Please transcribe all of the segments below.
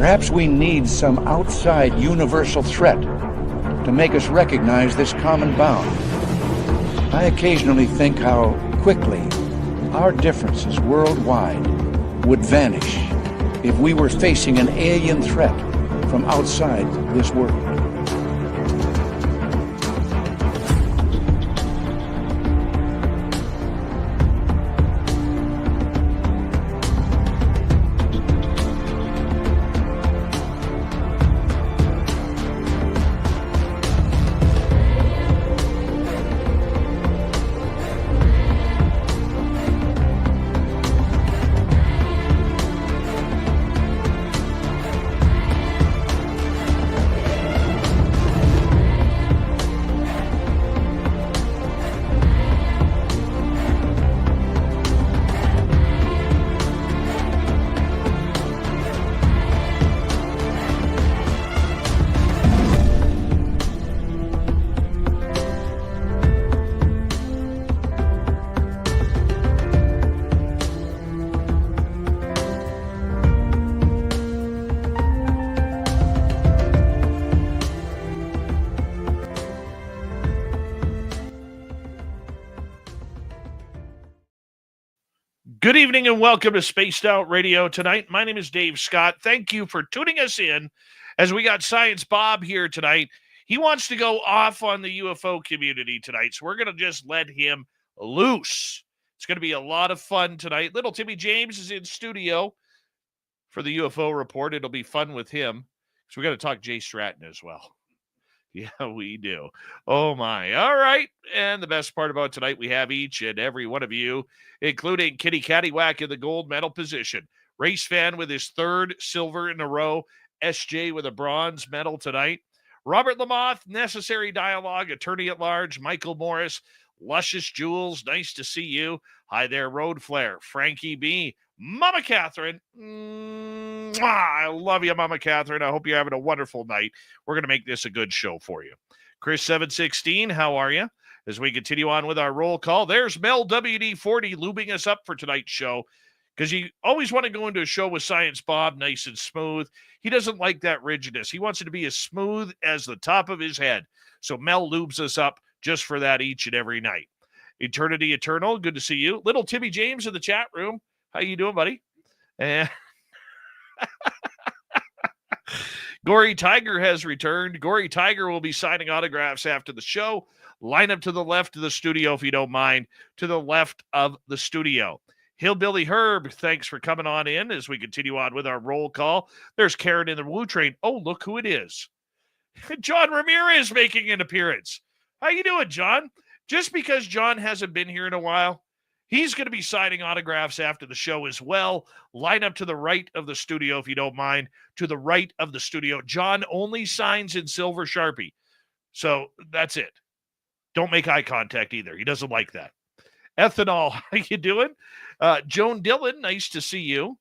Perhaps we need some outside universal threat to make us recognize this common bound. I occasionally think how quickly our differences worldwide would vanish if we were facing an alien threat from outside this world. Good evening and welcome to Spaced Out Radio tonight. My name is Dave Scott. Thank you for tuning us in as we got Science Bob here tonight. He wants to go off on the UFO community tonight, so we're going to just let him loose. It's going to be a lot of fun tonight. Little Timmy James is in studio for the UFO report. It'll be fun with him. So we got to talk Jay Stratton as well. Yeah, we do. Oh, my. All right. And the best part about tonight, we have each and every one of you, including Kitty Caddywhack in the gold medal position. Race fan with his third silver in a row. SJ with a bronze medal tonight. Robert Lamoth, necessary dialogue, attorney at large. Michael Morris, luscious jewels. Nice to see you. Hi there, Road Flare. Frankie B. Mama Catherine. I love you, Mama Catherine. I hope you're having a wonderful night. We're going to make this a good show for you. Chris 716, how are you? As we continue on with our roll call, there's Mel WD40 lubing us up for tonight's show because you always want to go into a show with Science Bob nice and smooth. He doesn't like that rigidness. He wants it to be as smooth as the top of his head. So Mel lubes us up just for that each and every night. Eternity Eternal, good to see you. Little Timmy James in the chat room. How you doing, buddy? And Gory Tiger has returned. Gory Tiger will be signing autographs after the show. Line up to the left of the studio, if you don't mind. To the left of the studio. Hillbilly Herb, thanks for coming on in as we continue on with our roll call. There's Karyn in the Woo Train. Oh, look who it is. John Ramirez making an appearance. How you doing, John? Just because John hasn't been here in a while, he's going to be signing autographs after the show as well. Line up to the right of the studio, if you don't mind. To the right of the studio. John only signs in silver Sharpie. So that's it. Don't make eye contact either. He doesn't like that. Ethanol, how you doing? Joan Dillon, nice to see you.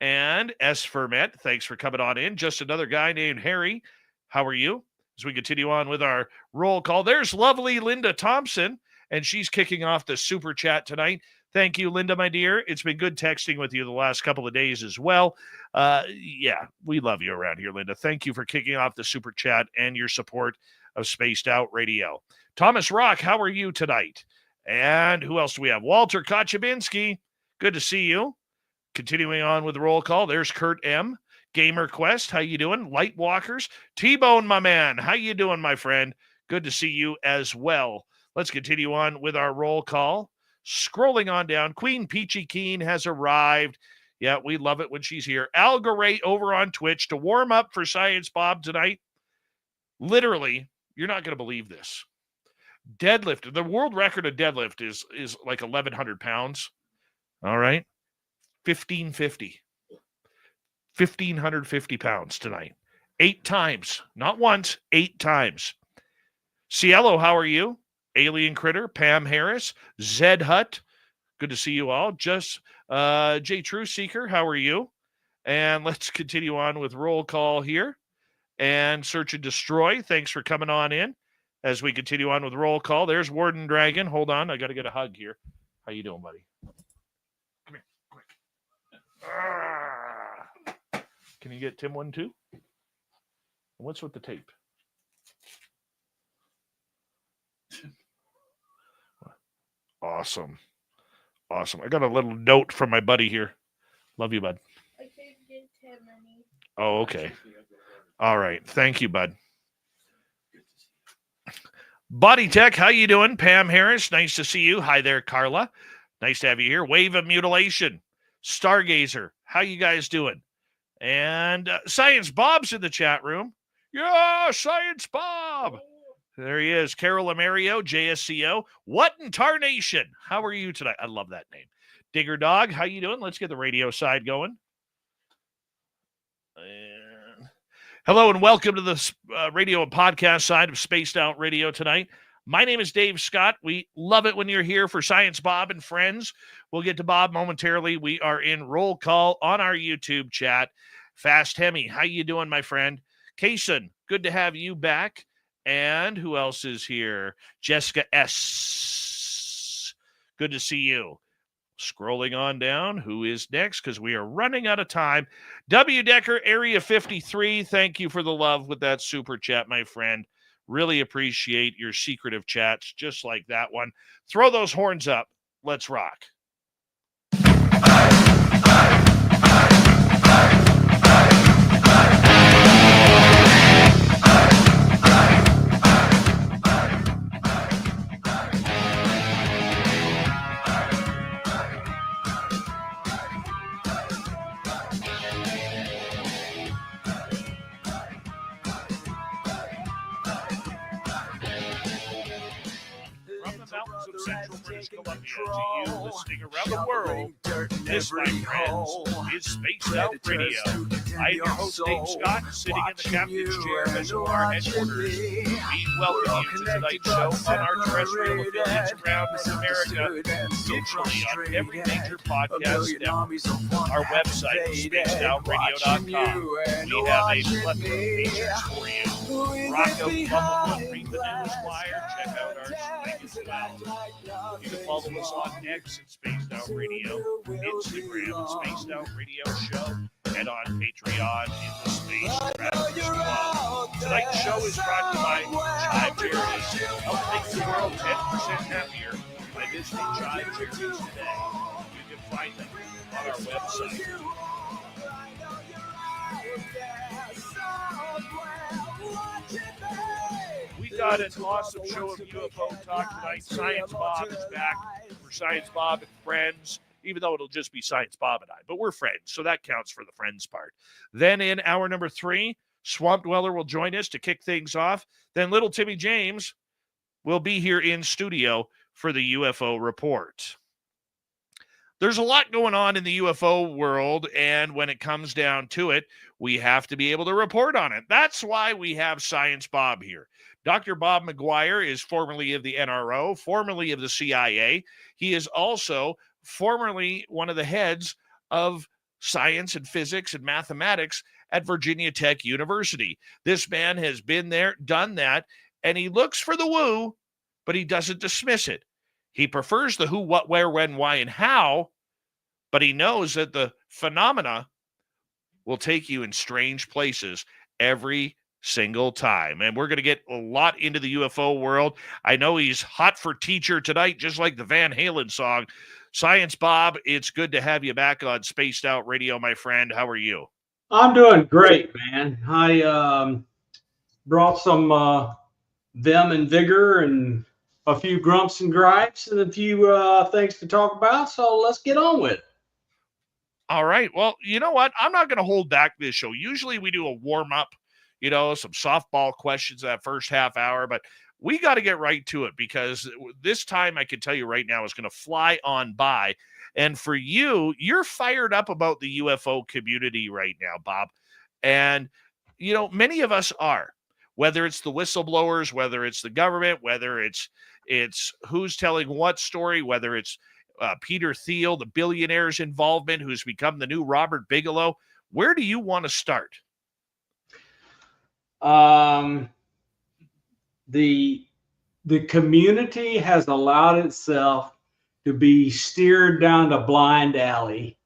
And S. Ferment, thanks for coming on in. Just another guy named Harry. How are you? As we continue on with our roll call, there's lovely Linda Thompson. And she's kicking off the super chat tonight. Thank you, Linda, my dear. It's been good texting with you the last couple of days as well. Yeah, we love you around here, Linda. Thank you for kicking off the super chat and your support of Spaced Out Radio. Thomas Rock, how are you tonight? And who else do we have? Walter Kochabinski. Good to see you. Continuing on with the roll call, there's Kurt M. Gamer Quest, how you doing? Light Walkers. T-Bone, my man. How you doing, my friend? Good to see you as well. Let's continue on with our roll call. Scrolling on down, Queen Peachy Keen has arrived. Yeah, we love it when she's here. Algaray over on Twitch to warm up for Science Bob tonight. Literally, you're not going to believe this. Deadlift, the world record of deadlift is like 1,100 pounds. All right? 1,550. 1,550 pounds tonight. 8 times. Not once, 8 times. Cielo, how are you? Alien Critter, Pam Harris, Zed Hutt. Good to see you all. Just J True Seeker, how are you? And let's continue on with roll call here. And Search and Destroy, thanks for coming on in. As we continue on with roll call, there's Warden Dragon. Hold on, I got to get a hug here. How you doing, buddy? Come here, quick. Can you get Tim one too? What's with the tape? Awesome. Awesome. I got a little note from my buddy here. Love you, bud. I can't get Tim any. Oh, okay. All right. Thank you, bud. Body Tech, how you doing? Pam Harris, nice to see you. Hi there, Carla. Nice to have you here. Wave of Mutilation. Stargazer, how you guys doing? And Science Bob's in the chat room. Yeah, Science Bob. There he is. Carol Amerio, JSCO. What in tarnation? How are you tonight? I love that name. Digger Dog, how you doing? Let's get the radio side going. And hello and welcome to the radio and podcast side of Spaced Out Radio tonight. My name is Dave Scott. We love it when you're here for Science Bob and Friends. We'll get to Bob momentarily. We are in roll call on our YouTube chat. Fast Hemi, how you doing, my friend? Kaysen, good to have you back. And who else is here? Jessica S. Good to see you. Scrolling on down, who is next? Because we are running out of time. W. Decker, Area 53, thank you for the love with that super chat, my friend. Really appreciate your secretive chats, just like that one. Throw those horns up. Let's rock. Central British Columbia to you listening around the world. This, my friends, is Spaced Out Radio. I am your host, Dave Scott, sitting in the captain's chair at our headquarters. We welcome you to tonight's show on our terrestrial affiliates around America, digitally on every major podcast network. Our website is spacedoutradio.com. We have a plethora of features for you. Rock out, Bumblefoot, read the news wire, check out our site as well. You can follow us on X at Spaced Out Radio, Instagram at Spaced Out Radio Show, and on Patreon in the Space Travelers Club. Tonight's show is brought to you by Chive Charities. Help make the world 10% happier by visiting Chive Charities today. You can find them on our website. We got an awesome show of UFO talk tonight. Science Bob is back for Science Bob and Friends, even though it'll just be Science Bob and I. But we're friends, so that counts for the friends part. Then in hour number 3, Swamp Dweller will join us to kick things off. Then little Timmy James will be here in studio for the UFO report. There's a lot going on in the UFO world, and when it comes down to it, we have to be able to report on it. That's why we have Science Bob here. Dr. Bob McGwier is formerly of the NRO, formerly of the CIA. He is also formerly one of the heads of science and physics and mathematics at Virginia Tech University. This man has been there, done that, and he looks for the woo, but he doesn't dismiss it. He prefers the who, what, where, when, why, and how, but he knows that the phenomena will take you in strange places every single time. And we're going to get a lot into the UFO world. I know he's hot for teacher tonight, just like the Van Halen song. Science Bob, it's good to have you back on Spaced Out Radio, my friend. How are you? I'm doing great, man. I brought some vim and vigor and a few grumps and gripes and a few things to talk about. So let's get on with it. All right. Well, you know what? I'm not going to hold back this show. Usually we do a warm-up, you know, some softball questions that first half hour, but we got to get right to it because this time I can tell you right now is going to fly on by. And for you, you're fired up about the UFO community right now, Bob. And, you know, many of us are, whether it's the whistleblowers, whether it's the government, whether it's who's telling what story, whether it's Peter Thiel, the billionaire's involvement, who's become the new Robert Bigelow. Where do you want to start? The community has allowed itself to be steered down the blind alley,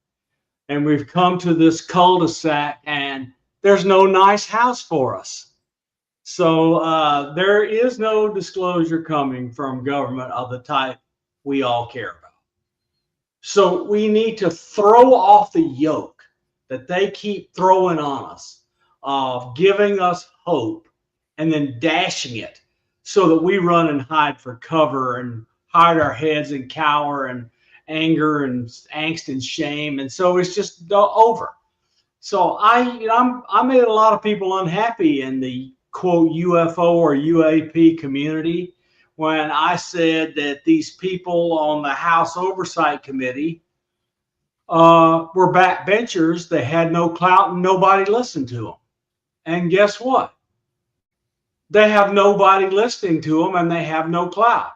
and we've come to this cul-de-sac, and there's no nice house for us. So there is no disclosure coming from government of the type we all care about. So we need to throw off the yoke that they keep throwing on us of giving us hope and then dashing it so that we run and hide for cover and hide our heads and cower and anger and angst and shame. And so it's just over. So I made a lot of people unhappy in the quote UFO or UAP community when I said that these people on the House Oversight Committee were backbenchers. They had no clout and nobody listened to them. And guess what? They have nobody listening to them and they have no clout.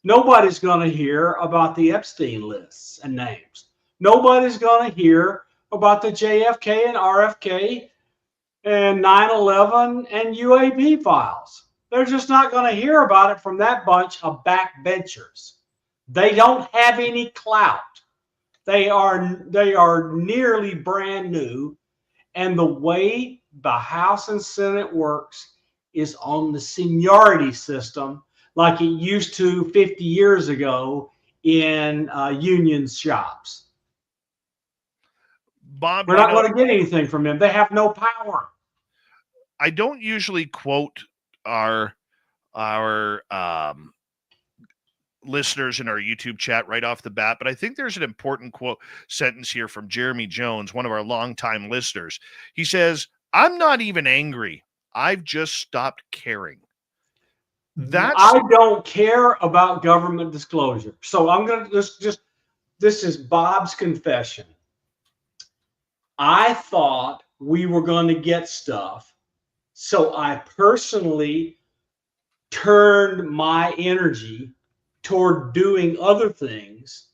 Nobody's going to hear about the Epstein lists and names. Nobody's going to hear about the JFK and RFK and 9/11 and UAP files. They're just not going to hear about it from that bunch of backbenchers. They don't have any clout. They are nearly brand new. And the way the House and Senate works is on the seniority system, like it used to 50 years ago in union shops. Bob, we're not going to get anything from them. They have no power. I don't usually quote our listeners in our YouTube chat right off the bat, but I think there's an important quote sentence here from Jeremy Jones, one of our longtime listeners. He says, "I'm not even angry. I've just stopped caring." I don't care about government disclosure. So I'm going to just this is Bob's confession. I thought we were going to get stuff. So I personally turned my energy toward doing other things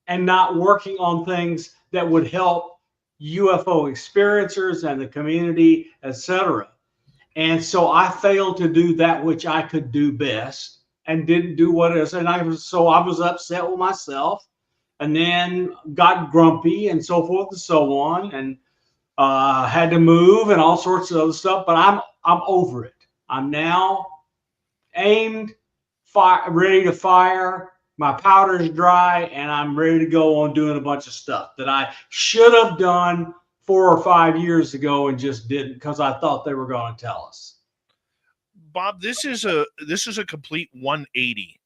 and not working on things that would help UFO experiencers and the community, etc. And so I failed to do that which I could do best and didn't do what it is. And I was upset with myself and then got grumpy and so forth and so on, and had to move and all sorts of other stuff. But I'm over it. I'm now aimed, ready to fire. My powder's dry, and I'm ready to go on doing a bunch of stuff that I should have done 4 or 5 years ago and just didn't because I thought they were going to tell us. Bob, this is a complete 180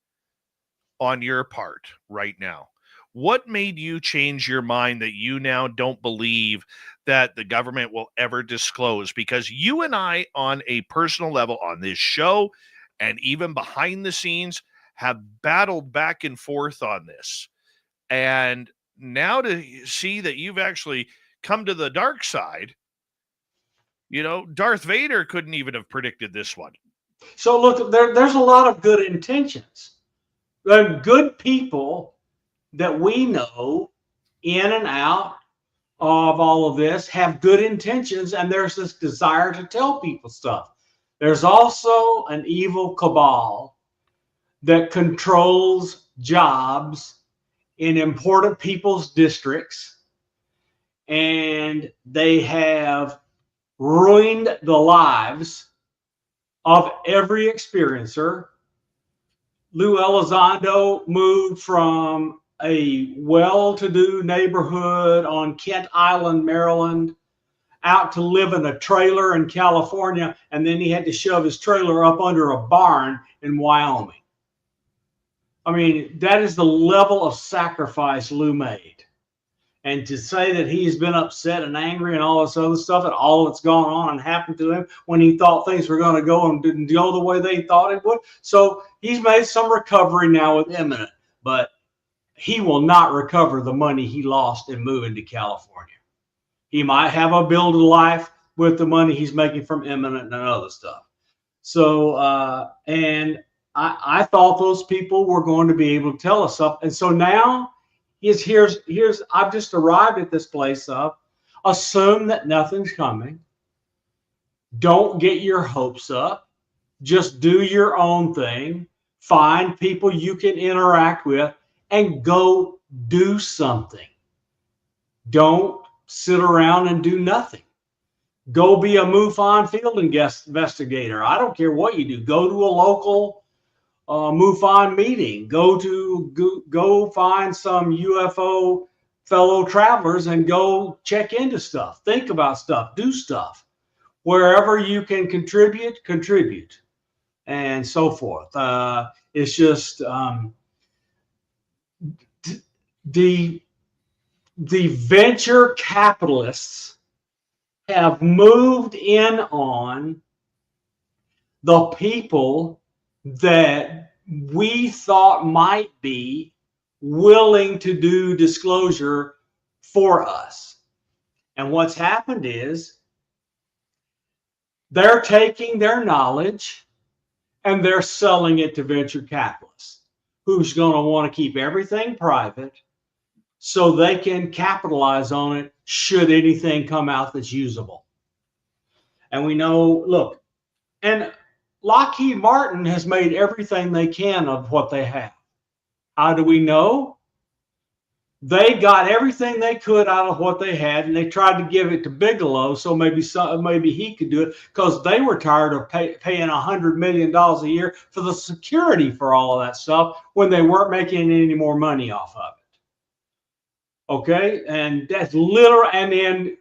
on your part right now. What made you change your mind that you now don't believe that the government will ever disclose? Because you and I, on a personal level on this show and even behind the scenes, have battled back and forth on this. And now to see that you've actually come to the dark side, Darth Vader couldn't even have predicted this one. So look, there's a lot of good intentions. The good people that we know in and out of all of this have good intentions, and there's this desire to tell people stuff. There's also an evil cabal that controls jobs in important people's districts, and they have ruined the lives of every experiencer. Lou Elizondo moved from a well-to-do neighborhood on Kent Island, Maryland, out to live in a trailer in California, and then he had to shove his trailer up under a barn in Wyoming. I mean, that is the level of sacrifice Lou made. And to say that he's been upset and angry and all this other stuff and all that's gone on and happened to him when he thought things were going to go and didn't go the way they thought it would. So he's made some recovery now with Imminent, but he will not recover the money he lost in moving to California. He might have a build a life with the money he's making from Imminent and other stuff. So, and I thought those people were going to be able to tell us stuff. And so now here's I've just arrived at this place of assume that nothing's coming. Don't get your hopes up. Just do your own thing. Find people you can interact with and go do something. Don't sit around and do nothing. Go be a MUFON field investigator. I don't care what you do. Go to a local MUFON meeting. Go find some UFO fellow travelers and go check into stuff. Think about stuff. Do stuff. Wherever you can contribute, and so forth. It's just the venture capitalists have moved in on the people that we thought might be willing to do disclosure for us. And what's happened is they're taking their knowledge and they're selling it to venture capitalists who's going to want to keep everything private so they can capitalize on it should anything come out that's usable. And we know, look, and Lockheed Martin has made everything they can of what they have. How do we know? They got everything they could out of what they had, and they tried to give it to Bigelow, so maybe he could do it, because they were tired of paying $100 million a year for the security for all of that stuff when they weren't making any more money off of it. Okay, and that's literal. And then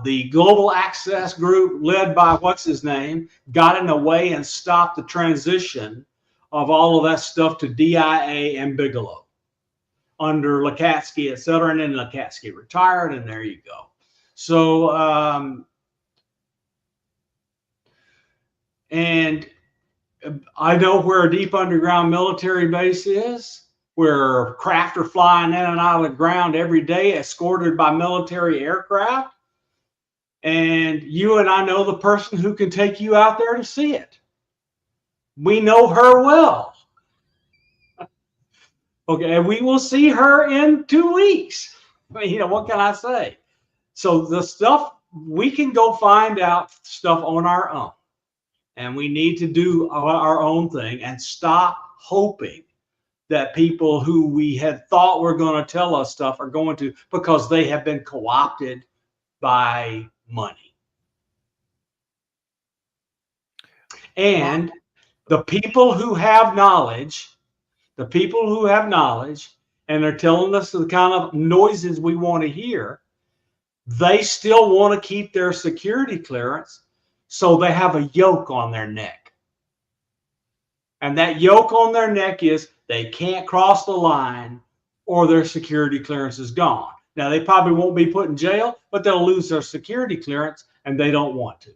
the Global Access Group, led by what's his name, got in the way and stopped the transition of all of that stuff to DIA and Bigelow under Lukatsky, et cetera. And then Lukatsky retired, and there you go. So, and I know where a deep underground military base is, where craft are flying in and out of the ground every day, escorted by military aircraft. And you and I know the person who can take you out there to see it. We know her well. Okay, and we will see her in 2 weeks. I mean, what can I say? So the stuff, we can go find out stuff on our own. And we need to do our own thing and stop hoping that people who we had thought were going to tell us stuff are going to, because they have been co-opted by money. And the people who have knowledge, and they're telling us the kind of noises we want to hear, they still want to keep their security clearance, so they have a yoke on their neck. And that yoke on their neck is they can't cross the line or their security clearance is gone. Now, they probably won't be put in jail, but they'll lose their security clearance, and they don't want to.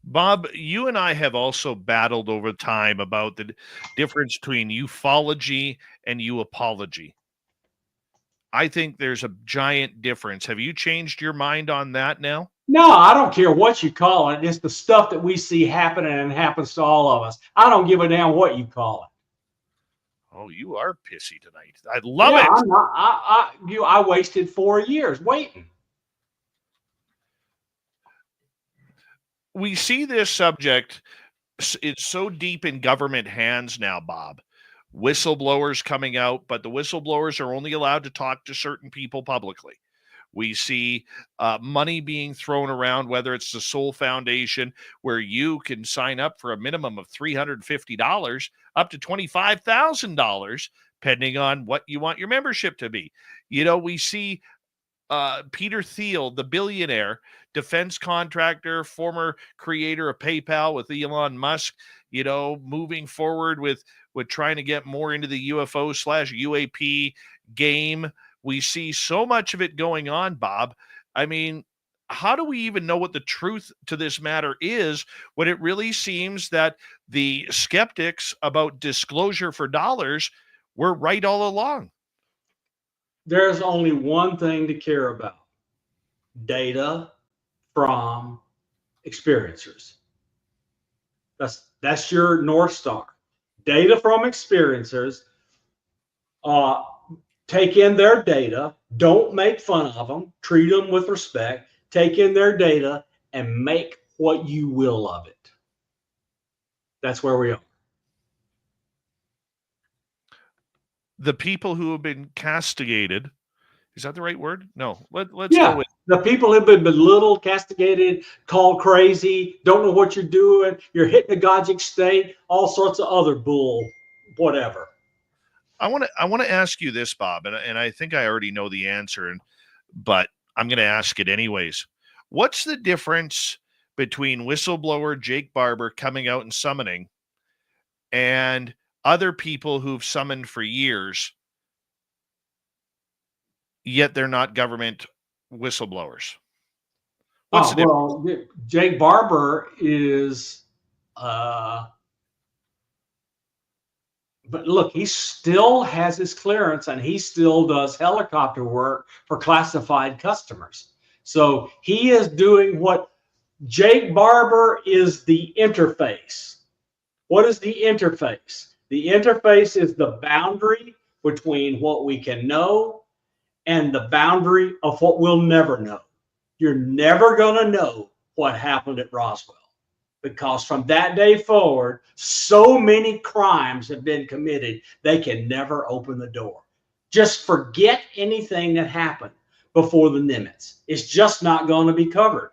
Bob, you and I have also battled over time about the difference between ufology and uapology. I think there's a giant difference. Have you changed your mind on that now? No, I don't care what you call it. It's the stuff that we see happening and happens to all of us. I don't give a damn what you call it. Oh, you are pissy tonight. I love it. I'm not, I wasted 4 years waiting. We see this subject, it's so deep in government hands now, Bob. Whistleblowers coming out, but the whistleblowers are only allowed to talk to certain people publicly. We see money being thrown around, whether it's the Soul Foundation, where you can sign up for a minimum of $350 up to $25,000, depending on what you want your membership to be. We see Peter Thiel, the billionaire, defense contractor, former creator of PayPal with Elon Musk, moving forward with trying to get more into the UFO/UAP game. We see so much of it going on, Bob. I mean, how do we even know what the truth to this matter is when it really seems that the skeptics about disclosure for dollars were right all along? There's only one thing to care about: data from experiencers. That's your North Star. Data from experiencers. Take in their data. Don't make fun of them. Treat them with respect. Take in their data and make what you will of it. That's where we are. The people who have been castigated Is that the right word? No. Let's Yeah, go with the people who've been belittled, castigated, called crazy, don't know what you're doing, you're hypnagogic state, all sorts of other bull, whatever. I want to ask you this, Bob, and I think I already know the answer, but I'm going to ask it anyways. What's the difference between whistleblower Jake Barber coming out and summoning and other people who've summoned for years, yet they're not government whistleblowers? What's the difference? Jake Barber is, but look, he still has his clearance and he still does helicopter work for classified customers. So he is doing what Jake Barber is the interface. What is the interface? The interface is the boundary between what we can know and the boundary of what we'll never know. You're never going to know what happened at Roswell, because from that day forward, so many crimes have been committed, they can never open the door. Just forget anything that happened before the Nimitz. It's just not going to be covered.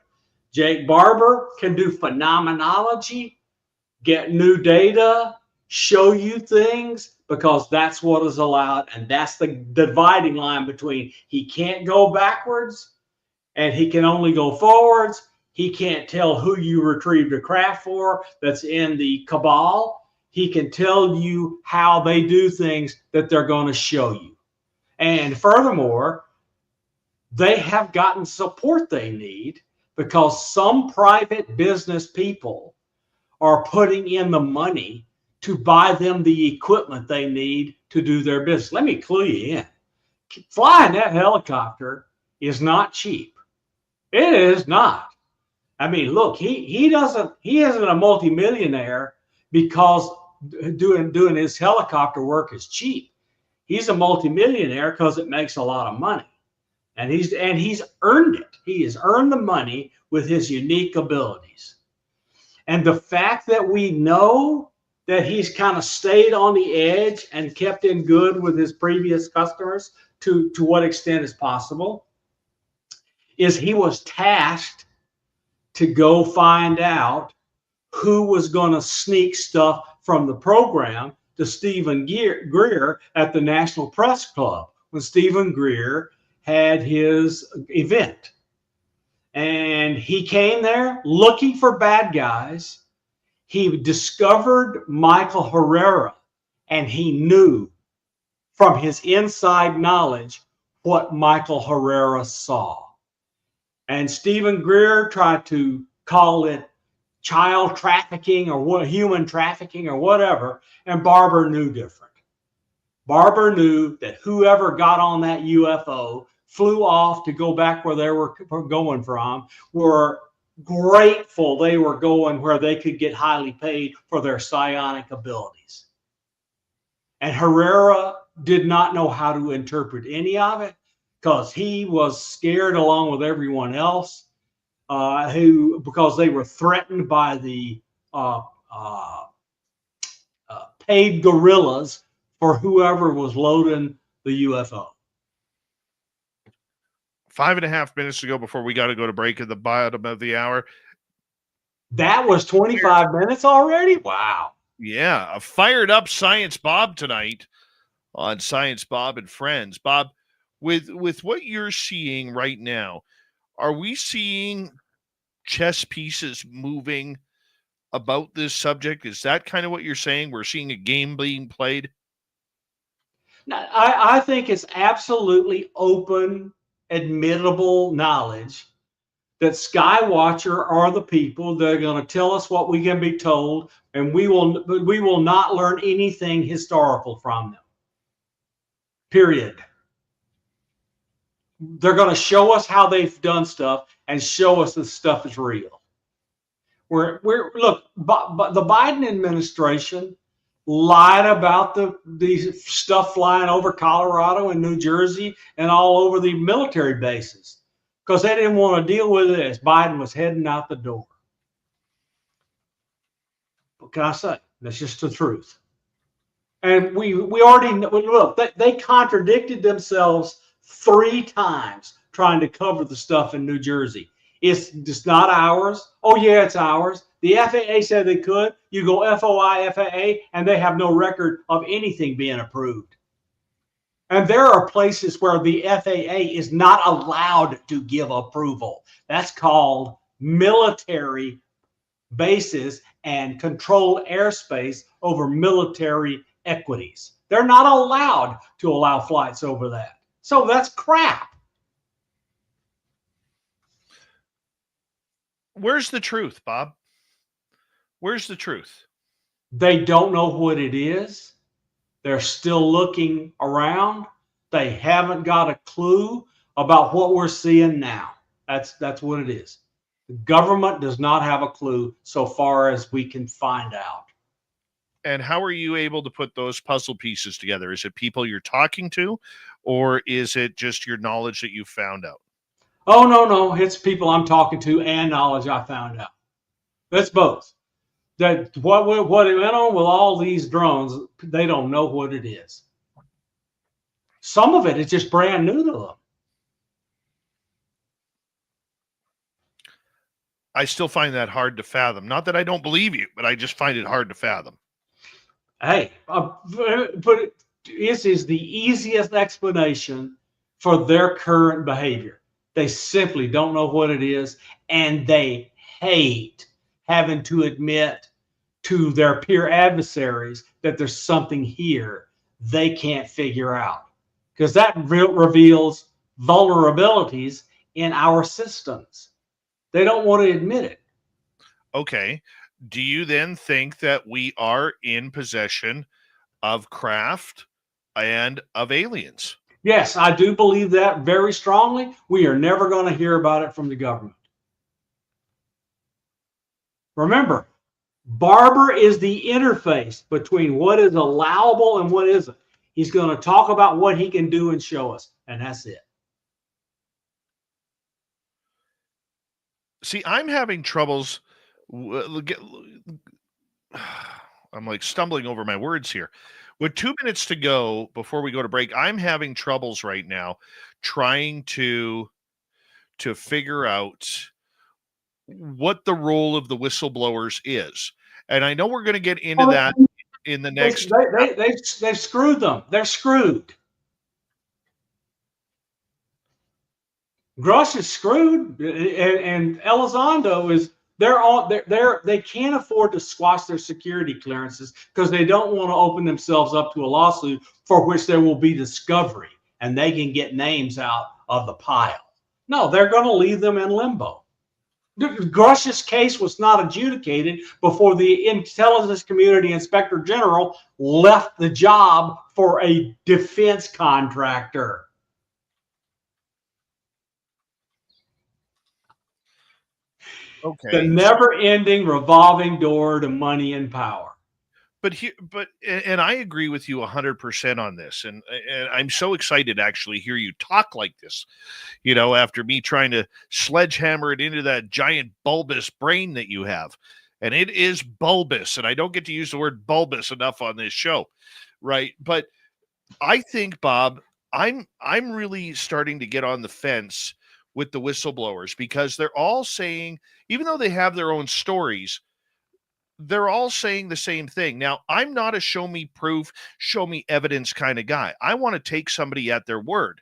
Jake Barber can do phenomenology, get new data, show you things, because that's what is allowed. And that's the dividing line between he can't go backwards and he can only go forwards. He can't tell who you retrieved a craft for that's in the cabal. He can tell you how they do things that they're going to show you. And furthermore, they have gotten support they need because some private business people are putting in the money to buy them the equipment they need to do their business. Let me clue you in. Flying that helicopter is not cheap. It is not. I mean, look, he isn't a multimillionaire because doing his helicopter work is cheap. He's a multimillionaire because it makes a lot of money. And he's earned it. He has earned the money with his unique abilities. And the fact that we know that he's kind of stayed on the edge and kept in good with his previous customers to what extent is possible is he was tasked to go find out who was going to sneak stuff from the program to Stephen Greer at the National Press Club when Stephen Greer had his event. And he came there looking for bad guys. He discovered Michael Herrera, and he knew from his inside knowledge what Michael Herrera saw. And Stephen Greer tried to call it child trafficking or what, human trafficking or whatever, and Barber knew different. Barber knew that whoever got on that UFO flew off to go back where they were going from, were grateful they were going where they could get highly paid for their psionic abilities. And Herrera did not know how to interpret any of it because he was scared along with everyone else because they were threatened by the paid guerrillas for whoever was loading the UFO. 5.5 minutes to go before we got to go to break at the bottom of the hour. That was 25 minutes already? Wow. Yeah, a fired up Science Bob tonight on Science Bob and Friends. Bob, with what you're seeing right now, are we seeing chess pieces moving about this subject? Is that kind of what you're saying? We're seeing a game being played? Now, I think it's absolutely open, admittable knowledge that Skywatcher are the people that are going to tell us what we can be told, and we will not learn anything historical from them. Period. They're going to show us how they've done stuff and show us that stuff is real. Look, the Biden administration lied about the stuff flying over Colorado and New Jersey and all over the military bases because they didn't want to deal with it as Biden was heading out the door. What can I say? That's just the truth. And we already know, look, they contradicted themselves 3 times trying to cover the stuff in New Jersey. It's just not ours. Oh, yeah, it's ours. The FAA said they could. You go FOI, FAA, and they have no record of anything being approved. And there are places where the FAA is not allowed to give approval. That's called military bases and controlled airspace over military equities. They're not allowed to allow flights over that. So that's crap. Where's the truth, Bob? Where's the truth? They don't know what it is. They're still looking around. They haven't got a clue about what we're seeing now. That's what it is. The government does not have a clue so far as we can find out. And how are you able to put those puzzle pieces together? Is it people you're talking to, or is it just your knowledge that you found out? Oh, no. It's people I'm talking to and knowledge I found out. That's both. That what went on with all these drones, they don't know what it is. Some of it is just brand new to them. I still find that hard to fathom. Not that I don't believe you, but I just find it hard to fathom. Hey, but this is the easiest explanation for their current behavior. They simply don't know what it is, and they hate having to admit to their peer adversaries that there's something here they can't figure out, because that reveals vulnerabilities in our systems. They don't want to admit it. Okay. Do you then think that we are in possession of craft and of aliens? Yes, I do believe that very strongly. We are never going to hear about it from the government. Remember, Barber is the interface between what is allowable and what isn't. He's going to talk about what he can do and show us, and that's it. See, I'm having troubles. I'm like stumbling over my words here. With 2 minutes to go before we go to break, I'm having troubles right now trying to figure out what the role of the whistleblowers is. And I know we're going to get into that in the next. They've screwed them. They're screwed. Grush is screwed, and Elizondo is. They can't afford to squash their security clearances because they don't want to open themselves up to a lawsuit for which there will be discovery and they can get names out of the pile. No, they're going to leave them in limbo. Grush's case was not adjudicated before the intelligence community inspector general left the job for a defense contractor. Okay. The never-ending revolving door to money and power. And I agree with you 100% on this. And I'm so excited to actually hear you talk like this, after me trying to sledgehammer it into that giant bulbous brain that you have. And it is bulbous. And I don't get to use the word bulbous enough on this show. Right. But I think, Bob, I'm really starting to get on the fence with the whistleblowers, because they're all saying, even though they have their own stories, they're all saying the same thing. Now, I'm not a show me proof, show me evidence kind of guy. I want to take somebody at their word.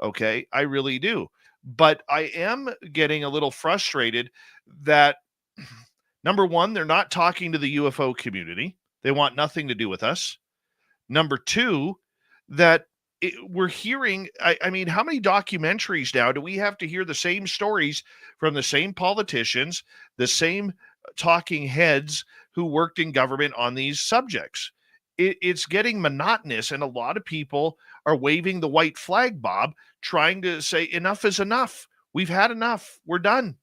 Okay. I really do. But I am getting a little frustrated that, number one, they're not talking to the UFO community. They want nothing to do with us. Number two, that we're hearing, I mean, how many documentaries now do we have to hear the same stories from the same politicians, the same talking heads who worked in government on these subjects? It's getting monotonous, and a lot of people are waving the white flag, Bob, trying to say enough is enough. We've had enough. We're done.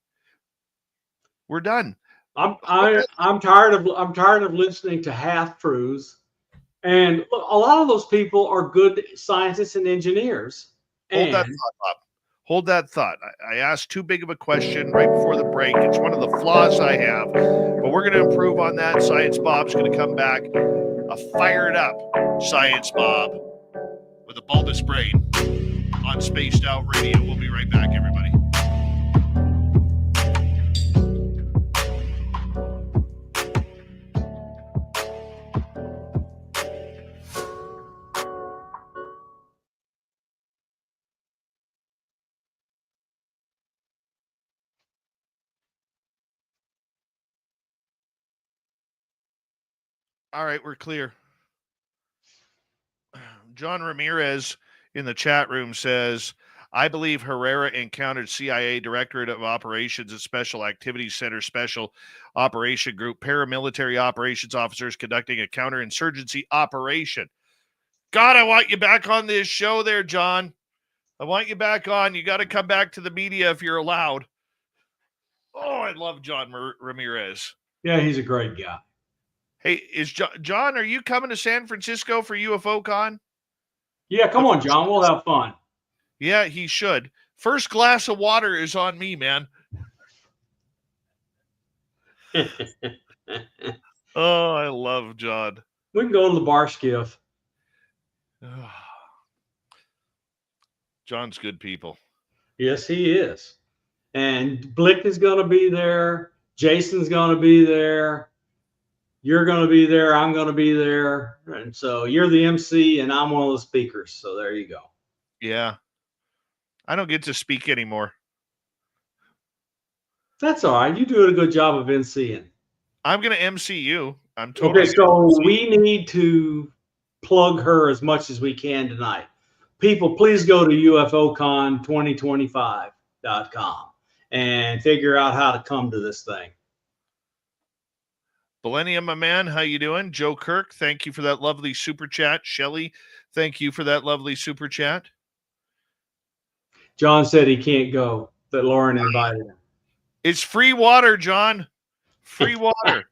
We're done. I'm tired of listening to half truths. And a lot of those people are good scientists and engineers. Hold that thought, Bob. Hold that thought. I asked too big of a question right before the break. It's one of the flaws I have, but we're going to improve on that. Science Bob's going to come back, a fired up Science Bob with a bulbous brain on Spaced Out Radio. We'll be right back, everybody. All right, we're clear. John Ramirez in the chat room says, I believe Herrera encountered CIA Directorate of Operations and Special Activities Center Special Operation Group paramilitary operations officers conducting a counterinsurgency operation. God, I want you back on this show there, John. I want you back on. You got to come back to the media if you're allowed. Oh, I love John Ramirez. Yeah, he's a great guy. Hey, is John, are you coming to San Francisco for UFO Con? Yeah, come on, John. We'll have fun. Yeah, he should. First glass of water is on me, man. Oh, I love John. We can go to the bar skiff. John's good people. Yes, he is. And Blick is going to be there. Jason's going to be there. You're going to be there. I'm going to be there. And so you're the MC and I'm one of the speakers. So there you go. Yeah. I don't get to speak anymore. That's all right. You do a good job of MCing. I'm going to MC you. I'm totally okay. So we need to plug her as much as we can tonight. People, please go to UFOcon2025.com and figure out how to come to this thing. Millennium, my man, how you doing? Joe Kirk, thank you for that lovely super chat. Shelly, thank you for that lovely super chat. John said he can't go, that Lauren invited him. It's free water, John. Free water.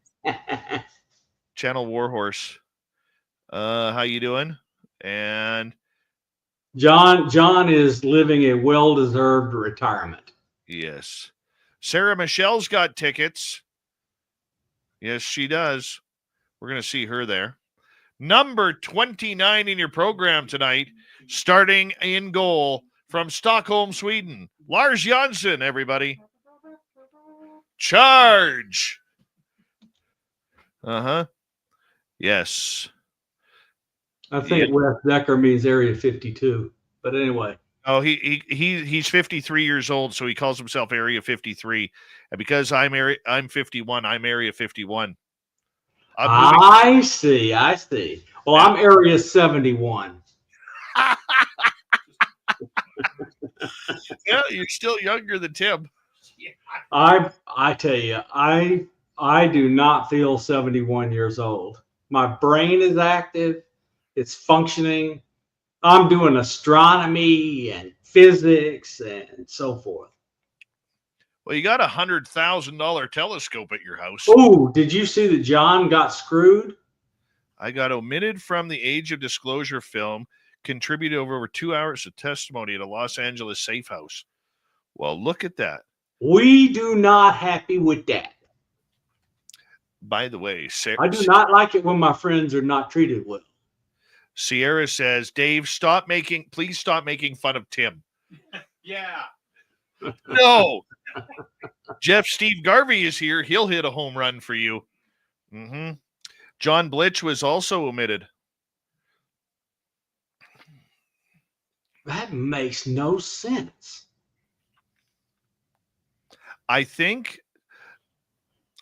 Channel Warhorse. How you doing? And John is living a well-deserved retirement. yes. Sarah Michelle's got tickets. Yes, she does. We're going to see her there. Number 29 in your program tonight, starting in goal from Stockholm, Sweden. Lars Jansson, everybody. Charge. Uh-huh. Yes. I think Wes Decker means Area 52. But anyway. Oh, he's 53 years old, so he calls himself Area 53. And because I'm 51, I'm Area 51. I see. Well, I'm Area 71. Yeah, you're still younger than Tim. I tell you, I do not feel 71 years old. My brain is active. It's functioning. I'm doing astronomy and physics and so forth. Well, you got $100,000 telescope at your house. Oh, did you see that John got screwed? I got omitted from the Age of Disclosure film, contributed over 2 hours of testimony at a Los Angeles safe house. Well, look at that. We do not happy with that. By the way, I do not like it when my friends are not treated well. Sierra says, Dave, please stop making fun of Tim. Yeah. No. Jeff Steve Garvey is here. He'll hit a home run for you. Mm-hmm. John Blitch was also omitted. That makes no sense. I think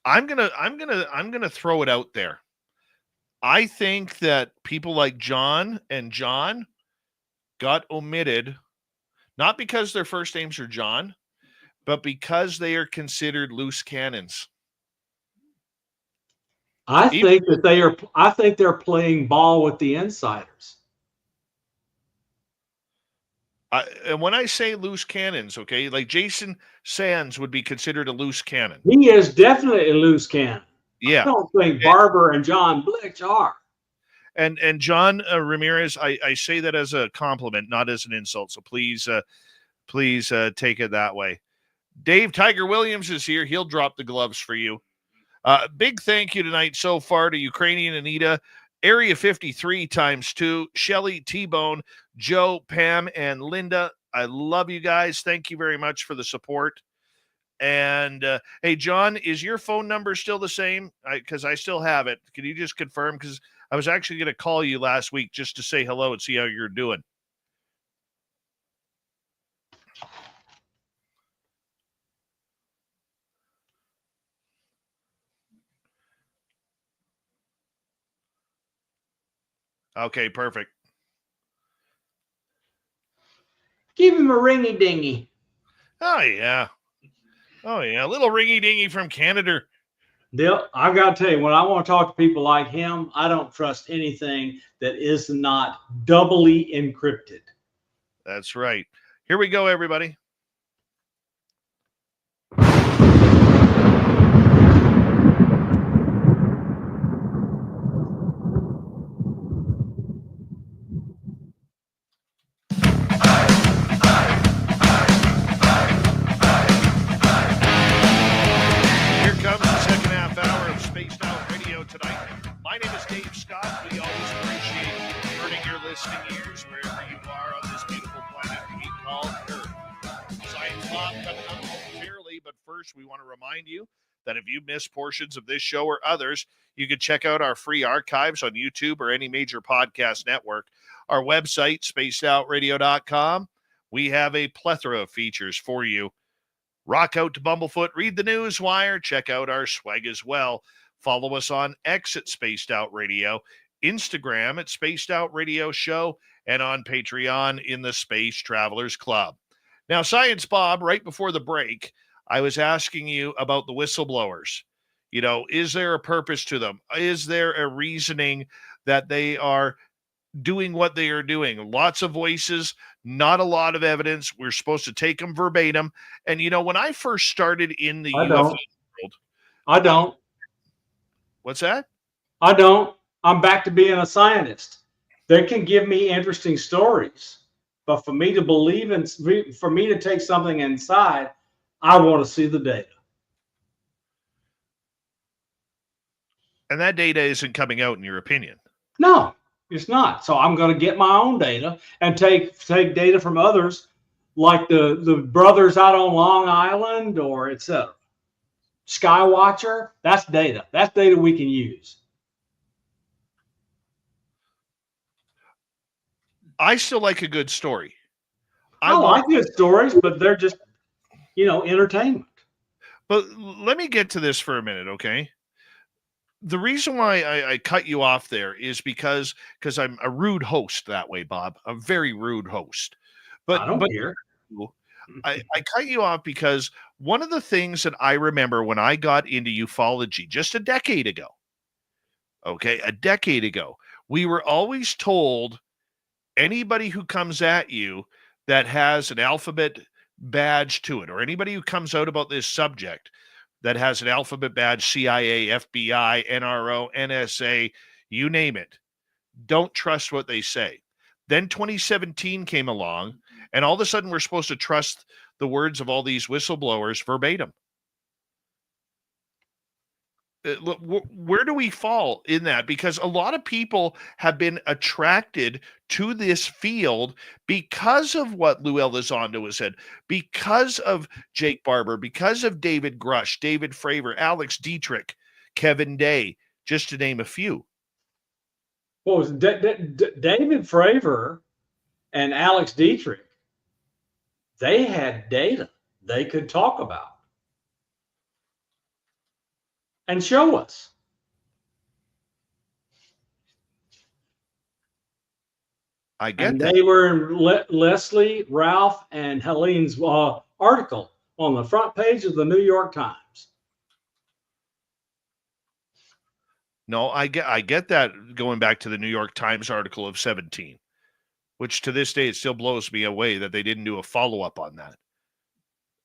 I'm gonna throw it out there. I think that people like John and John got omitted, not because their first names are John, but because they are considered loose cannons. I think they're playing ball with the insiders. And when I say loose cannons, okay, like Jason Sands would be considered a loose cannon. He is definitely a loose cannon. Yeah. I don't think Barber and John Blitch are. And John Ramirez, I say that as a compliment, not as an insult. So please take it that way. Dave Tiger Williams is here. He'll drop the gloves for you. Big thank you tonight so far to Ukrainian Anita, Area 53 × 2, Shelly, T-Bone, Joe, Pam, and Linda. I love you guys. Thank you very much for the support. And hey, John, is your phone number still the same? Because I still have it. Can you just confirm? Because I was actually going to call you last week just to say hello and see how you're doing. Okay, perfect. Give him a ringy dingy. Oh, yeah. Oh, yeah. A little ringy dingy from Canada. Dale, I got to tell you, when I want to talk to people like him, I don't trust anything that is not doubly encrypted. That's right. Here we go, everybody. Here comes the second half hour of Spaced Out Radio tonight. My name is Dave Scott. We always appreciate earning your listening ears wherever you are on this beautiful planet we call Earth. Science Bob coming up momentarily, but first we want to remind you that if you miss portions of this show or others, you can check out our free archives on YouTube or any major podcast network. Our website, spacedoutradio.com. We have a plethora of features for you. Rock out to Bumblefoot, read the news wire, check out our swag as well. Follow us on X at Spaced Out Radio, Instagram at Spaced Out Radio Show, and on Patreon in the Space Travelers Club. Now, Science Bob, right before the break, I was asking you about the whistleblowers. You know, is there a purpose to them? Is there a reasoning that they are doing what they are doing? Lots of voices, not a lot of evidence. We're supposed to take them verbatim. And, you know, when I first started in the UFO world. I don't. What's that? I don't. I'm back to being a scientist. They can give me interesting stories, but for me to believe in, for me to take something inside, I want to see the data. And that data isn't coming out, in your opinion? No, it's not. So I'm going to get my own data and take data from others, like the brothers out on Long Island or etc. Skywatcher, that's data. That's data we can use. I still like a good story. I like good stories, but they're just, you know, entertainment. But let me get to this for a minute, okay? The reason why I cut you off there is because I'm a rude host that way, Bob. A very rude host. But I don't care. I cut you off because one of the things that I remember when I got into ufology just a decade ago, we were always told anybody who comes at you that has an alphabet badge to it, or anybody who comes out about this subject that has an alphabet badge, CIA, FBI, NRO, NSA, you name it, don't trust what they say. Then 2017 came along, and all of a sudden we're supposed to trust the words of all these whistleblowers verbatim. Where do we fall in that? Because a lot of people have been attracted to this field because of what Lou Elizondo has said, because of Jake Barber, because of David Grush, David Fravor, Alex Dietrich, Kevin Day, just to name a few. Well, David Fravor and Alex Dietrich, they had data they could talk about and show us. I get and that. They were in Leslie, Ralph, and Helene's article on the front page of the New York Times. No, I get that, going back to the New York Times article of 17, which to this day, it still blows me away that they didn't do a follow-up on that.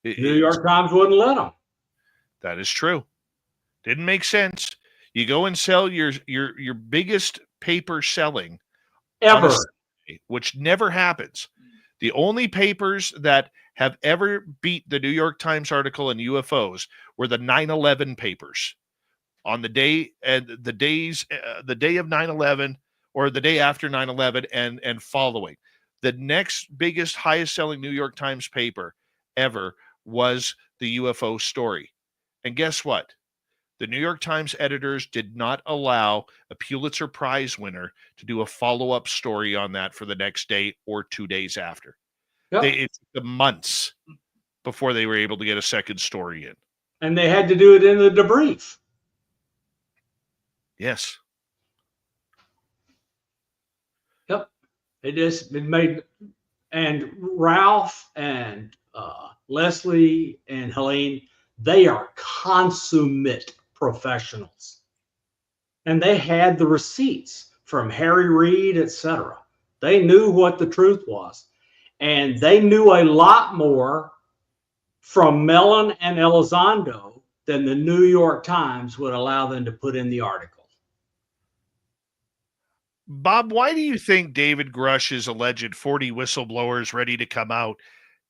New York Times wouldn't let them. That is true. Didn't make sense. You go and sell your biggest paper selling Ever. Which never happens. The only papers that have ever beat the New York Times article on UFOs were the 9/11 papers. On the day and the day of 9/11, or the day after 9/11 and following. The next biggest, highest selling New York Times paper ever was the UFO story. And guess what? The New York Times editors did not allow a Pulitzer Prize winner to do a follow-up story on that for the next day or 2 days after. Yep. It took months before they were able to get a second story in. And they had to do it in the debrief. Yes. Yep. It made, and Ralph and Leslie and Helene, they are consummate professionals. And they had the receipts from Harry Reid, etc. They knew what the truth was. And they knew a lot more from Mellon and Elizondo than the New York Times would allow them to put in the article. Bob, why do you think David Grush's alleged 40 whistleblowers ready to come out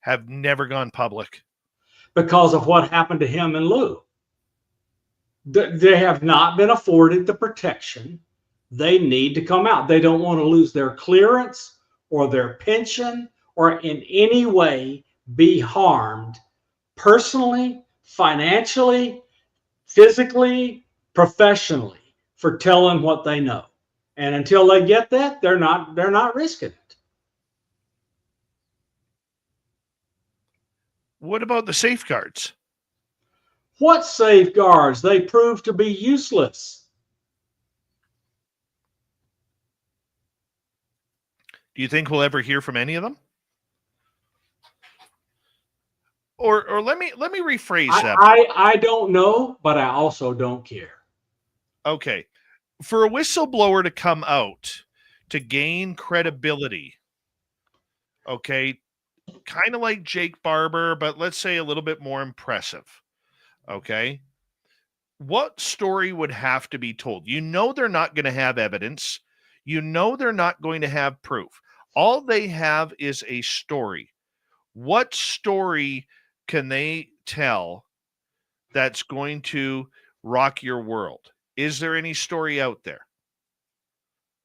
have never gone public? Because of what happened to him and Lou. They have not been afforded the protection. They need to come out. They don't want to lose their clearance or their pension or in any way be harmed personally, financially, physically, professionally for telling what they know. And until they get that, they're not risking it. What about the safeguards? What safeguards? They prove to be useless. Do you think we'll ever hear from any of them? Or let me rephrase that. I don't know, but I also don't care. Okay. For a whistleblower to come out to gain credibility, okay, kind of like Jake Barber, but let's say a little bit more impressive, okay? What story would have to be told? You know they're not going to have evidence. You know they're not going to have proof. All they have is a story. What story can they tell that's going to rock your world? Is there any story out there?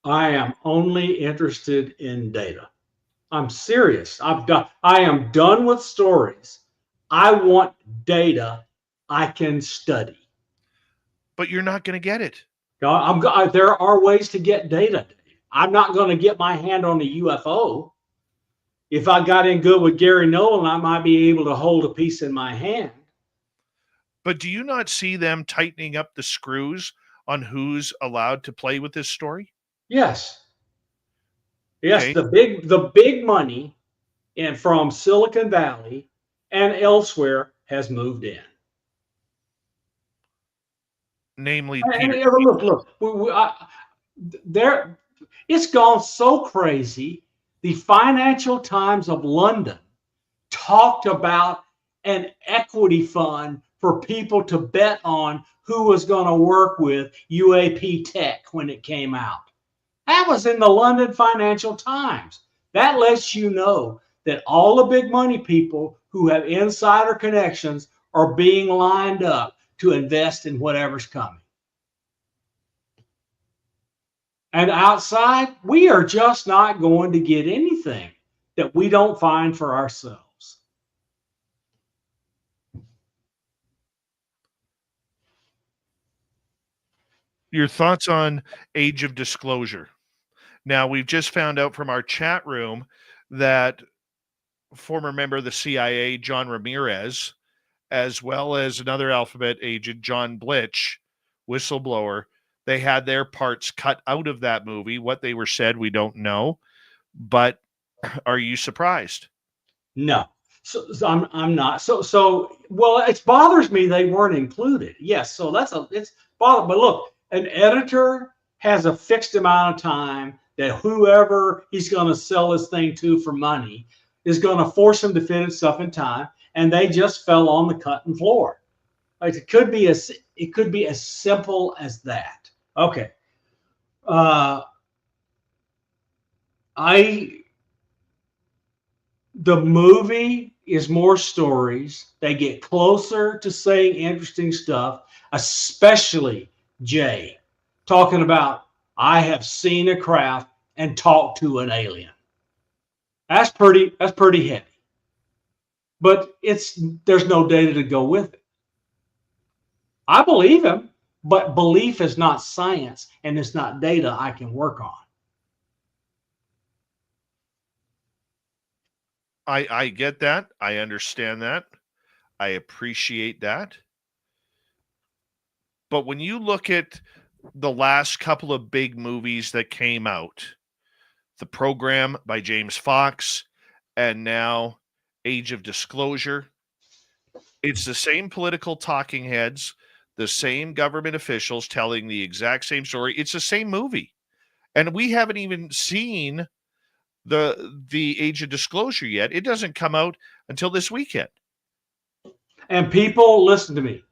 I am only interested in data. I'm serious. I am done with stories. I want data I can study. But you're not going to get it. There are ways to get data. I'm not going to get my hand on a UFO. If I got in good with Gary Nolan, I might be able to hold a piece in my hand. But do you not see them tightening up the screws on who's allowed to play with this story? Yes. Yes, Okay. the big money from Silicon Valley and elsewhere has moved in. Namely, And Peter. look, it's gone so crazy. The Financial Times of London talked about an equity fund for people to bet on who was going to work with UAP tech when it came out. That was in the London Financial Times. That lets you know that all the big money people who have insider connections are being lined up to invest in whatever's coming. And outside, we are just not going to get anything that we don't find for ourselves. Your thoughts on age of disclosure? Now, we've just found out from our chat room that former member of the CIA, John Ramirez, as well as another Alphabet agent, John Blitch, whistleblower, they had their parts cut out of that movie. What they were said, we don't know. But are you surprised? No. So I'm not. So well, it bothers me they weren't included. Yes. So it's bother. But look, an editor has a fixed amount of time that whoever he's going to sell this thing to for money is going to force him to fit his stuff in time, and they just fell on the cutting floor. Like it could be as simple as that. Okay. The movie is more stories. They get closer to saying interesting stuff, especially Jay talking about, I have seen a craft and talked to an alien. That's pretty heavy. But there's no data to go with it. I believe him, but belief is not science, and it's not data I can work on. I get that. I understand that. I appreciate that. But when you look at the last couple of big movies that came out, The Program by James Fox, and now Age of Disclosure, it's the same political talking heads, the same government officials telling the exact same story. It's the same movie. And we haven't even seen the Age of Disclosure yet. It doesn't come out until this weekend. And people, listen to me.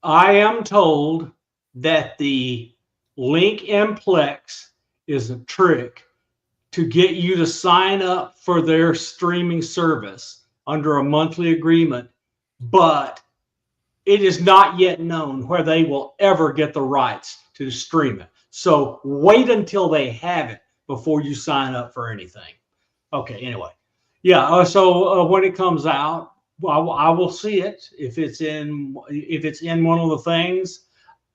I am told that the link in Plex is a trick to get you to sign up for their streaming service under a monthly agreement, but it is not yet known where they will ever get the rights to stream it. So wait until they have it before you sign up for anything. Okay, anyway. Yeah, so when it comes out, I will see it. If it's in one of the things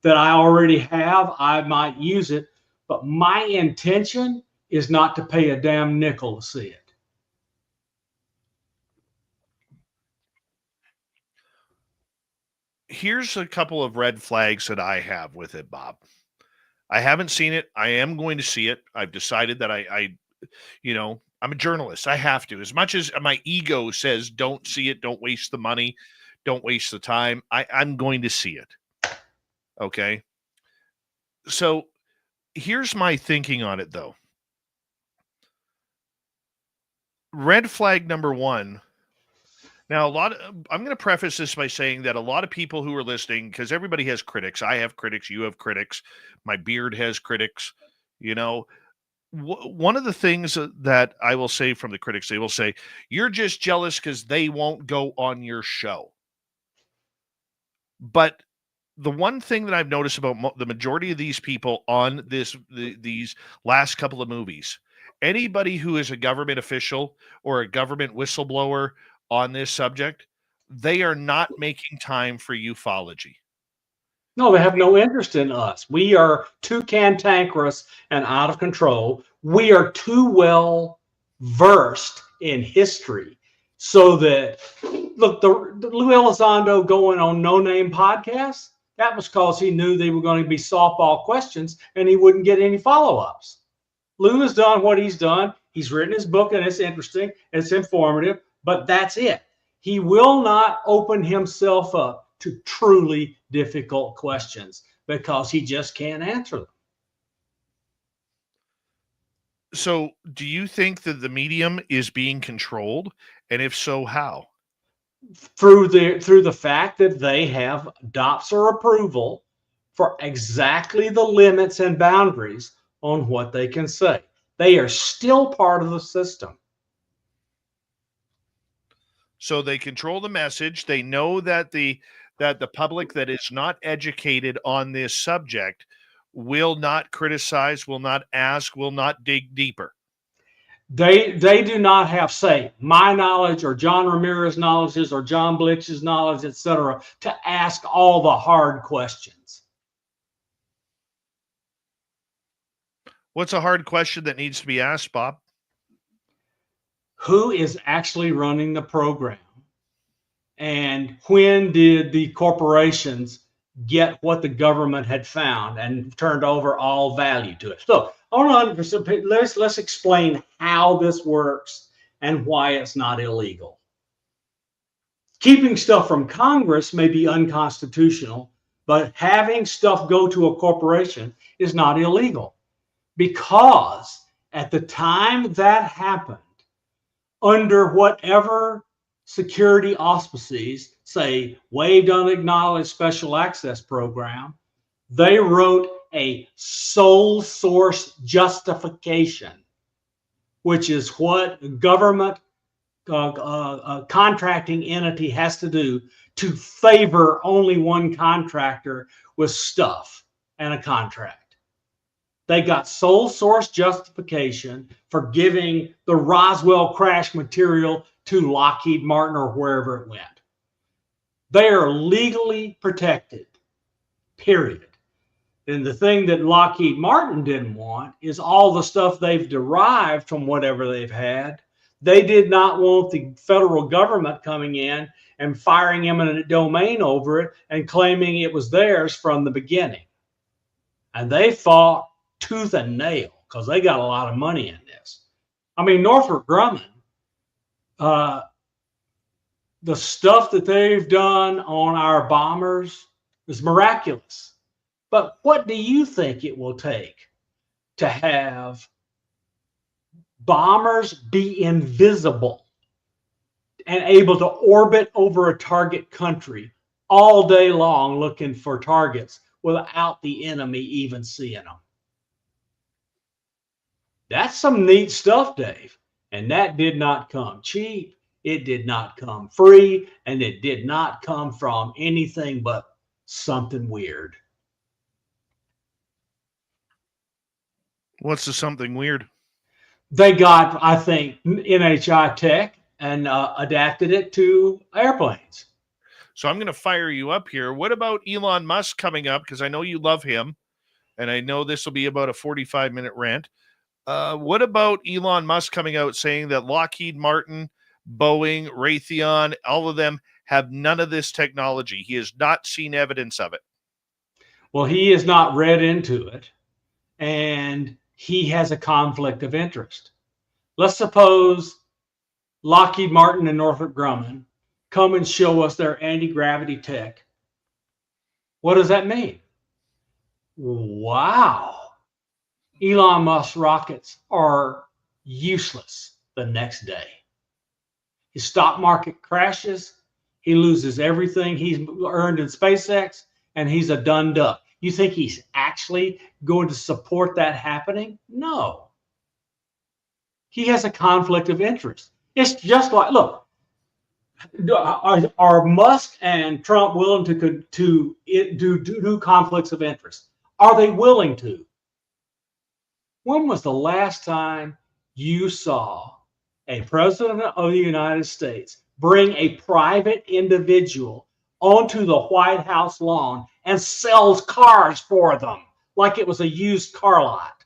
that I already have, I might use it. But my intention is not to pay a damn nickel to see it. Here's a couple of red flags that I have with it, Bob. I haven't seen it. I am going to see it. I've decided that I'm a journalist. I have to. As much as my ego says, don't see it, don't waste the money, don't waste the time, I'm going to see it. Okay? So here's my thinking on it, though. Red flag number one. Now, I'm going to preface this by saying that a lot of people who are listening, because everybody has critics. I have critics. You have critics. My beard has critics. One of the things that I will say from the critics, they will say, you're just jealous because they won't go on your show. But the one thing that I've noticed about the majority of these people on these last couple of movies, anybody who is a government official or a government whistleblower on this subject, they are not making time for ufology. No, they have no interest in us. We are too cantankerous and out of control. We are too well versed in history so that, look, the Lou Elizondo going on No Name podcast, that was because he knew they were going to be softball questions and he wouldn't get any follow-ups. Lou has done what he's done. He's written his book and it's interesting, it's informative, but that's it. He will not open himself up to truly difficult questions because he just can't answer them. So do you think that the medium is being controlled? And if so, how? Through the fact that they have DOPSR approval for exactly the limits and boundaries on what they can say. They are still part of the system. So they control the message. They know that the public that is not educated on this subject will not criticize, will not ask, will not dig deeper. They do not have, say, my knowledge or John Ramirez's knowledge or John Blitz's knowledge, etc., to ask all the hard questions. What's a hard question that needs to be asked, Bob? Who is actually running the program? And when did the corporations get what the government had found and turned over all value to it? So, let's explain how this works and why it's not illegal. Keeping stuff from Congress may be unconstitutional, but having stuff go to a corporation is not illegal, because at the time that happened, under whatever security auspices, say, waived unacknowledged special access program, they wrote a sole source justification, which is what government contracting entity has to do to favor only one contractor with stuff and a contract. They got sole source justification for giving the Roswell crash material to Lockheed Martin or wherever it went. They are legally protected, period. And the thing that Lockheed Martin didn't want is all the stuff they've derived from whatever they've had. They did not want the federal government coming in and firing eminent domain over it and claiming it was theirs from the beginning. And they fought tooth and nail because they got a lot of money in this. I mean, Northrop Grumman, the stuff that they've done on our bombers is miraculous. But what do you think it will take to have bombers be invisible and able to orbit over a target country all day long looking for targets without the enemy even seeing them? That's some neat stuff, Dave. And that did not come cheap. It did not come free. And it did not come from anything but something weird. What's the something weird? They got, I think, NHI tech and adapted it to airplanes. So I'm going to fire you up here. What about Elon Musk coming up? Because I know you love him, and I know this will be about a 45-minute rant. What about Elon Musk coming out saying that Lockheed Martin, Boeing, Raytheon, all of them have none of this technology? He has not seen evidence of it. Well, he is not read into it, and he has a conflict of interest. Let's suppose Lockheed Martin and Northrop Grumman come and show us their anti-gravity tech. What does that mean? Wow. Elon Musk's rockets are useless the next day. His stock market crashes. He loses everything he's earned in SpaceX, and he's a done duck. You think he's actually going to support that happening? No. He has a conflict of interest. It's just like, look, are Musk and Trump willing to do conflicts of interest? Are they willing to? When was the last time you saw a president of the United States bring a private individual onto the White House lawn and sells cars for them like it was a used car lot?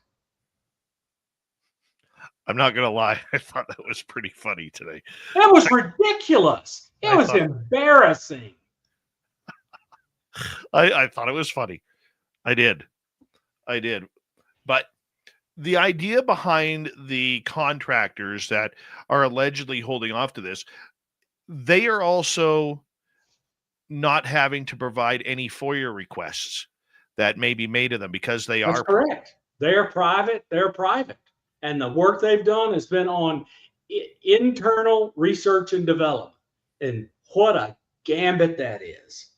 I'm not going to lie. I thought that was pretty funny today. That was ridiculous. It was embarrassing. I thought it was funny. I did. But the idea behind the contractors that are allegedly holding off to this, they are also not having to provide any FOIA requests that may be made of them because they That's are correct. They're private. And the work they've done has been on internal research and development. And what a gambit that is.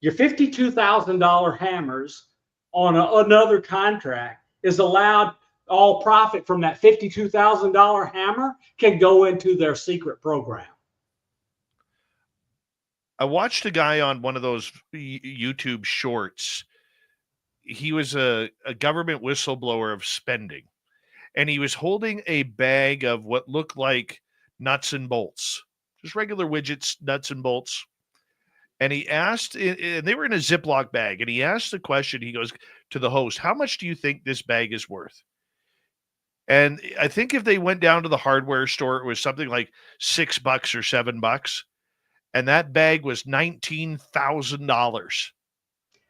Your $52,000 hammers on another contract is allowed. All profit from that $52,000 hammer can go into their secret program. I watched a guy on one of those YouTube shorts. He was a government whistleblower of spending, and he was holding a bag of what looked like nuts and bolts, just regular widgets, nuts and bolts. And he asked, and they were in a Ziploc bag, and he asked the question, he goes to the host, how much do you think this bag is worth? And I think if they went down to the hardware store, it was something like $6 or $7. And that bag was $19,000.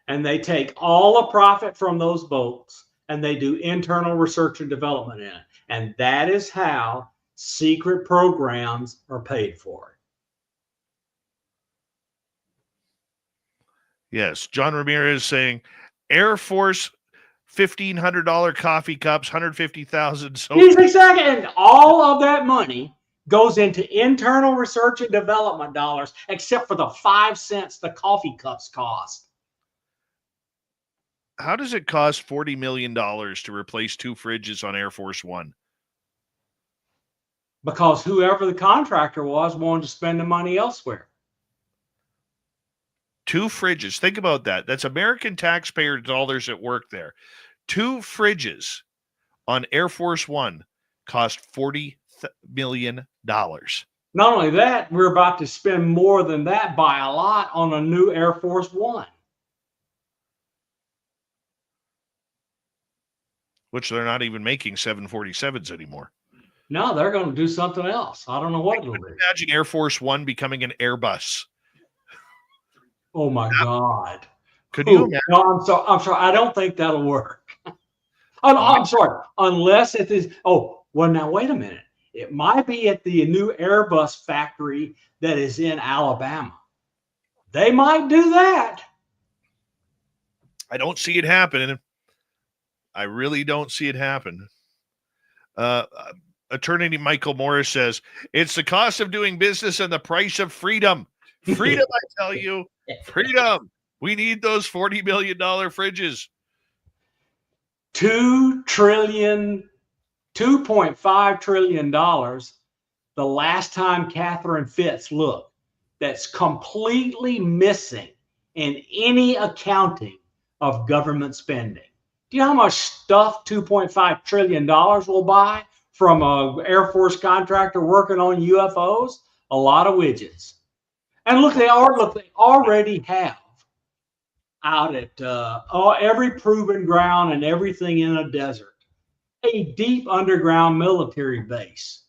And they take all the profit from those bolts and they do internal research and development in it. And that is how secret programs are paid for. Yes. John Ramirez saying Air Force $1,500 coffee cups, $150,000. So Exactly. And all of that money goes into internal research and development dollars, except for the 5 cents the coffee cups cost. How does it cost $40 million to replace 2 fridges on Air Force One? Because whoever the contractor was wanted to spend the money elsewhere. 2 fridges. Think about that. That's American taxpayer dollars at work there. 2 fridges on Air Force One cost $40 million. Not only that, we're about to spend more than that by a lot on a new Air Force One. Which they're not even making 747s anymore. No, they're going to do something else. I don't know what it'll be. Imagine Air Force One becoming an Airbus. Oh my God. Could you imagine? No, I'm sorry. I don't think that'll work. I'm sorry. Unless it is. Oh, well, now wait a minute. It might be at the new Airbus factory that is in Alabama. They might do that. I don't see it happening. I really don't see it happen. Attorney Michael Morris says, it's the cost of doing business and the price of freedom. Freedom, I tell you. Freedom. We need those $40 million fridges. $2.5 trillion the last time Catherine Fitz looked. That's completely missing in any accounting of government spending. Do you know how much stuff $2.5 trillion will buy from an Air Force contractor working on UFOs? A lot of widgets. And look, they already have out at every proving ground and everything in a desert a deep underground military base.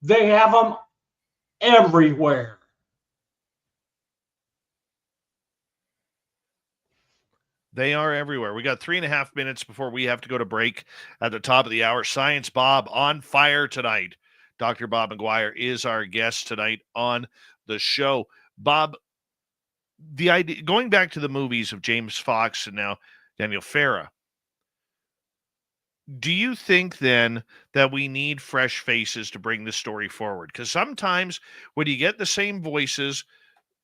They have them everywhere. They are everywhere. We got 3.5 minutes before we have to go to break at the top of the hour. Science Bob on fire tonight. Dr. Bob McGwier is our guest tonight on the show. Bob, the idea, going back to the movies of James Fox and now Daniel Farah, do you think then that we need fresh faces to bring the story forward? Because sometimes when you get the same voices,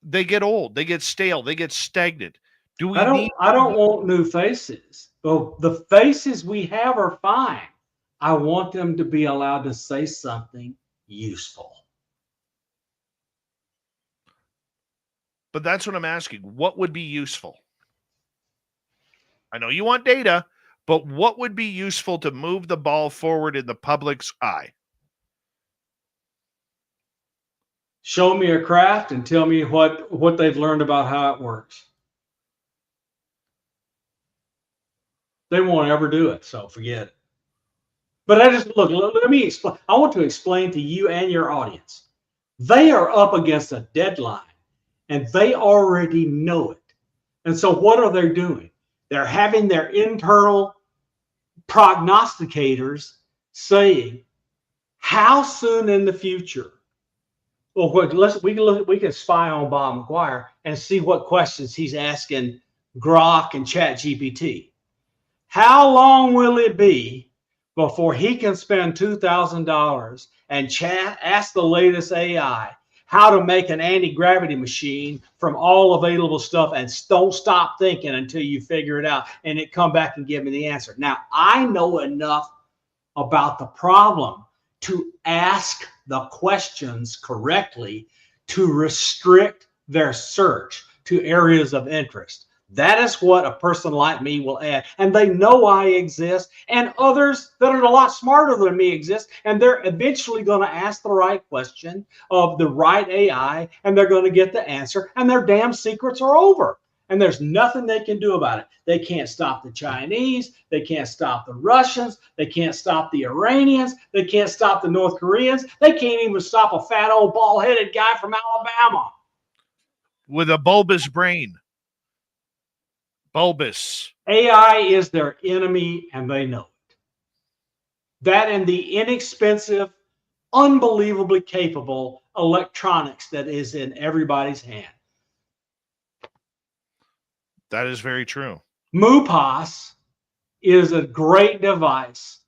they get old, they get stale, they get stagnant. I don't want new faces. Well, the faces we have are fine. I want them to be allowed to say something useful. But that's what I'm asking. What would be useful? I know you want data, but what would be useful to move the ball forward in the public's eye? Show me a craft and tell me what they've learned about how it works. They won't ever do it, so forget it. But let me explain. I want to explain to you and your audience. They are up against a deadline, and they already know it. And so what are they doing? They're having their internal prognosticators saying, how soon in the future? Well, we can spy on Bob McGwier and see what questions he's asking Grok and ChatGPT. How long will it be before he can spend $2,000 and ask the latest AI how to make an anti-gravity machine from all available stuff, and don't stop thinking until you figure it out and it come back and give me the answer? Now, I know enough about the problem to ask the questions correctly to restrict their search to areas of interest. That is what a person like me will add. And they know I exist, and others that are a lot smarter than me exist, and they're eventually going to ask the right question of the right AI, and they're going to get the answer, and their damn secrets are over. And there's nothing they can do about it. They can't stop the Chinese. They can't stop the Russians. They can't stop the Iranians. They can't stop the North Koreans. They can't even stop a fat old bald-headed guy from Alabama with a bulbous brain. Bulbous. AI is their enemy, and they know it. That and the inexpensive, unbelievably capable electronics that is in everybody's hand. That is very true. MUPAS is a great device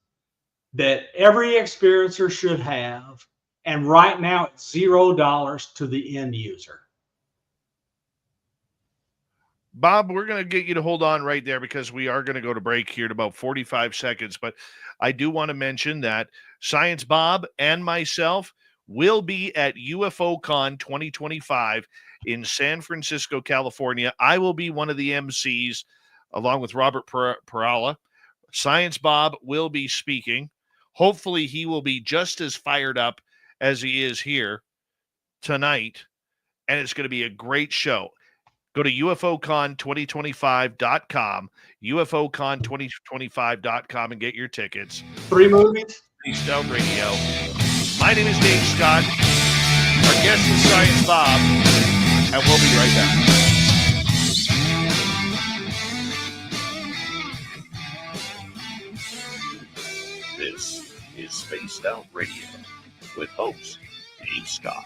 that every experiencer should have, and right now it's $0 to the end user. Bob, we're going to get you to hold on right there because we are going to go to break here in about 45 seconds. But I do want to mention that Science Bob and myself will be at UFOCon 2025 in San Francisco, California. I will be one of the MCs along with Robert Perala. Science Bob will be speaking. Hopefully, he will be just as fired up as he is here tonight, and it's going to be a great show. Go to UFOcon2025.com, UFOcon2025.com, and get your tickets. 3 movies. Spaced Out Radio. My name is Dave Scott. Our guest is Science Bob, and we'll be right back. This is Spaced Out Radio with host Dave Scott.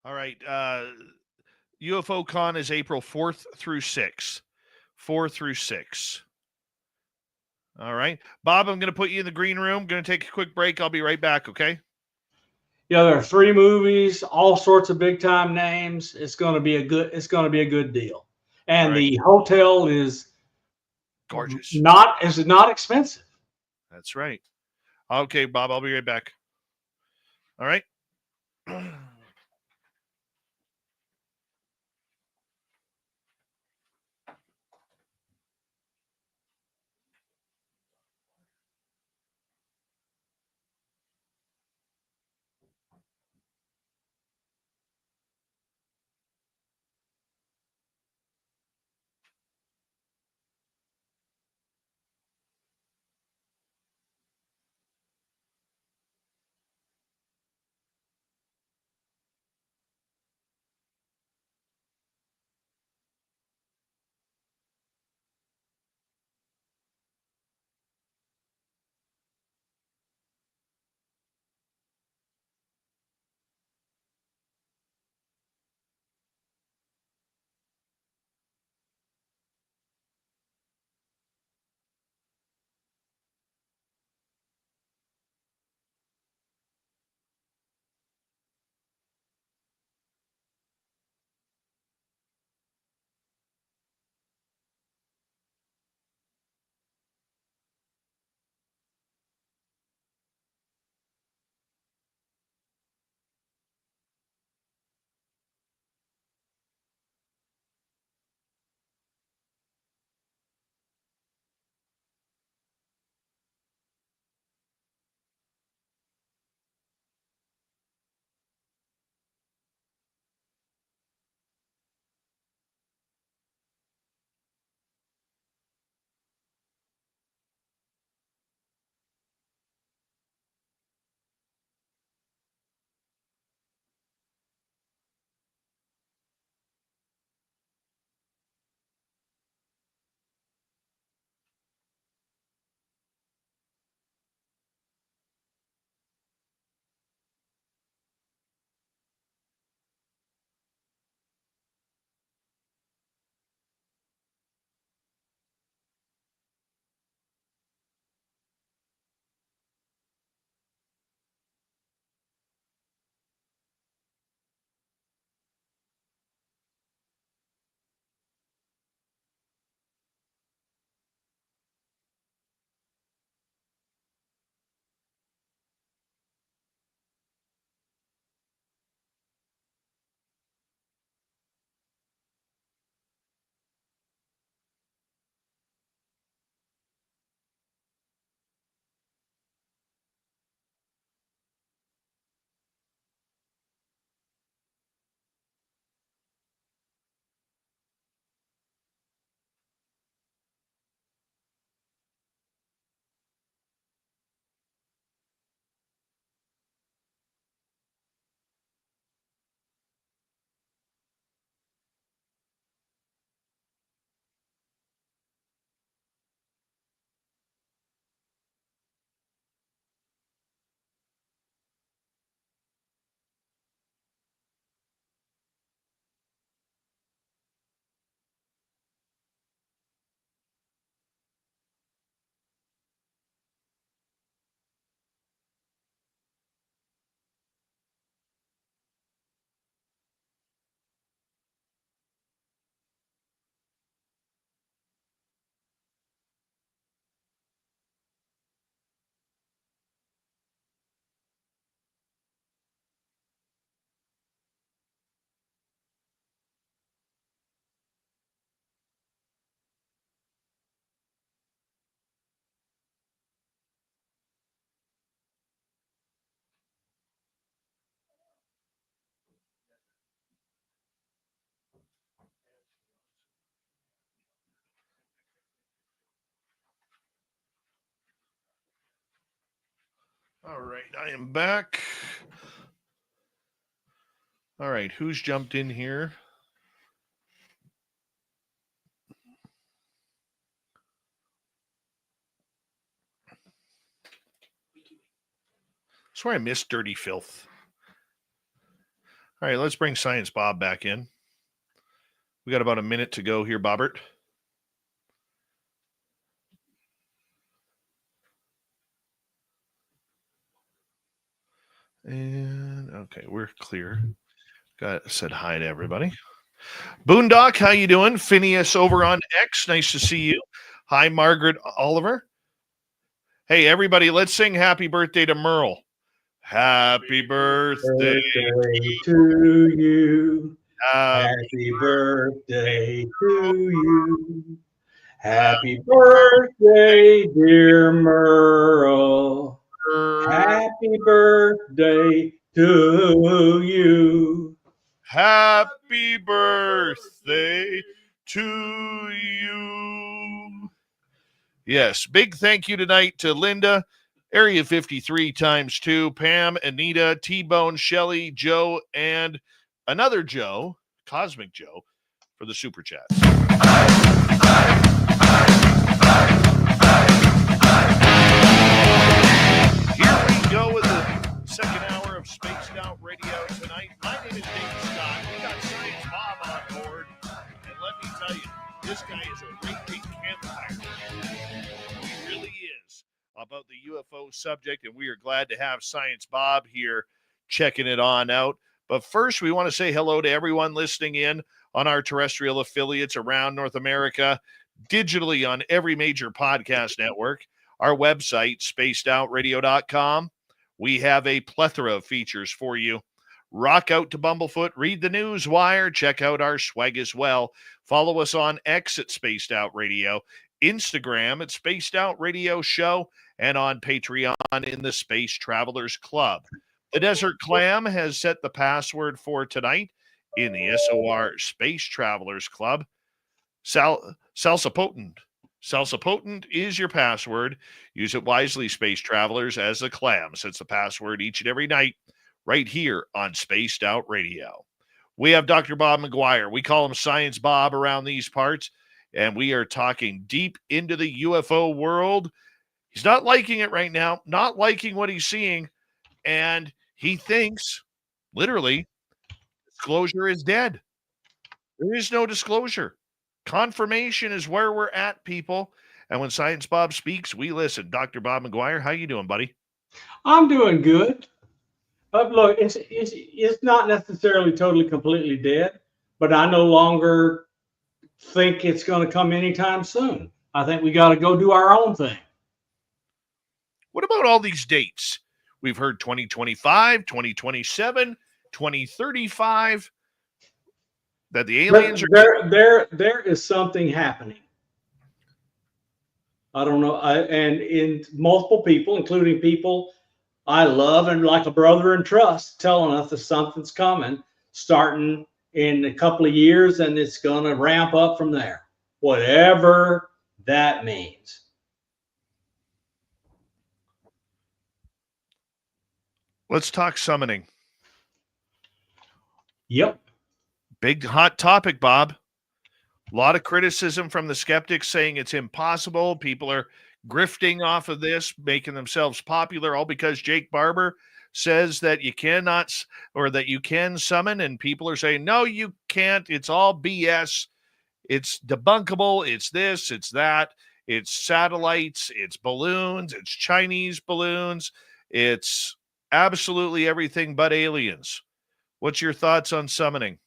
All right. UFOcon is April 4th through 6th. 4 through 6. All right. Bob, I'm going to put you in the green room. Going to take a quick break. I'll be right back, okay? Yeah, there are 3 movies, all sorts of big time names. It's going to be a good deal. And the hotel is gorgeous. Not expensive. That's right. Okay, Bob, I'll be right back. All right. All right, I am back. All right, who's jumped in here? That's where I missed Dirty Filth. All right, let's bring Science Bob back in. We got about a minute to go here, Bobbert. And okay, we're clear. Said hi to everybody. Boondock, how you doing? Phineas over on X, nice to see you. Hi, Margaret Oliver. Hey, everybody, let's sing happy birthday to Merle. Happy birthday to you. Happy birthday to you. Happy birthday, dear Merle. Happy birthday to you. Happy birthday to you. Yes, big thank you tonight to Linda, Area 53 times 2, Pam, Anita, T-Bone, Shelley, Joe, and another Joe, Cosmic Joe, for the super chat. Here we go with the second hour of Spaced Out Radio tonight. My name is Dave Scott. We got Science Bob on board. And let me tell you, this guy is a great big campfire. He really is about the UFO subject, and we are glad to have Science Bob here checking it on out. But first, we want to say hello to everyone listening in on our terrestrial affiliates around North America, digitally on every major podcast network, our website, spacedoutradio.com. We have a plethora of features for you. Rock out to Bumblefoot, read the news wire, check out our swag as well. Follow us on X at Spaced Out Radio, Instagram at Spaced Out Radio Show, and on Patreon in the Space Travelers Club. The Desert Clam has set the password for tonight in the SOR Space Travelers Club. Salsa Potent. Salsa Potent is your password. Use it wisely, Space Travelers, as the Clam sets the password each and every night right here on Spaced Out Radio. We have Dr. Bob McGwier. We call him Science Bob around these parts, and we are talking deep into the UFO world. He's not liking it right now, not liking what he's seeing, and he thinks, literally, disclosure is dead. There is no disclosure. Confirmation is where we're at, people. And when Science Bob speaks, we listen. Dr. Bob McGwier, how you doing, buddy? I'm doing good. Look, it's not necessarily totally completely dead, but I no longer think it's going to come anytime soon. I think we got to go do our own thing. What about all these dates? We've heard 2025, 2027, 2035. That the aliens there is something happening. I don't know. And in multiple people, including people I love and like a brother and trust, telling us that something's coming starting in a couple of years, and it's going to ramp up from there, whatever that means. Let's talk summoning. Yep. Big hot topic, Bob. A lot of criticism from the skeptics saying it's impossible. People are grifting off of this, making themselves popular, all because Jake Barber says that you cannot, or that you can summon, and people are saying, no, you can't. It's all BS. It's debunkable. It's this, it's that. It's satellites. It's balloons. It's Chinese balloons. It's absolutely everything but aliens. What's your thoughts on summoning?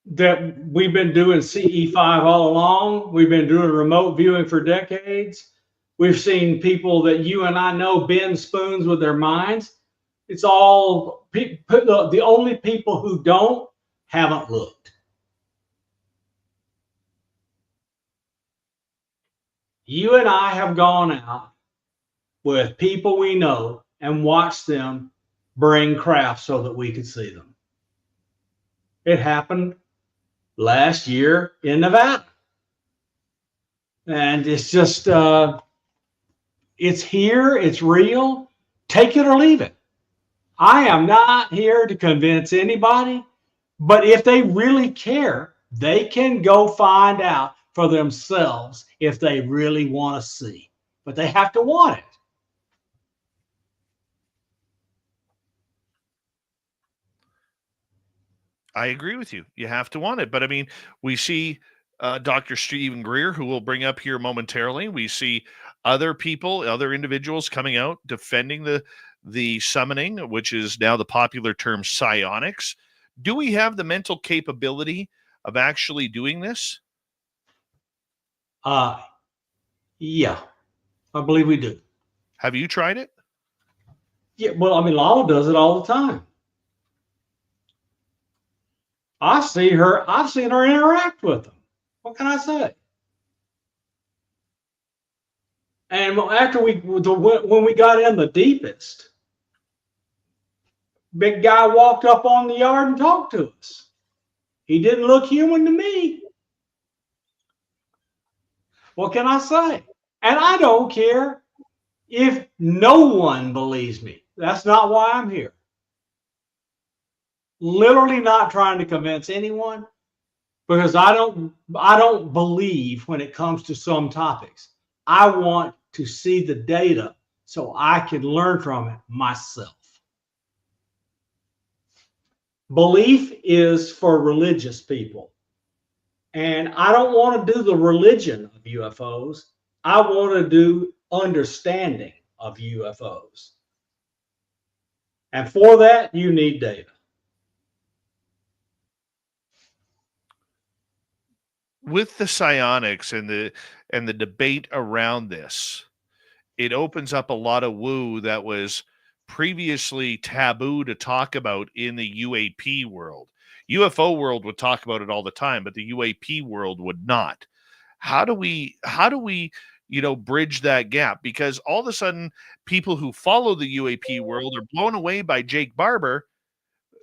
That we've been doing CE5 all along. We've been doing remote viewing for decades. We've seen people that you and I know bend spoons with their minds. It's all the only people who don't haven't looked. You and I have gone out with people we know and watched them bring craft so that we could see them. It happened last year in Nevada. And it's just, it's here, it's real. take it or leave it. I am not here to convince anybody, but if they really care, they can go find out for themselves if they really want to see. But they have to want it. I agree with you. You have to want it. But I mean, we see Dr. Stephen Greer, who we'll bring up here momentarily. We see other people, other individuals coming out defending the summoning, which is now the popular term psionics. Do we have the mental capability of actually doing this? Yeah, I believe we do. Have you tried it? Yeah, well, I mean, Lala does it all the time. I've seen her interact with them. What can I say? And after when we got in the deepest, big guy walked up on the yard and talked to us. He didn't look human to me. What can I say? And I don't care if no one believes me. That's not why I'm here. Literally not trying to convince anyone, because I don't believe when it comes to some topics. I want to see the data so I can learn from it myself. Belief is for religious people. And I don't want to do the religion of UFOs. I want to do understanding of UFOs. And for that, you need data. With the psionics and the debate around this, it opens up a lot of woo that was previously taboo to talk about in the UAP world. UFO world would talk about it all the time, but the UAP world would not. How do we bridge that gap? Because all of a sudden, people who follow the UAP world are blown away by Jake Barber,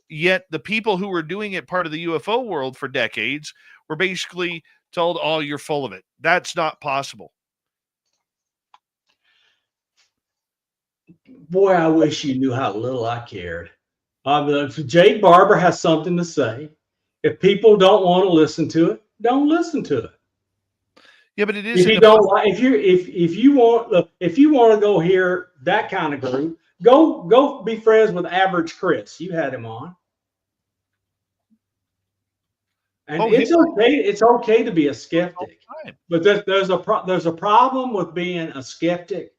yet the people who were doing it part of the UFO world for decades were basically told, "Oh, you're full of it." That's not possible. Boy, I wish you knew how little I cared. If Jake Barber has something to say, if people don't want to listen to it, don't listen to it. Yeah, but it is. If you don't like, if you want to go hear that kind of group, go be friends with Average Chris. You had him on, and it's okay. It's okay to be a skeptic, but there's a problem with being a skeptic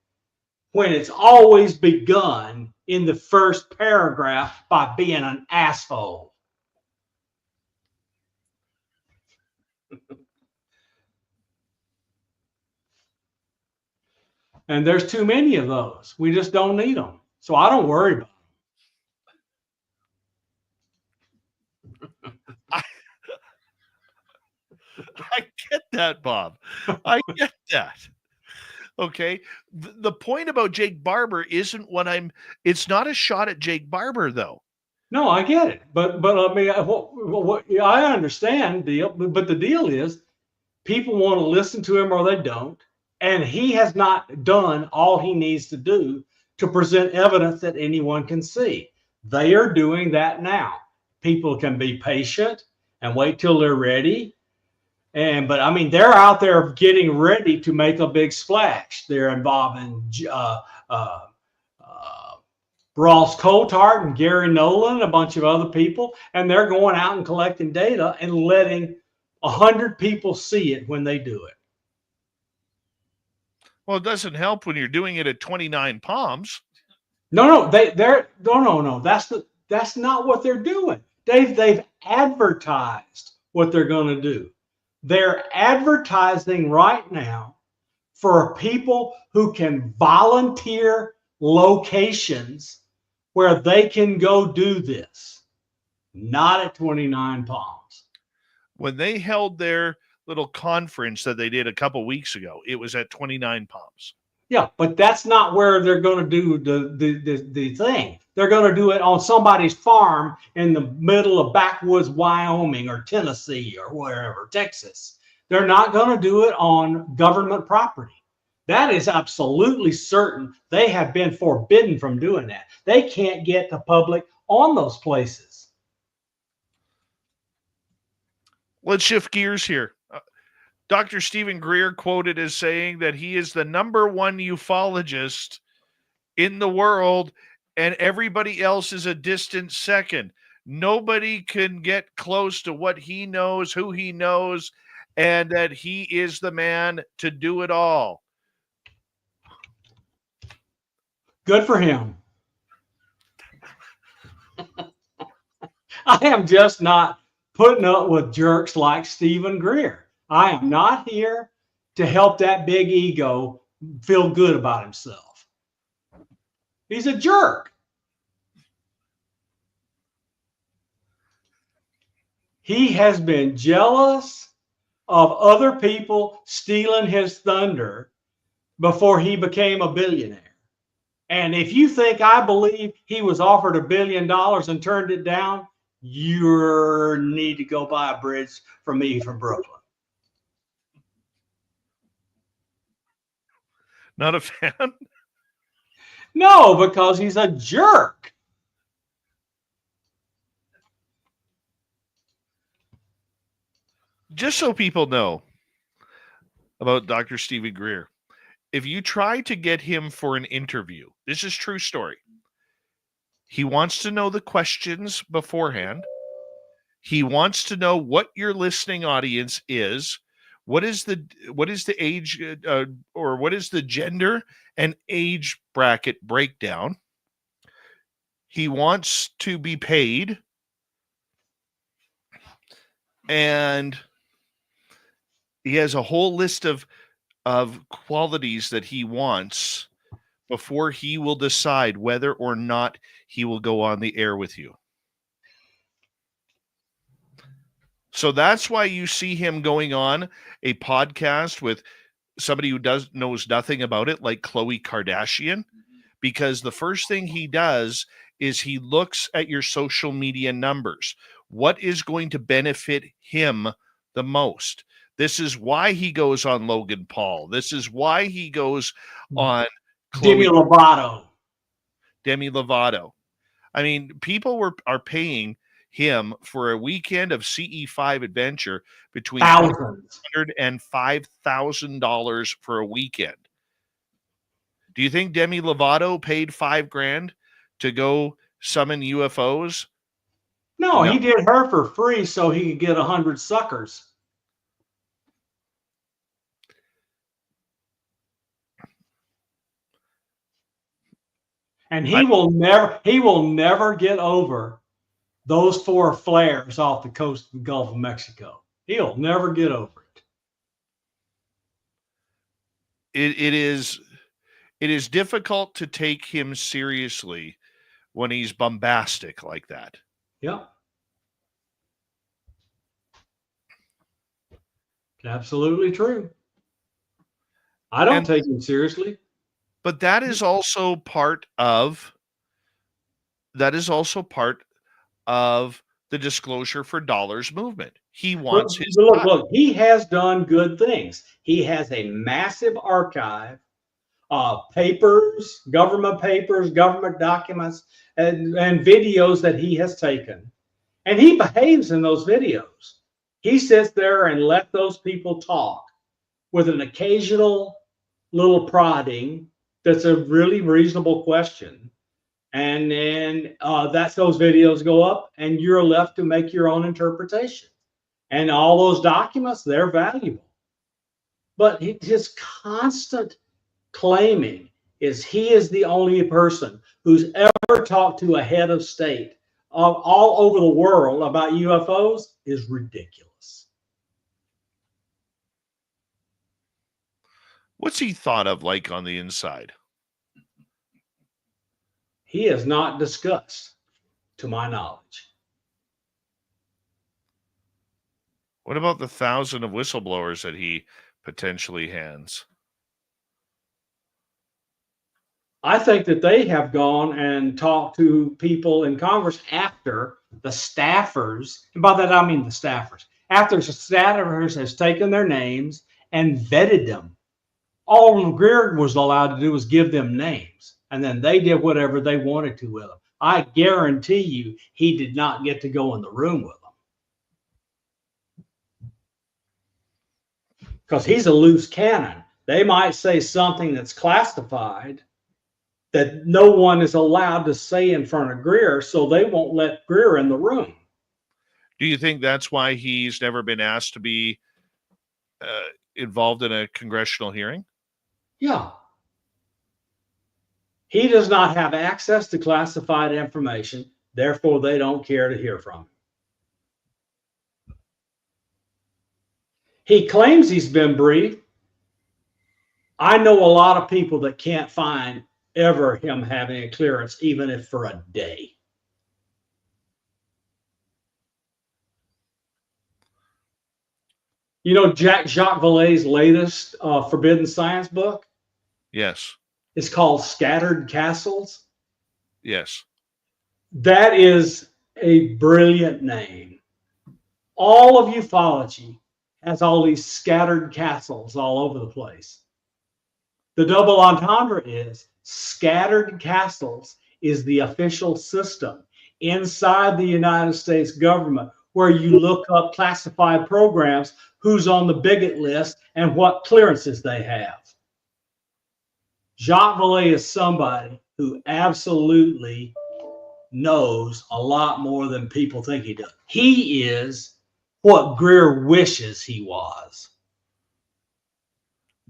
when it's always begun in the first paragraph by being an asshole. And there's too many of those. We just don't need them. So I don't worry about them. I get that, Bob. I get that. Okay. The point about Jake Barber isn't it's not a shot at Jake Barber, though. No, I get it. But I mean, I understand the deal. But the deal is people want to listen to him or they don't. And he has not done all he needs to do to present evidence that anyone can see. They are doing that now. People can be patient and wait till they're ready. But I mean, they're out there getting ready to make a big splash. They're involving Ross Coulthart and Gary Nolan, a bunch of other people, and they're going out and collecting data and letting 100 people see it when they do it. Well, it doesn't help when you're doing it at 29 Palms. No. That's not what they're doing. They've advertised what they're going to do. They're advertising right now for people who can volunteer locations where they can go do this. Not at 29 Palms. When they held their little conference that they did a couple weeks ago, it was at 29 Palms. Yeah, but that's not where they're going to do the thing. They're going to do it on somebody's farm in the middle of backwoods Wyoming or Tennessee or wherever, Texas. They're not going to do it on government property. That is absolutely certain. They have been forbidden from doing that. They can't get the public on those places. Let's shift gears here. Dr. Stephen Greer quoted as saying that he is the #1 ufologist in the world, and everybody else is a distant second. Nobody can get close to what he knows, who he knows, and that he is the man to do it all. Good for him. I am just not putting up with jerks like Stephen Greer. I am not here to help that big ego feel good about himself. He's a jerk. He has been jealous of other people stealing his thunder before he became a billionaire. And if you think I believe he was offered $1 billion and turned it down, you need to go buy a bridge from me from Brooklyn. Not a fan? No, because he's a jerk. Just so people know about Dr. Stephen Greer, if you try to get him for an interview, this is true story. He wants to know the questions beforehand. He wants to know what your listening audience is. What is the age or what is the gender and age bracket breakdown? He wants to be paid, and he has a whole list of qualities that he wants before he will decide whether or not he will go on the air with you. So that's why you see him going on a podcast with somebody who knows nothing about it, like Khloe Kardashian, because the first thing he does is he looks at your social media numbers. What is going to benefit him the most? This is why he goes on Logan Paul. This is why he goes on Demi Lovato. Demi Lovato. I mean, people are paying him for a weekend of CE5 adventure between $100 and $5,000 for a weekend. Do you think Demi Lovato paid $5,000 to go summon UFOs? No, he did her for free so he could get 100 suckers. And he will never get over those 4 flares off the coast of the Gulf of Mexico. He'll never get over it. It is difficult to take him seriously when he's bombastic like that. Yeah. Absolutely true. I don't take him seriously. But that is also part of the Disclosure for Dollars movement. He wants his look, he has done good things. He has a massive archive of papers, government documents, and videos that he has taken. And he behaves in those videos. He sits there and let those people talk with an occasional little prodding that's a really reasonable question. And then those videos go up and you're left to make your own interpretation. And all those documents, they're valuable. But his constant claiming is he is the only person who's ever talked to a head of state all over the world about UFOs is ridiculous. What's he thought of like on the inside? He is not discussed, to my knowledge. What about the 1,000 of whistleblowers that he potentially hands? I think that they have gone and talked to people in Congress after the staffers, and by that I mean the staffers, after the staffers has taken their names and vetted them All Greer was allowed to do was give them names, and then they did whatever they wanted to with them. I guarantee you he did not get to go in the room with them because he's a loose cannon. They might say something that's classified that no one is allowed to say in front of Greer, so they won't let Greer in the room. Do you think that's why he's never been asked to be involved in a congressional hearing? Yeah. He does not have access to classified information, therefore they don't care to hear from him. He claims he's been briefed. I know a lot of people that can't find ever him having a clearance, even if for a day. You know Jacques Vallée's latest Forbidden Science book? Yes. It's called Scattered Castles. Yes. That is a brilliant name. All of ufology has all these scattered castles all over the place. The double entendre is scattered castles is the official system inside the United States government where you look up classified programs, who's on the bigot list, and what clearances they have. Jacques Vallée is somebody who absolutely knows a lot more than people think he does. He is what Greer wishes he was.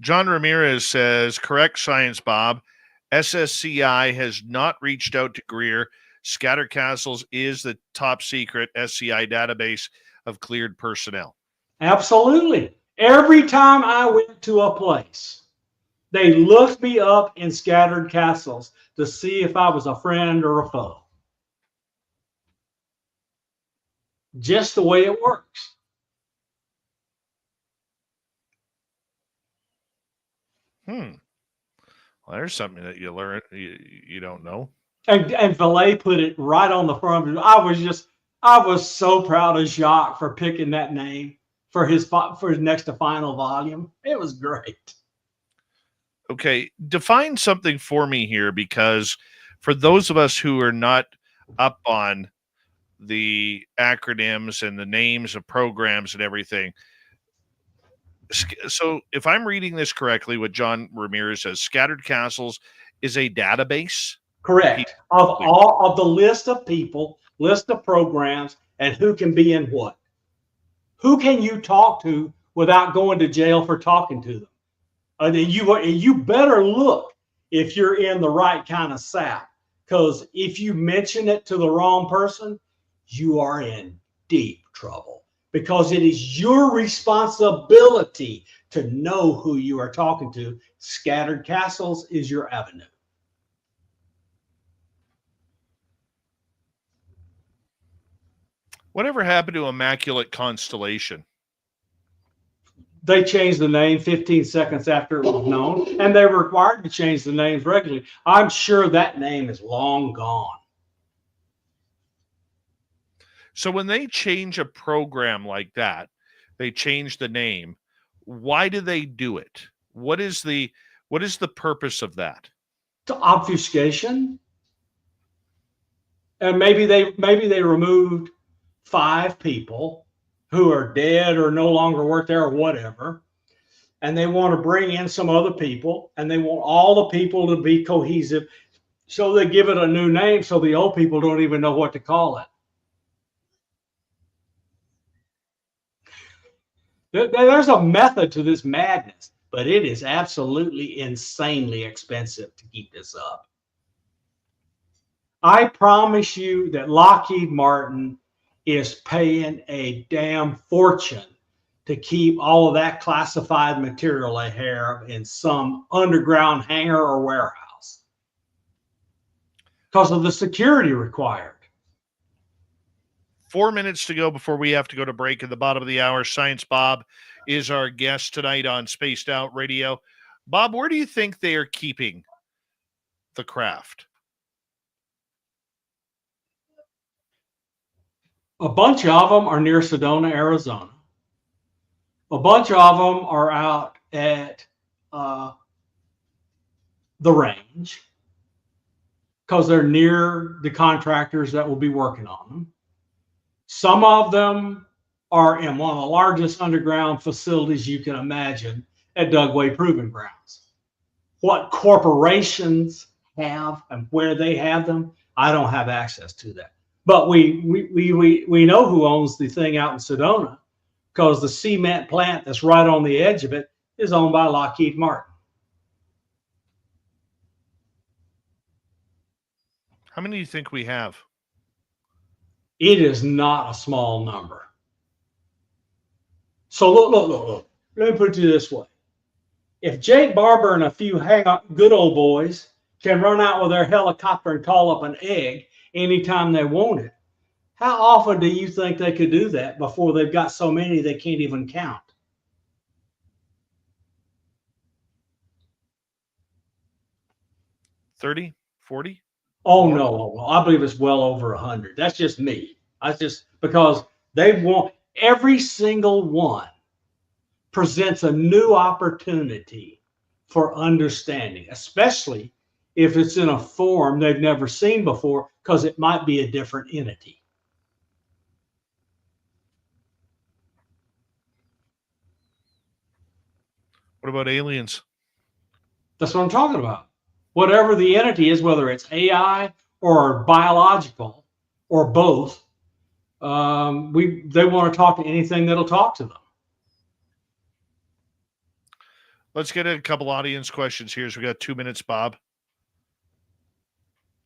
John Ramirez says, correct science, Bob. SSCI has not reached out to Greer. Scattered Castles is the top secret SCI database of cleared personnel. Absolutely. Every time I went to a place, they looked me up in Scattered Castles to see if I was a friend or a foe. Just the way it works. Well, there's something that you learn you don't know. And Vallée put it right on the front of it. I was so proud of Jacques for picking that name for his next to final volume. It was great. Okay, define something for me here, because for those of us who are not up on the acronyms and the names of programs and everything. So if I'm reading this correctly, what John Ramirez says, Scattered Castles is a database? Correct. Of all of the list of people, list of programs, and who can be in what. Who can you talk to without going to jail for talking to them? And you better look if you're in the right kind of sap, because if you mention it to the wrong person, you are in deep trouble, because it is your responsibility to know who you are talking to. Scattered Castles is your avenue. Whatever happened to Immaculate Constellation? They changed the name 15 seconds after it was known, and they were required to change the names regularly. I'm sure that name is long gone. So when they change a program like that, they change the name. Why do they do it? What is the purpose of that? To obfuscation. And maybe they removed 5 people who are dead or no longer work there or whatever, and they want to bring in some other people, and they want all the people to be cohesive, so they give it a new name so the old people don't even know what to call it. There's a method to this madness, but it is absolutely insanely expensive to keep this up. I promise you that Lockheed Martin is paying a damn fortune to keep all of that classified material they have in some underground hangar or warehouse because of the security required. 4 minutes to go before we have to go to break at the bottom of the hour. Science Bob is our guest tonight on Spaced Out Radio. Bob, where do you think they are keeping the craft? A bunch of them are near Sedona, Arizona. A bunch of them are out at the range because they're near the contractors that will be working on them. Some of them are in one of the largest underground facilities you can imagine at Dugway Proving Grounds. What corporations have and where they have them, I don't have access to that. But we know who owns the thing out in Sedona, because the cement plant that's right on the edge of it is owned by Lockheed Martin. How many do you think we have? It is not a small number. So look. Let me put it to you this way. If Jake Barber and a few good old boys can run out with their helicopter and call up an egg anytime they want it, how often do you think they could do that before they've got so many they can't even count? $30, $40? Oh, no. I believe it's well over 100. That's just me. That's just because they want every single one presents a new opportunity for understanding, especially if it's in a form they've never seen before, because it might be a different entity. What about aliens? That's what I'm talking about. Whatever the entity is, whether it's AI or biological or both, they want to talk to anything that'll talk to them. Let's get a couple audience questions here. So we got 2 minutes, Bob.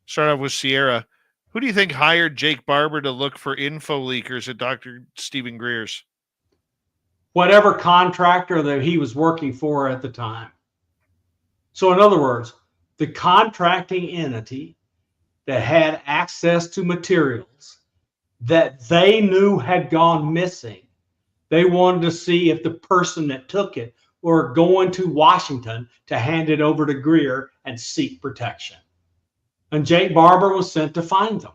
Start off with Sierra. Who do you think hired Jake Barber to look for info leakers at Dr. Stephen Greer's? Whatever contractor that he was working for at the time. So in other words, the contracting entity that had access to materials that they knew had gone missing, they wanted to see if the person that took it were going to Washington to hand it over to Greer and seek protection. And Jake Barber was sent to find them.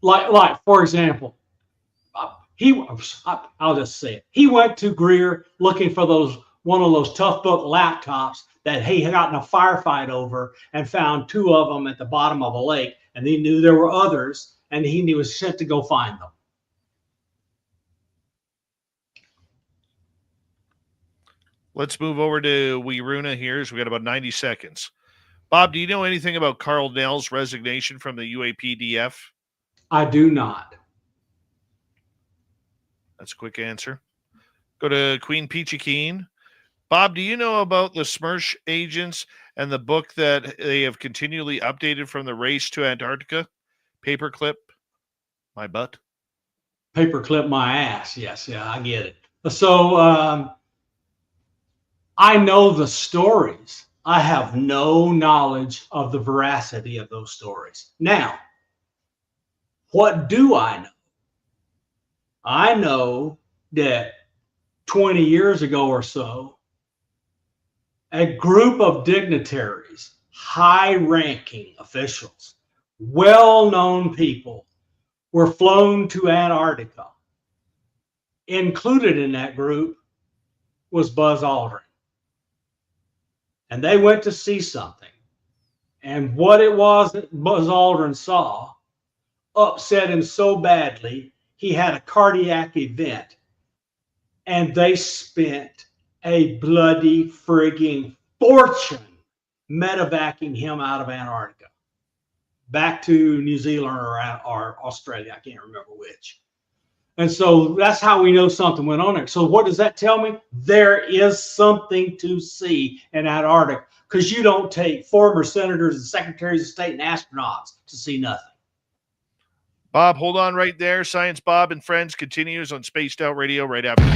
Like for example, I'll just say it. He went to Greer looking for one of those tough book laptops that he had gotten a firefight over, and found 2 of them at the bottom of a lake, and he knew there were others, and he was sent to go find them. Let's move over to Wiruna here. So we got about 90 seconds. Bob, do you know anything about Carl Nell's resignation from the UAPDF? I do not. That's a quick answer. Go to Queen Peachy Keen. Bob, do you know about the Smersh agents and the book that they have continually updated from the race to Antarctica? Paperclip my butt. Paperclip my ass. Yes, yeah, I get it. So I know the stories. I have no knowledge of the veracity of those stories. Now, what do I know? I know that 20 years ago or so, a group of dignitaries, high-ranking officials, well-known people, were flown to Antarctica. Included in that group was Buzz Aldrin. And they went to see something. And what it was that Buzz Aldrin saw upset him so badly, he had a cardiac event. And they spent a bloody frigging fortune medevacing him out of Antarctica back to New Zealand or Australia. I can't remember which. And so that's how we know something went on there. So what does that tell me? There is something to see in Antarctica, because you don't take former senators and secretaries of state and astronauts to see nothing. Bob, hold on right there. Science Bob and Friends continues on Spaced Out Radio right after this.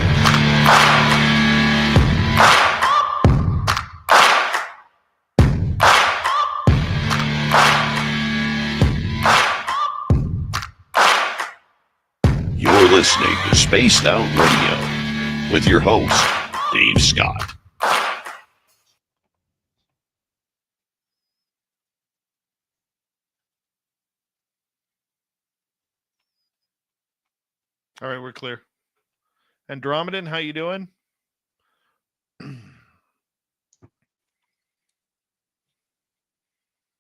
You're listening to Spaced Out Radio with your host, Dave Scott. All right, we're clear. Andromedan, how you doing?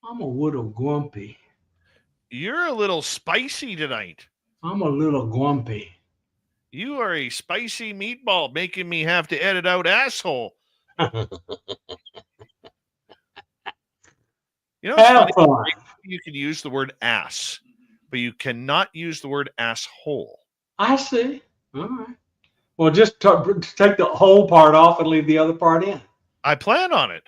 I'm a little grumpy. You're a little spicy tonight. I'm a little grumpy. You are a spicy meatball, making me have to edit out asshole. You know, it's Have funny. fun. You can use the word ass, but you cannot use the word asshole. I see. All right. Well, just take the whole part off and leave the other part in. I plan on it.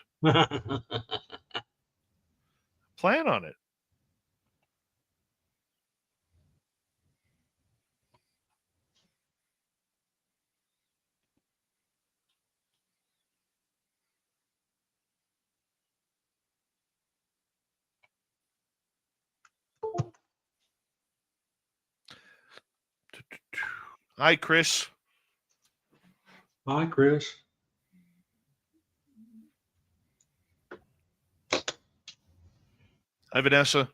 Plan on it. Hi, Chris. Hi, Chris. Hi, Vanessa.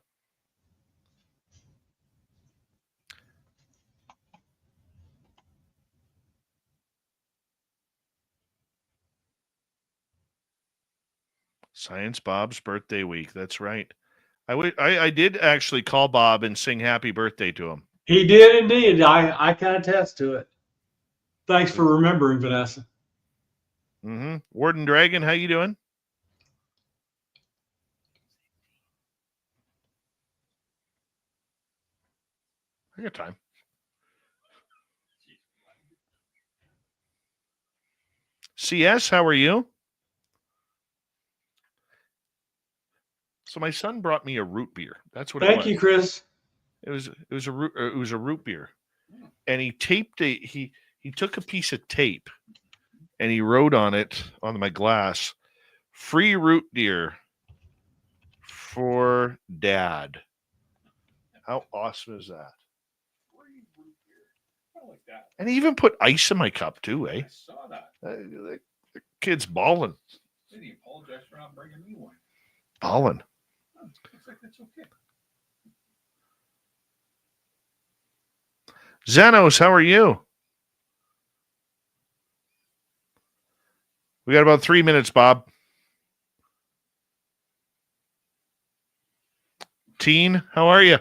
Science Bob's birthday week. That's right. I did actually call Bob and sing happy birthday to him. He did indeed. I can attest to it. Thanks for remembering, Vanessa. Mm-hmm. Warden Dragon, how you doing? I got time. CS, how are you? So my son brought me a root beer. That's what it was. Thank you, Chris. It was a root beer, and he taped he took a piece of tape, and he wrote on it on my glass, "Free root beer for Dad." How awesome is that? And he even put ice in my cup too, eh? I saw that. The kid's balling. Did he apologize for not bringing me one? Balling. Oh, looks like that's okay. Xanos, how are you? We got about 3 minutes, Bob. Teen, how are you?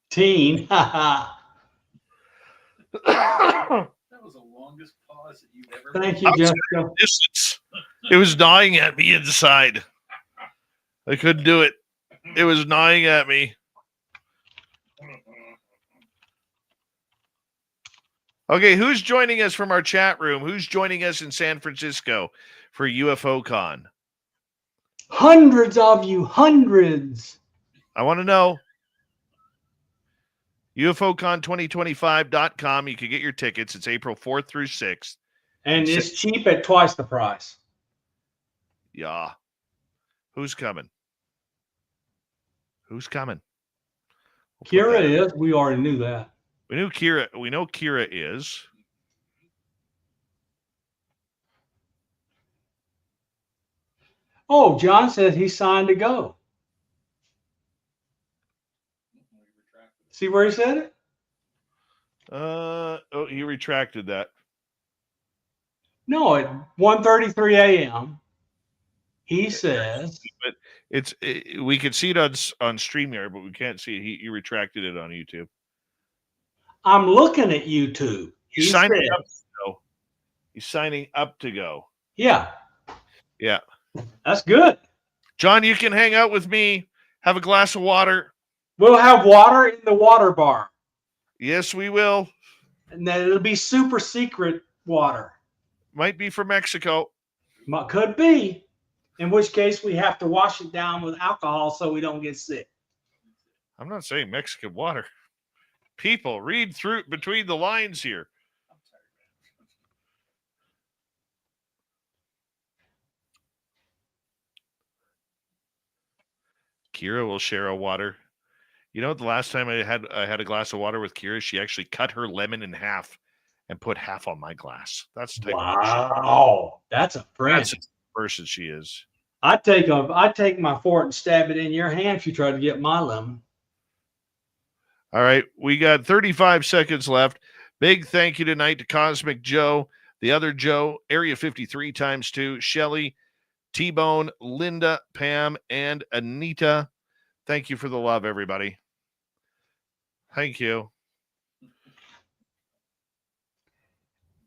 Teen. That was the longest pause that you've ever Thank you, Jessica. Distance. It was gnawing at me inside. I couldn't do it. It was gnawing at me. Okay, who's joining us from our chat room? Who's joining us in San Francisco for UFO Con? Hundreds of you, hundreds. I want to know. UFOCon2025.com. You can get your tickets. It's April 4th through 6th. And it's cheap at twice the price. Yeah. Who's coming? Who's coming? Kira is. We already knew that. We know Kira is. Oh, John says he signed to go. See where he said it? He retracted that. No, at 1:33 a.m. He says. But we can see it on StreamYard, but we can't see it. He retracted it on YouTube. I'm looking at YouTube. He's signing up to go. He's signing up to go. Yeah. Yeah. That's good. John, you can hang out with me, have a glass of water. We'll have water in the water bar. Yes, we will. And then it'll be super secret water. Might be from Mexico. Could be. In which case we have to wash it down with alcohol so we don't get sick. I'm not saying Mexican water. People, read through between the lines here. Kira will share a water. You know, the last time I had a glass of water with Kira, she actually cut her lemon in half and put half on my glass. That's the type Wow. That's a friend. That's the person she is. I'd take my fork and stab it in your hand if you tried to get my lemon. All right, we got 35 seconds left. Big thank you tonight to Cosmic Joe, The other Joe, Area 53 times 2, Shelly, T-Bone, Linda, Pam, and Anita. Thank you for the love, everybody. Thank you.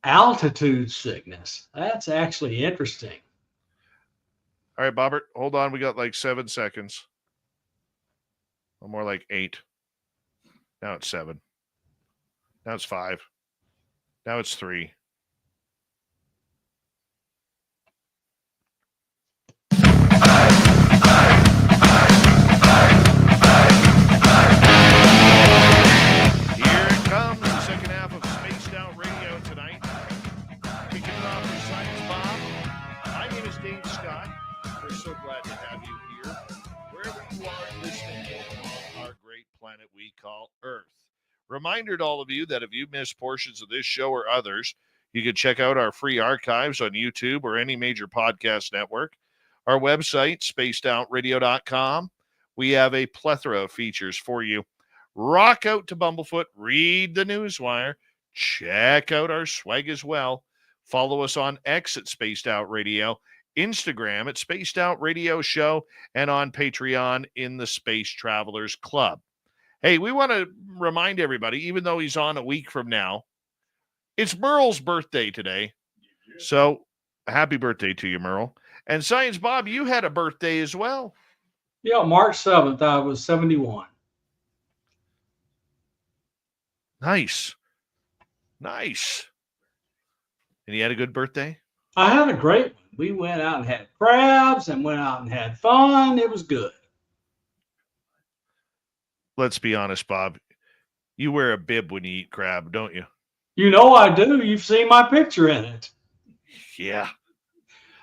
Altitude sickness. That's actually interesting. All right, Bobbert, hold on. We got like 7 seconds. Or more like 8. Now it's 7. Now it's 5. Now it's 3. Here it comes, the second half of Spaced Out Radio tonight. Kicking it off with Science Bob. My name is Dave Scott. We're so glad to have you here, wherever you are listening on our great planet we call Earth. Reminder to all of you that if you missed portions of this show or others, you can check out our free archives on YouTube or any major podcast network. Our website, spacedoutradio.com. We have a plethora of features for you. Rock out to Bumblefoot, read the Newswire, check out our swag as well. Follow us on X at Spaced Out Radio, Instagram at Spaced Out Radio Show, and on Patreon in the Space Travelers Club. Hey, we want to remind everybody, even though he's on a week from now, it's Merle's birthday today. So happy birthday to you, Merle. And Science Bob, you had a birthday as well. Yeah, March 7th, I was 71. Nice. Nice. And you had a good birthday? I had a great one. We went out and had crabs and went out and had fun. It was good. Let's be honest, Bob. You wear a bib when you eat crab, don't you? You know I do. You've seen my picture in it. Yeah.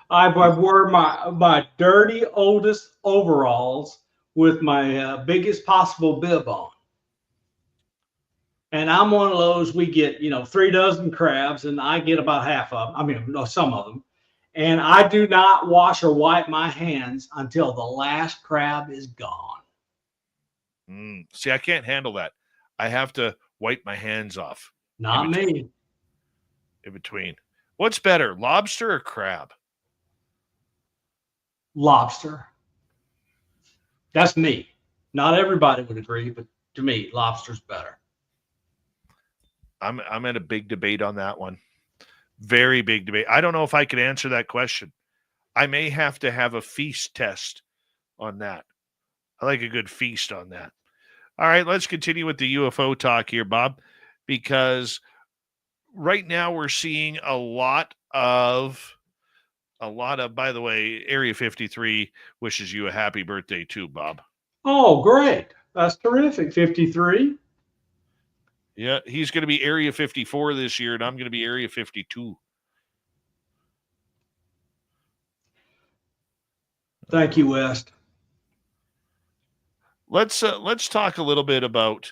I wore my dirty oldest overalls with my biggest possible bib on. And I'm one of those, we get, 3 dozen crabs and I get about half of them. I mean, no, some of them. And I do not wash or wipe my hands until the last crab is gone. See, I can't handle that. I have to wipe my hands off. Not me. In between. What's better, lobster or crab? Lobster. That's me. Not everybody would agree, but to me, lobster's better. I'm at a big debate on that one. Very big debate. I don't know if I can answer that question. I may have to have a feast test on that. I like a good feast on that. All right, let's continue with the UFO talk here, Bob, because right now we're seeing a lot of, by the way, Area 53 wishes you a happy birthday too, Bob. Oh, great. That's terrific. 53. Yeah, he's going to be Area 54 this year, and I'm going to be Area 52. Thank you, West. Let's talk a little bit about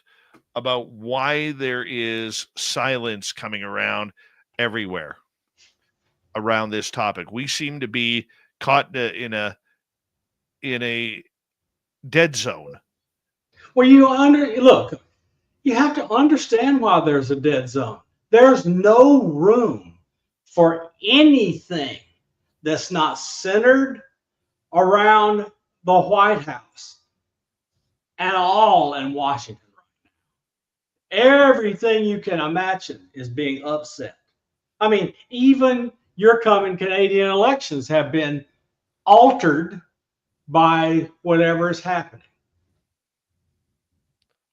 why there is silence coming around everywhere around this topic. We seem to be caught in a dead zone. Well, look, you have to understand why there's a dead zone. There's no room for anything that's not centered around the White House at all in Washington right now. Everything you can imagine is being upset. I mean, even your coming Canadian elections have been altered by whatever is happening.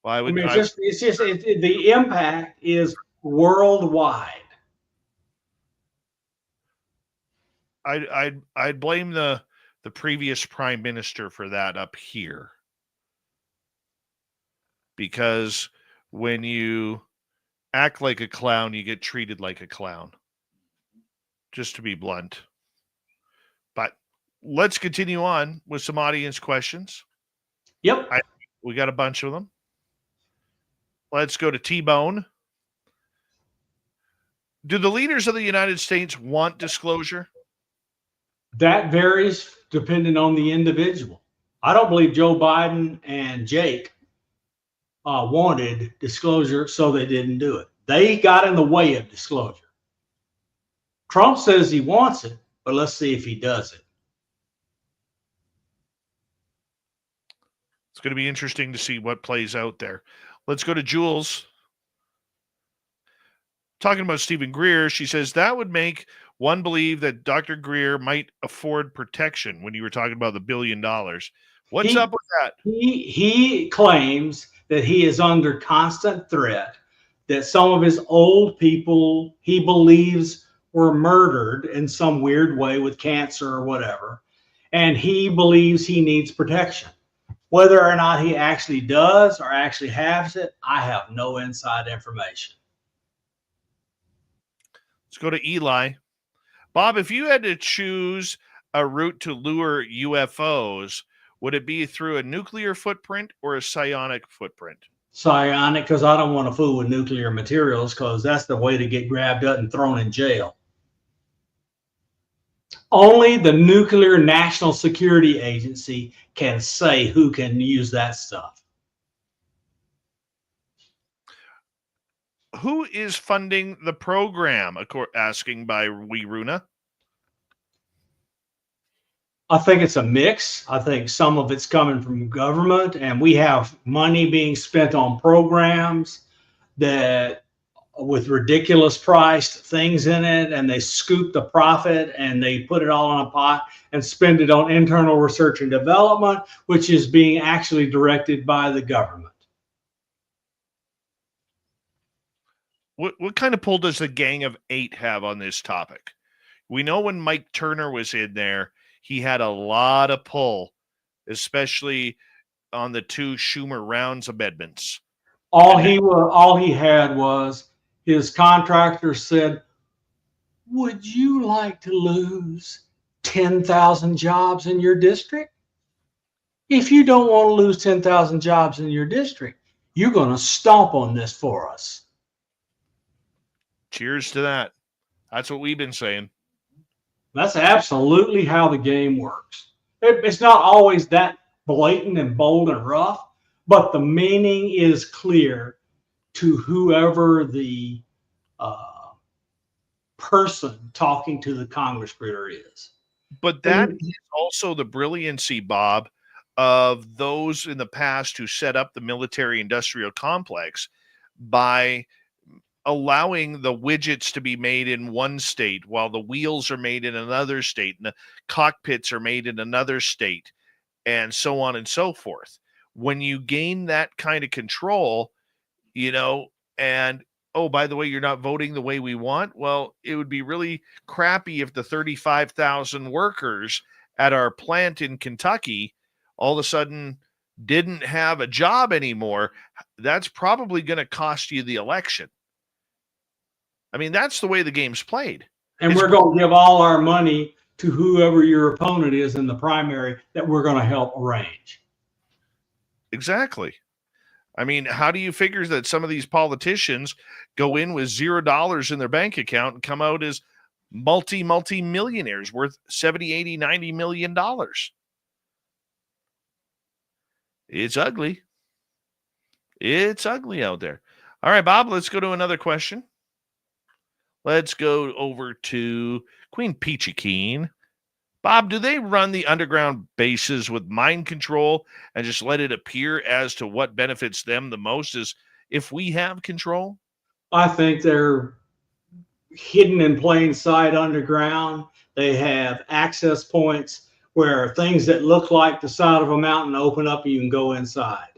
Well, the impact is worldwide. I'd blame the previous prime minister for that up here, because when you act like a clown, you get treated like a clown. Just to be blunt. But let's continue on with some audience questions. Yep. We got a bunch of them. Let's go to T-Bone. Do the leaders of the United States want disclosure? That varies depending on the individual. I don't believe Joe Biden and Jake wanted disclosure, so they didn't do it. They got in the way of disclosure. Trump says he wants it, but let's see if he does it. It's going to be interesting to see what plays out there. Let's go to Jules. Talking about Stephen Greer, she says that would make one believe that Dr. Greer might afford protection when you were talking about the $1 billion. What's up with that? He claims that he is under constant threat, that some of his old people he believes were murdered in some weird way with cancer or whatever, and he believes he needs protection. Whether or not he actually does or actually has it, I have no inside information. Let's go to Eli. Bob, if you had to choose a route to lure UFOs, would it be through a nuclear footprint or a psionic footprint? Psionic, because I don't want to fool with nuclear materials, because that's the way to get grabbed up and thrown in jail. Only the Nuclear National Security Agency can say who can use that stuff. Who is funding the program? Asking by Wiruna. I think it's a mix. I think some of it's coming from government, and we have money being spent on programs that with ridiculous priced things in it, and they scoop the profit and they put it all in a pot and spend it on internal research and development, which is being actually directed by the government. What kind of pull does the Gang of Eight have on this topic? We know when Mike Turner was in there, he had a lot of pull, especially on the 2 Schumer rounds amendments. All he had was his contractor said, "Would you like to lose 10,000 jobs in your district? If you don't want to lose 10,000 jobs in your district, you're going to stomp on this for us." Cheers to that. That's what we've been saying. That's absolutely how the game works. It's not always that blatant and bold and rough, but the meaning is clear to whoever the person talking to the Congressman is. But that is also the brilliancy, Bob, of those in the past who set up the military-industrial complex by allowing the widgets to be made in one state while the wheels are made in another state and the cockpits are made in another state and so on and so forth. When you gain that kind of control, and, oh, by the way, you're not voting the way we want. Well, it would be really crappy if the 35,000 workers at our plant in Kentucky all of a sudden didn't have a job anymore. That's probably going to cost you the election. I mean, that's the way the game's played. And we're going to give all our money to whoever your opponent is in the primary that we're going to help arrange. Exactly. I mean, how do you figure that some of these politicians go in with $0 in their bank account and come out as multi-millionaires worth $70, $80, $90 million? It's ugly. It's ugly out there. All right, Bob, let's go to another question. Let's go over to Queen Peachy Keen. Bob, do they run the underground bases with mind control and just let it appear as to what benefits them the most as if we have control? I think they're hidden in plain sight underground. They have access points where things that look like the side of a mountain open up and you can go inside.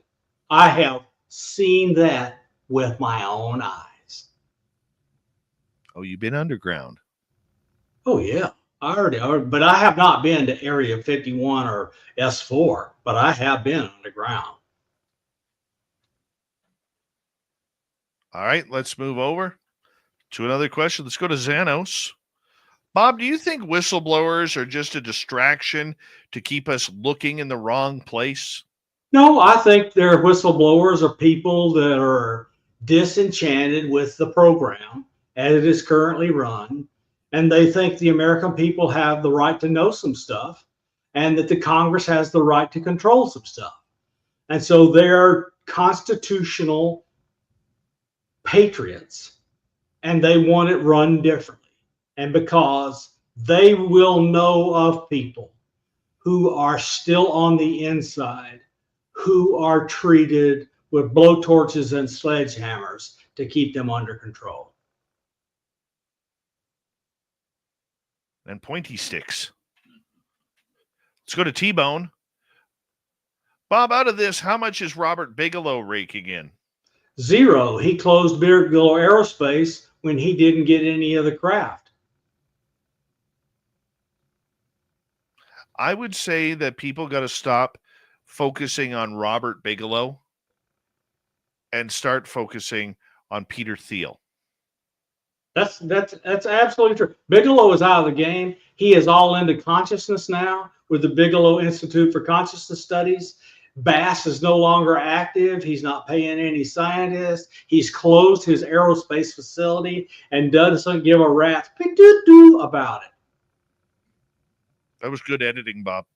I have seen that with my own eyes. Oh, you've been underground. Oh, yeah. But I have not been to Area 51 or S4, but I have been underground. All right, let's move over to another question. Let's go to Xanos. Bob, do you think whistleblowers are just a distraction to keep us looking in the wrong place? No, I think their whistleblowers are people that are disenchanted with the program as it is currently run. And they think the American people have the right to know some stuff and that the Congress has the right to control some stuff. And so they're constitutional patriots and they want it run differently. and because they will know of people who are still on the inside, who are treated with blowtorches and sledgehammers to keep them under control. And pointy sticks. Let's go to T-Bone. Bob, out of this, how much is Robert Bigelow raking in? 0. He closed Bigelow Aerospace when he didn't get any of the craft. I would say that people got to stop focusing on Robert Bigelow and start focusing on Peter Thiel. That's absolutely true. Bigelow is out of the game. He is all into consciousness now with the Bigelow Institute for Consciousness Studies. Bass is no longer active. He's not paying any scientists. He's closed his aerospace facility and doesn't give a rat's doo about it. That was good editing, Bob.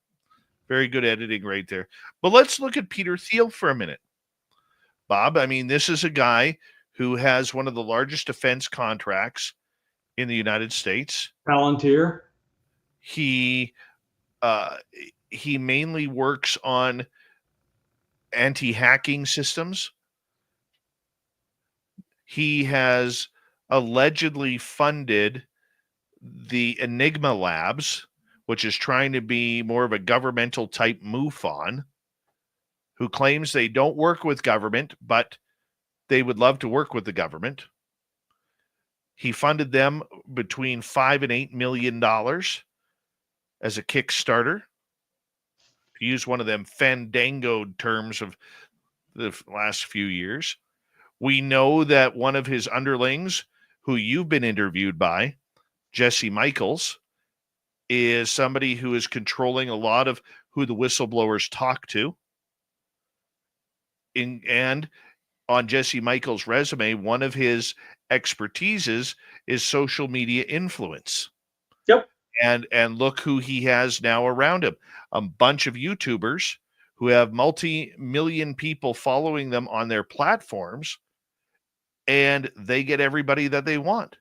Very good editing right there. But let's look at Peter Thiel for a minute. Bob, I mean, this is a guy who has one of the largest defense contracts in the United States. Palantir. He mainly works on anti-hacking systems. He has allegedly funded the Enigma Labs, which is trying to be more of a governmental type MUFON, who claims they don't work with government, but they would love to work with the government. He funded them between $5 and $8 million as a Kickstarter. To use one of them fandangoed terms of the last few years. We know that one of his underlings, who you've been interviewed by, Jesse Michaels, is somebody who is controlling a lot of who the whistleblowers talk to. And on Jesse Michaels' resume, one of his expertises is social media influence. Yep. And look who he has now around him. A bunch of YouTubers who have multi-million people following them on their platforms, and they get everybody that they want.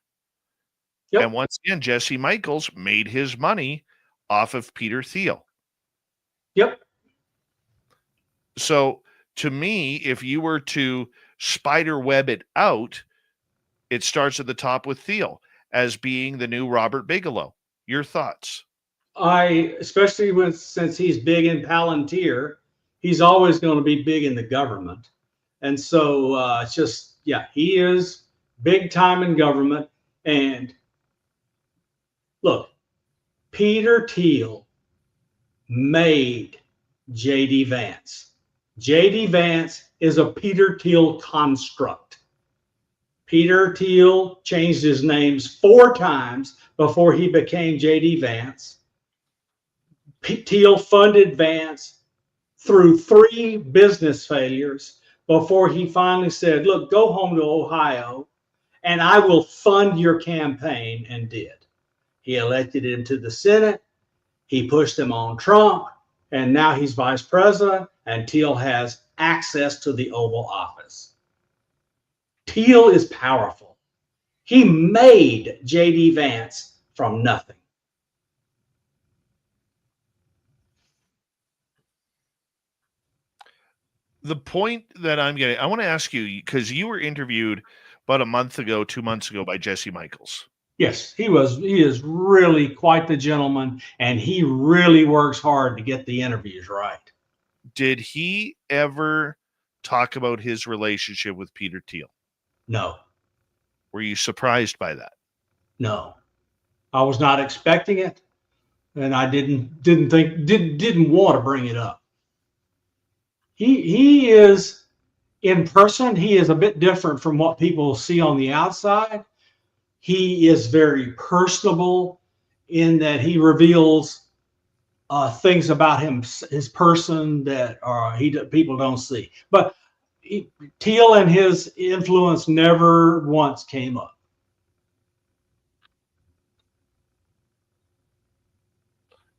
Yep. And once again, Jesse Michaels made his money off of Peter Thiel. Yep. So to me, if you were to spider web it out, it starts at the top with Thiel as being the new Robert Bigelow. Your thoughts? Especially since he's big in Palantir, he's always going to be big in the government. And so it's just, yeah, he is big time in government. And look, Peter Thiel made J.D. Vance. J.D. Vance is a Peter Thiel construct. Peter Thiel changed his names 4 times before he became J.D. Vance. Thiel funded Vance through 3 business failures before he finally said, look, go home to Ohio and I will fund your campaign, and did. He elected him to the Senate. He pushed him on Trump, and now he's vice president, and Thiel has access to the Oval Office. Thiel is powerful. He made J.D. Vance from nothing. The point that I'm getting, I want to ask you, because you were interviewed about a month ago, 2 months ago by Jesse Michaels. Yes, he is really quite the gentleman, and he really works hard to get the interviews right. Did he ever talk about his relationship with Peter Thiel? No. Were you surprised by that? No. I was not expecting it, and I didn't want to bring it up. He is, in person, he is a bit different from what people see on the outside. He is very personable in that he reveals things about his person that people don't see. But Thiel and his influence never once came up.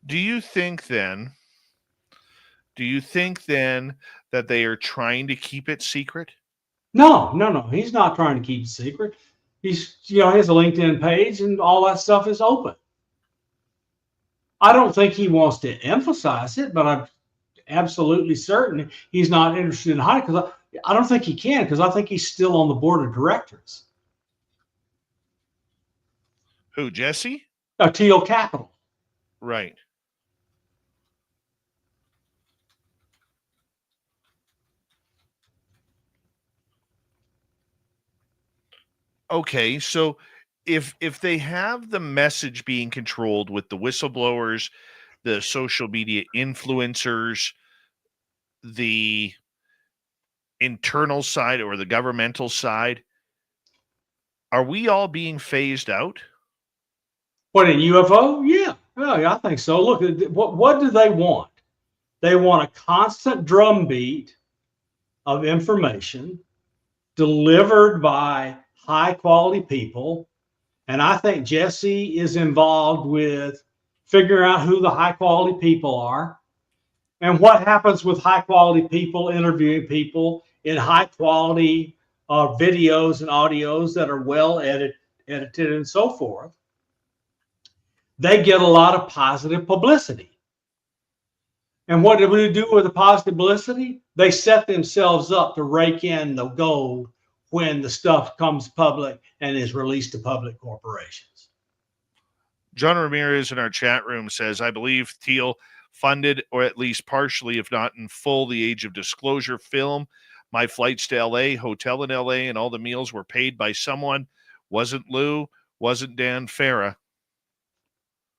Do you think then that they are trying to keep it secret? No. He's not trying to keep it secret. He's, he has a LinkedIn page and all that stuff is open. I don't think he wants to emphasize it, but I'm absolutely certain he's not interested in hiding, because I don't think he can, because I think he's still on the board of directors. Who, Jesse? Teal Capital. Right. Okay, so if they have the message being controlled with the whistleblowers, the social media influencers, the internal side or the governmental side, are we all being phased out? What, in UFO? Yeah. Oh, yeah, I think so. Look, what do they want? They want a constant drumbeat of information delivered by high quality people. And I think Jesse is involved with figuring out who the high quality people are and what happens with high quality people interviewing people in high quality videos and audios that are well edited and so forth. They get a lot of positive publicity. And what do we do with the positive publicity? They set themselves up to rake in the gold when the stuff comes public and is released to public corporations. John Ramirez in our chat room says, I believe Teal funded, or at least partially, if not in full, the Age of Disclosure film. My flights to LA, hotel in LA, and all the meals were paid by someone. Wasn't Lou, wasn't Dan Farah.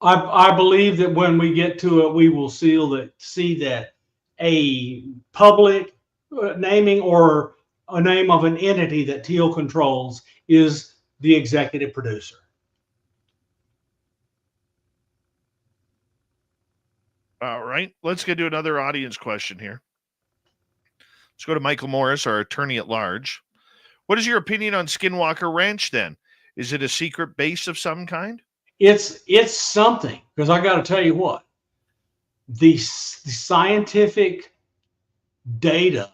I believe that when we get to it, we will see that a public naming or a name of an entity that Teal controls is the executive producer. All right, let's get to another audience question here. Let's go to Michael Morris, our attorney at large. What is your opinion on Skinwalker Ranch then? Is it a secret base of some kind? It's something, because I got to tell you what, the scientific data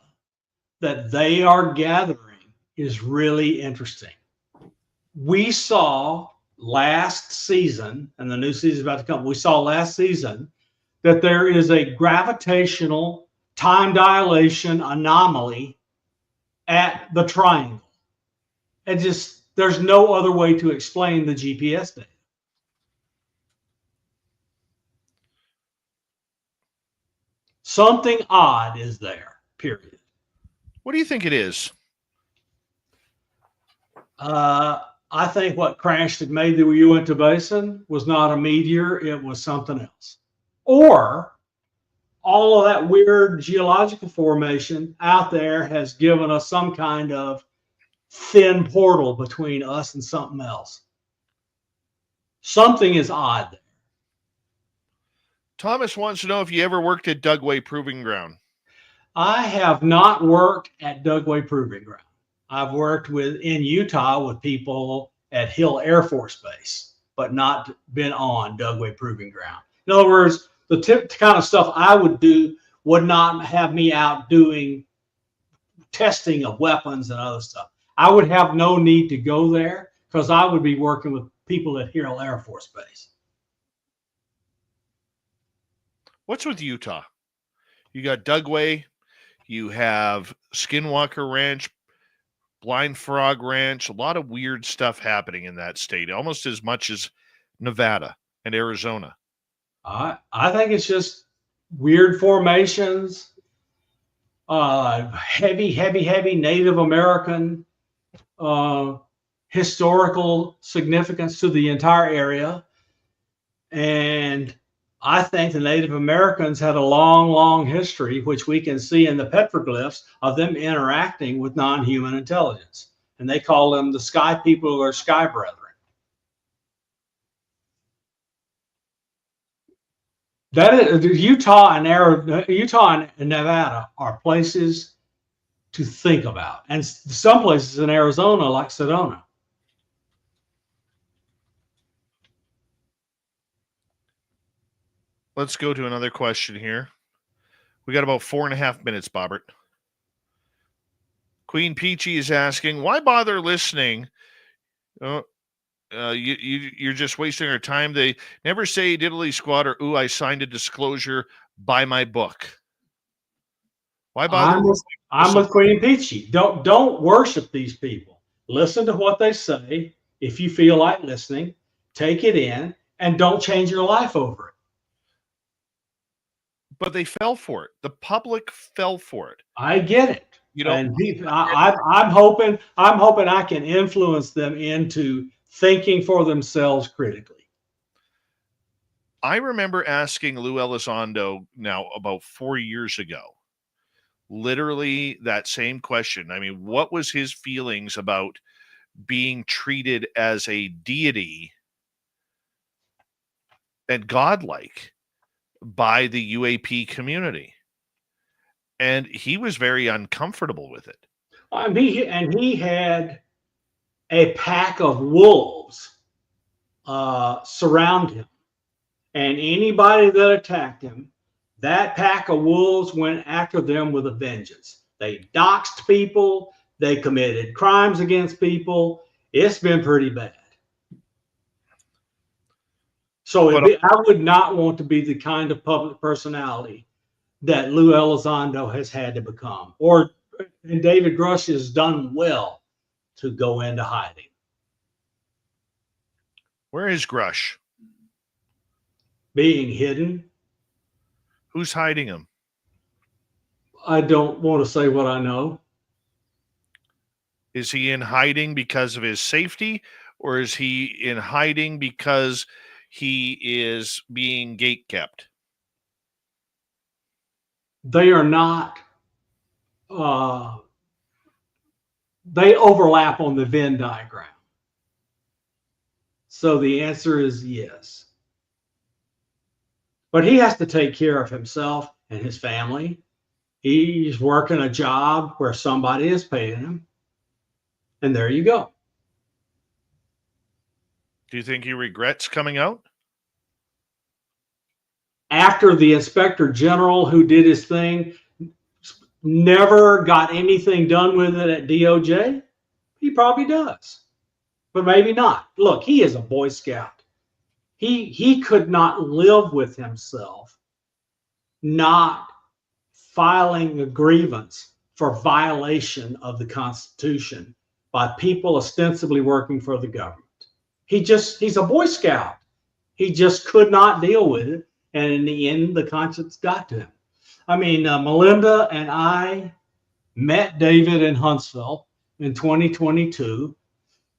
that they are gathering is really interesting. We saw last season, and the new season is about to come, we saw last season that there is a gravitational time dilation anomaly at the triangle. And just, there's no other way to explain the GPS data. Something odd is there, period. What do you think it is? I think what crashed and made the Uinta Basin was not a meteor, it was something else. Or all of that weird geological formation out there has given us some kind of thin portal between us and something else. Something is odd there. Thomas wants to know if you ever worked at Dugway Proving Ground. I have not worked at Dugway Proving Ground. I've worked in Utah with people at Hill Air Force Base, but not been on Dugway Proving Ground. In other words, the kind of stuff I would do would not have me out doing testing of weapons and other stuff. I would have no need to go there because I would be working with people at Hill Air Force Base. What's with Utah? You got Dugway, you have Skinwalker Ranch, Blind Frog Ranch, a lot of weird stuff happening in that state, almost as much as Nevada and Arizona. I think it's just weird formations, heavy Native American historical significance to the entire area. And I think the Native Americans had a long history, which we can see in the petroglyphs of them interacting with non-human intelligence. And they call them the sky people or sky brethren. That is, Utah and Nevada are places to think about. And some places in Arizona, like Sedona. Let's go to another question here. We got about 4.5 minutes, Bobbert. Queen Peachy is asking, why bother listening Oh, you're just wasting our time. They never say diddly squat or, ooh, I signed a disclosure, buy my book. Why bother? I'm with Queen Peachy. Don't worship these people. Listen to what they say. If you feel like listening, take it in and don't change your life over it. But they fell for it. The public fell for it. I get it. You know, And I'm hoping I can influence them into thinking for themselves critically. I remember asking Lou Elizondo now about 4 years ago, literally that same question. I mean, what was his feelings about being treated as a deity and godlike by the UAP community? And he was very uncomfortable with it. He had a pack of wolves surround him. And anybody that attacked him, that pack of wolves went after them with a vengeance. They doxed people. They committed crimes against people. It's been pretty bad. So I would not want to be the kind of public personality that Lou Elizondo has had to become. And David Grush has done well to go into hiding. Where is Grush? Being hidden. Who's hiding him? I don't want to say what I know. Is he in hiding because of his safety, or is he in hiding because he is being gatekept? They are not. They overlap on the Venn diagram. So the answer is yes. But he has to take care of himself and his family. He's working a job where somebody is paying him. And there you go. Do you think he regrets coming out? After the inspector general who did his thing never got anything done with it at DOJ, he probably does. But maybe not. Look, he is a Boy Scout. He could not live with himself not filing a grievance for violation of the Constitution by people ostensibly working for the government. He's a Boy Scout. He just could not deal with it. And in the end, the conscience got to him. I mean, Melinda and I met David in Huntsville in 2022.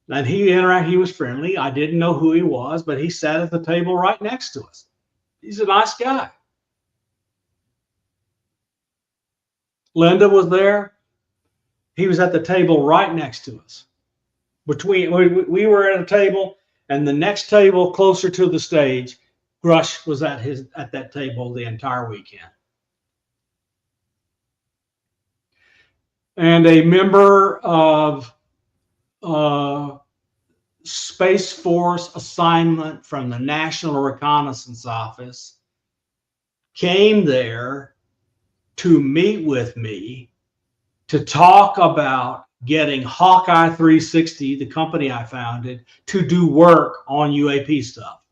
And he was friendly. I didn't know who he was, but he sat at the table right next to us. He's a nice guy. Linda was there. He was at the table right next to us. We were at a table, and the next table closer to the stage, Grush was at that table the entire weekend. And a member of Space Force assignment from the National Reconnaissance Office came there to meet with me to talk about getting Hawkeye 360, the company I founded, to do work on UAP stuff.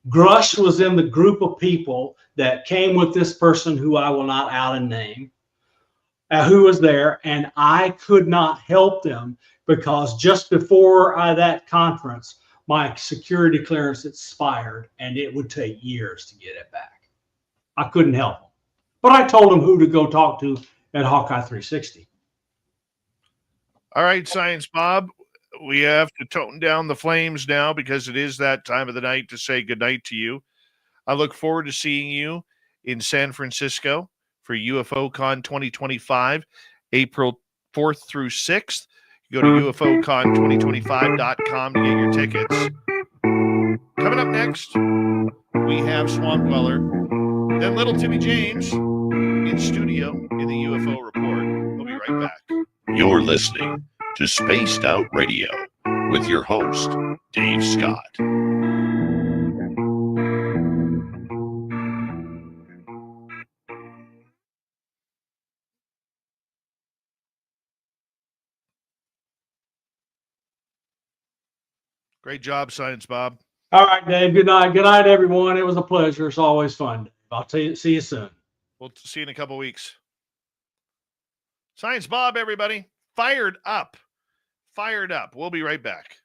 Grush was in the group of people that came with this person who I will not out and name, who was there, and I could not help them because just before that conference, my security clearance expired and it would take years to get it back. I couldn't help them. But I told them who to go talk to at Hawkeye 360. All right, Science Bob, we have to tone down the flames now because it is that time of the night to say goodnight to you. I look forward to seeing you in San Francisco for UFOCon 2025, April 4th through 6th. Go to UFOCon2025.com to get your tickets. Coming up next, we have Swamp Dweller, then Little Timmy James in studio in the UFO Report. We'll be right back. You're listening to Spaced Out Radio with your host, Dave Scott. Great job, Science Bob. All right, Dave. Good night. Good night, everyone. It was a pleasure. It's always fun. I'll see you soon. We'll see you in a couple weeks. Science Bob, everybody. Fired up. Fired up. We'll be right back.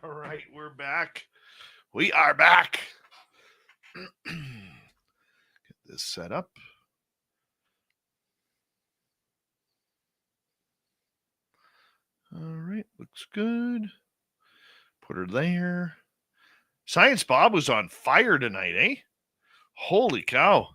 All right, we're back. We are back. this set up. All right, looks good. Put her there. Science Bob was on fire tonight, eh? Holy cow.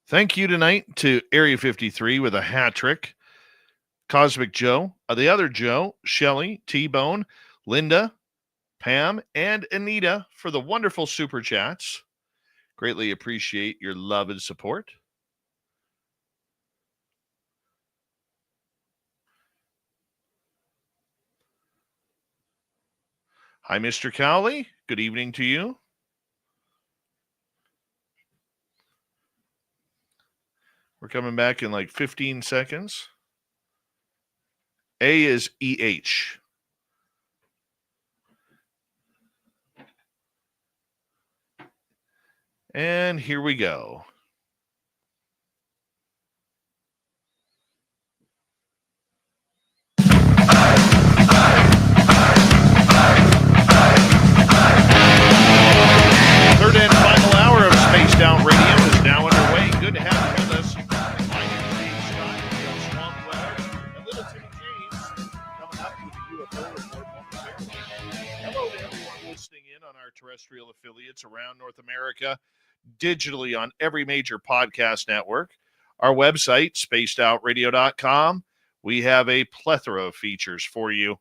Thank you tonight to Area 53 with a hat trick. Cosmic Joe, the other Joe, Shelly, T-Bone, Linda, Pam, and Anita for the wonderful super chats. Greatly appreciate your love and support. Hi, Mr. Cowley. Good evening to you. We're coming back in like 15 seconds. A is EH. And here we go. Third and final hour of Spaced Out Radio is now underway. Good to have you with us. My name is Dave Scott, Real Swamp Weather, and Little Timmy James coming up with the UFO report momentarily. Hello to everyone listening in on our terrestrial affiliates around North America, digitally on every major podcast network. Our website, spacedoutradio.com. We have a plethora of features for you.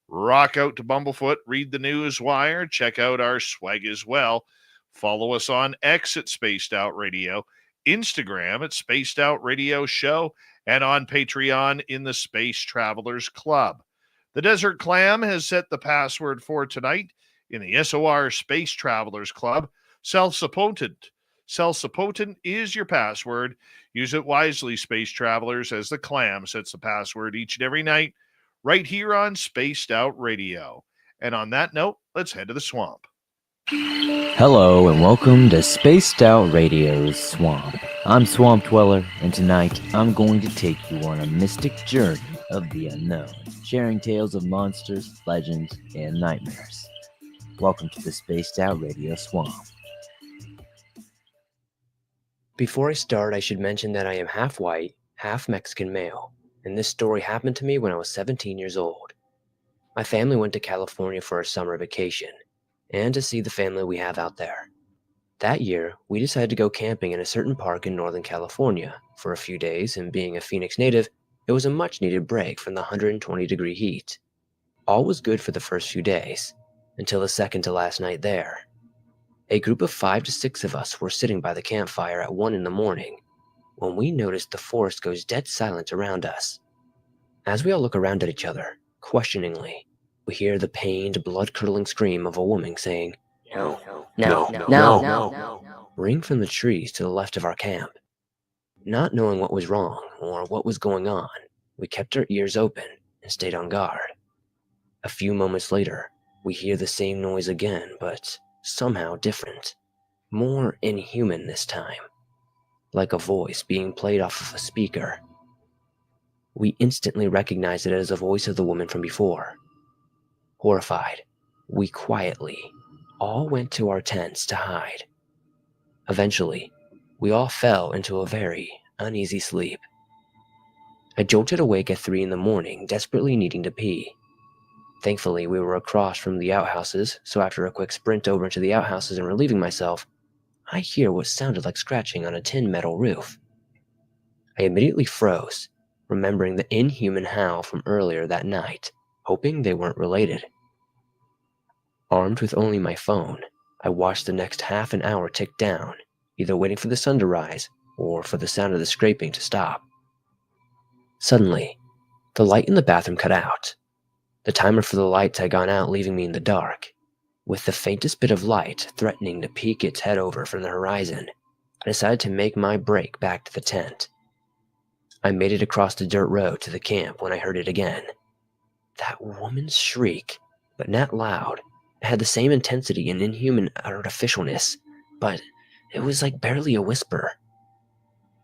Rock out to Bumblefoot, read the news wire, check out our swag as well. Follow us on X at Spaced Out Radio, Instagram at Spaced Out Radio Show, and on Patreon in the Space Travelers Club. The Desert Clam has set the password for tonight in the SOR Space Travelers Club. Self-supported. Self-supported is your password. Use it wisely, Space Travelers, as the Clam sets the password each and every night right here on Spaced Out Radio. And on that note, let's head to the swamp. Hello and welcome to Spaced Out Radio's Swamp. I'm Swamp Dweller, and tonight I'm going to take you on a mystic journey of the unknown, sharing tales of monsters, legends, and nightmares. Welcome to the Spaced Out Radio Swamp. Before I start, I should mention that I am half white, half Mexican male, and this story happened to me when I was 17 years old. My family went to California for a summer vacation, and to see the family we have out there. That year, we decided to go camping in a certain park in Northern California for a few days, and being a Phoenix native, it was a much-needed break from the 120-degree heat. All was good for the first few days, until the second to last night there. A group of 5 to 6 of us were sitting by the campfire at 1 in the morning, when we noticed the forest goes dead silent around us. As we all look around at each other, questioningly, we hear the pained, blood-curdling scream of a woman saying, "No, no, no, no," ring from the trees to the left of our camp. Not knowing what was wrong or what was going on, we kept our ears open and stayed on guard. A few moments later, we hear the same noise again, but somehow different. More inhuman this time, like a voice being played off of a speaker. We instantly recognized it as the voice of the woman from before. Horrified, we quietly all went to our tents to hide. Eventually, we all fell into a very uneasy sleep. I jolted awake at 3 in the morning, desperately needing to pee. Thankfully, we were across from the outhouses, so after a quick sprint over into the outhouses and relieving myself, I hear what sounded like scratching on a tin metal roof. I immediately froze, remembering the inhuman howl from earlier that night, hoping they weren't related. Armed with only my phone, I watched the next half an hour tick down, either waiting for the sun to rise or for the sound of the scraping to stop. Suddenly, the light in the bathroom cut out. The timer for the lights had gone out, leaving me in the dark. With the faintest bit of light threatening to peek its head over from the horizon, I decided to make my break back to the tent. I made it across the dirt road to the camp when I heard it again. That woman's shriek but not loud. It had the same intensity and inhuman artificialness, but it was like barely a whisper.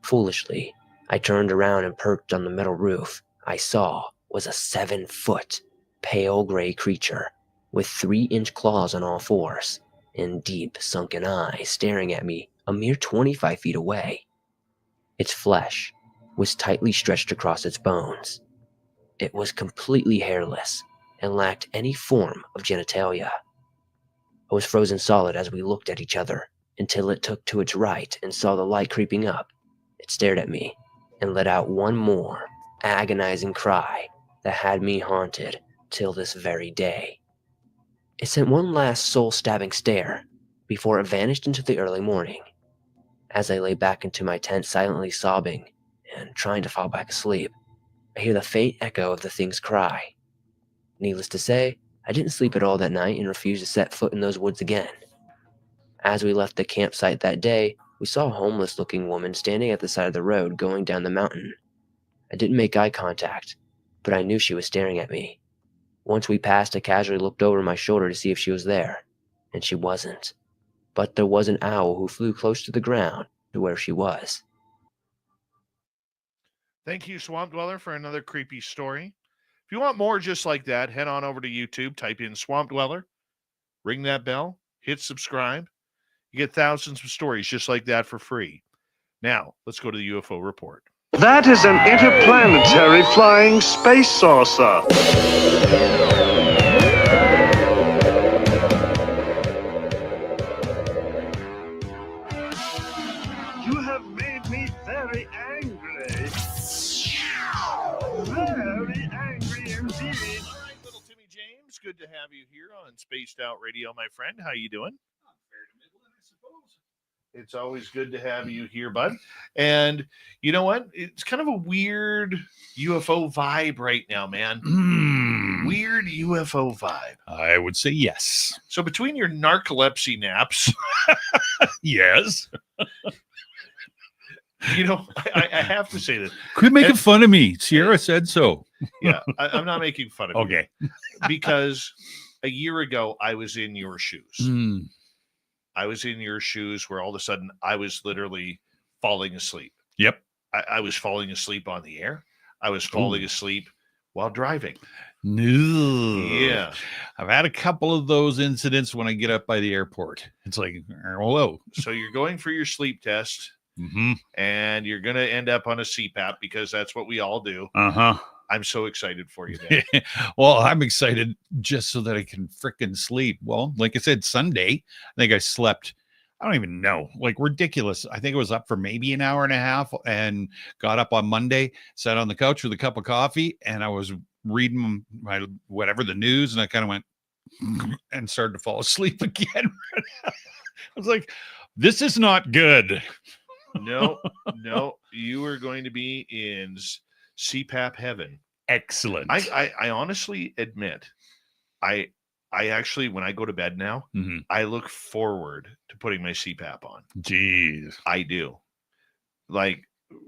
Foolishly, I turned around and perked on the metal roof. I saw was a 7-foot, pale gray creature with 3-inch claws on all fours and deep, sunken eyes staring at me a mere 25 feet away. Its flesh was tightly stretched across its bones. It was completely hairless and lacked any form of genitalia. I was frozen solid as we looked at each other until it took to its right and saw the light creeping up. It stared at me and let out one more agonizing cry that had me haunted till this very day. It sent one last soul-stabbing stare before it vanished into the early morning. As I lay back into my tent silently sobbing and trying to fall back asleep, I hear the faint echo of the thing's cry. Needless to say, I didn't sleep at all that night and refused to set foot in those woods again. As we left the campsite that day, we saw a homeless-looking woman standing at the side of the road going down the mountain. I didn't make eye contact, but I knew she was staring at me. Once we passed, I casually looked over my shoulder to see if she was there, and she wasn't. But there was an owl who flew close to the ground to where she was. Thank you, Swamp Dweller, for another creepy story. If you want more just like that, head on over to YouTube, type in Swamp Dweller, ring that bell, hit subscribe. You get thousands of stories just like that for free. Now, let's go to the UFO report. That is an interplanetary flying space saucer. You have made me very angry. Very angry indeed. All right, little Timmy James, good to have you here on Spaced Out Radio, my friend. How you doing? It's always good to have you here, bud. And you know what? It's kind of a weird UFO vibe right now, man. Weird UFO vibe. I would say yes. So between your narcolepsy naps, Yes. you know, I have to say this. Quit making And- fun of me. Sierra said so. Yeah, I'm not making fun of you. Okay. Because a year ago, I was in your shoes. Mm. I was in your shoes where all of a sudden I was literally falling asleep. Yep. I was falling asleep on the air. I was falling asleep while driving. No. Yeah. I've had a couple of those incidents when I get up by the airport. It's like, hello. So you're going for your sleep test Mm-hmm. and you're going to end up on a CPAP because that's what we all do. Uh-huh. I'm so excited for you, man. Well, I'm excited just so that I can frickin' sleep. Well, like I said, Sunday, I think I slept, I don't even know, like ridiculous. I think it was up for maybe an hour and a half and got up on Monday, sat on the couch with a cup of coffee, and I was reading my whatever, the news, and I kind of went and started to fall asleep again. I was like, this is not good. No, you are going to be in CPAP heaven. Excellent. I honestly admit, I actually, when I go to bed now, Mhm. I look forward to putting my CPAP on. Jeez. I do. Like,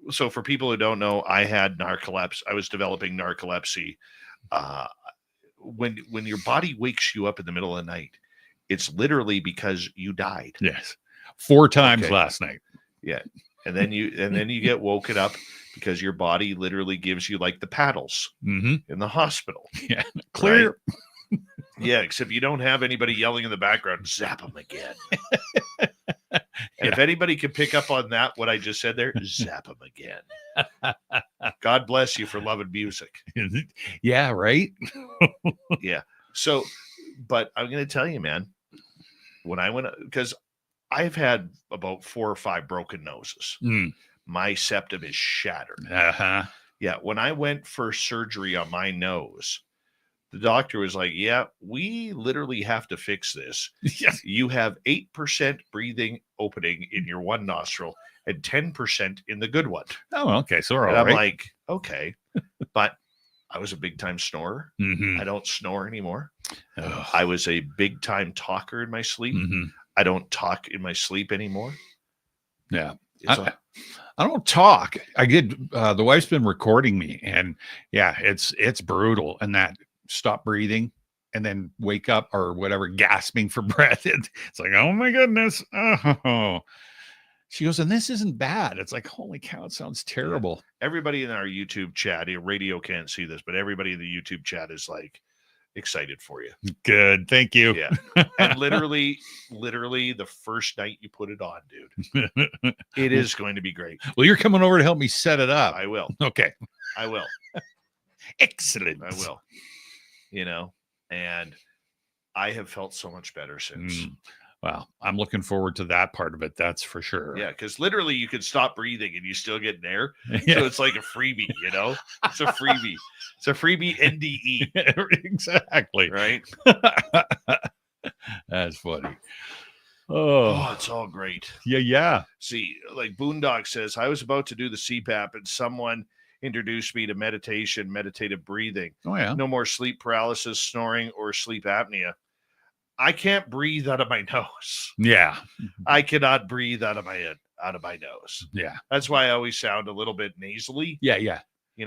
so for people who don't know, I had narcolepsy. I was developing narcolepsy. When your body wakes you up in the middle of the night, it's literally because you died. Yes. 4 times Okay. last night. Yeah. And then you get woken up because your body literally gives you like the paddles Mm-hmm. in the hospital. Yeah. Clear. Yeah, except you don't have anybody yelling in the background, zap them again. And if anybody can pick up on that, what I just said there, zap them again. God bless you for loving music. Yeah, right? Yeah. So, but I'm going to tell you, man, when I went, because I've had about 4 or 5 broken noses. Mm. My septum is shattered. Uh-huh. Yeah. When I went for surgery on my nose, the doctor was like, yeah, we literally have to fix this. Yes. You have 8% breathing opening in your one nostril and 10% in the good one. Oh, okay. So we're And all I'm right. like, okay. But I was a big time snorer. Mhm. I don't snore anymore. Ugh. I was a big time talker in my sleep. Mhm. I don't talk in my sleep anymore. Yeah. It's a- I don't talk. I did. The wife's been recording me, and yeah, it's brutal. And that stop breathing. and then wake up or whatever, gasping for breath. It's like, oh my goodness. Oh. She goes, and this isn't bad. It's like, holy cow, it sounds terrible. Yeah. Everybody in our YouTube chat, radio can't see this, but everybody in the YouTube chat is like excited for you. Good. Thank you. Yeah. And literally the first night you put it on, dude, it is going to be great. Well, you're coming over to help me set it up. I will. Okay. I will. Excellent. I will. And I have felt so much better since. Well, I'm looking forward to that part of it. That's for sure. Yeah, because literally you can stop breathing and you still get air. Yeah. So it's like a freebie, It's a freebie. It's a freebie NDE. Exactly. Right? That's funny. Oh, it's all great. Yeah. See, like Boondock says, I was about to do the CPAP and someone introduced me to meditative breathing. Oh, yeah. No more sleep paralysis, snoring, or sleep apnea. I can't breathe out of my nose. Yeah. I cannot breathe out of my nose. Yeah. That's why I always sound a little bit nasally. Yeah.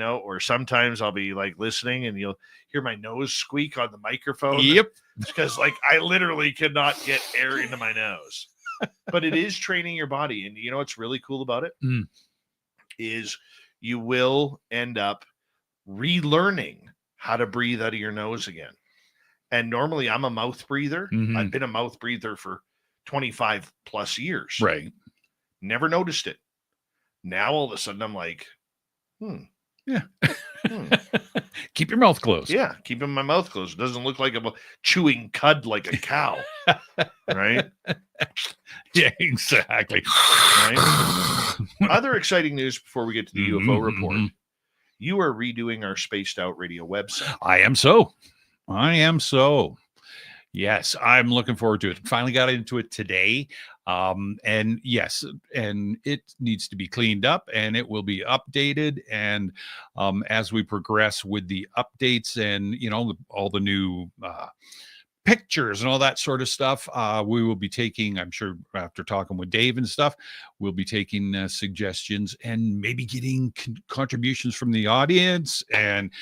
Or sometimes I'll be like listening and you'll hear my nose squeak on the microphone. Yep. Because like I literally cannot get air into my nose. But it is training your body. And you know what's really cool about it? Is you will end up relearning how to breathe out of your nose again. And normally I'm a mouth breather. Mm-hmm. I've been a mouth breather for 25 plus years. Right. Never noticed it. Now all of a sudden I'm like, Yeah. Keep your mouth closed. Yeah, keeping my mouth closed. It doesn't look like I'm chewing cud like a cow. Right? Yeah, exactly. Right? Other exciting news before we get to the UFO report. You are redoing our Spaced Out Radio website. I am so. Yes, I'm looking forward to it. Finally got into it today. And yes, and it needs to be cleaned up and it will be updated. And as we progress with the updates and, all the new pictures and all that sort of stuff, we will be taking, I'm sure after talking with Dave and stuff, we'll be taking suggestions and maybe getting contributions from the audience and,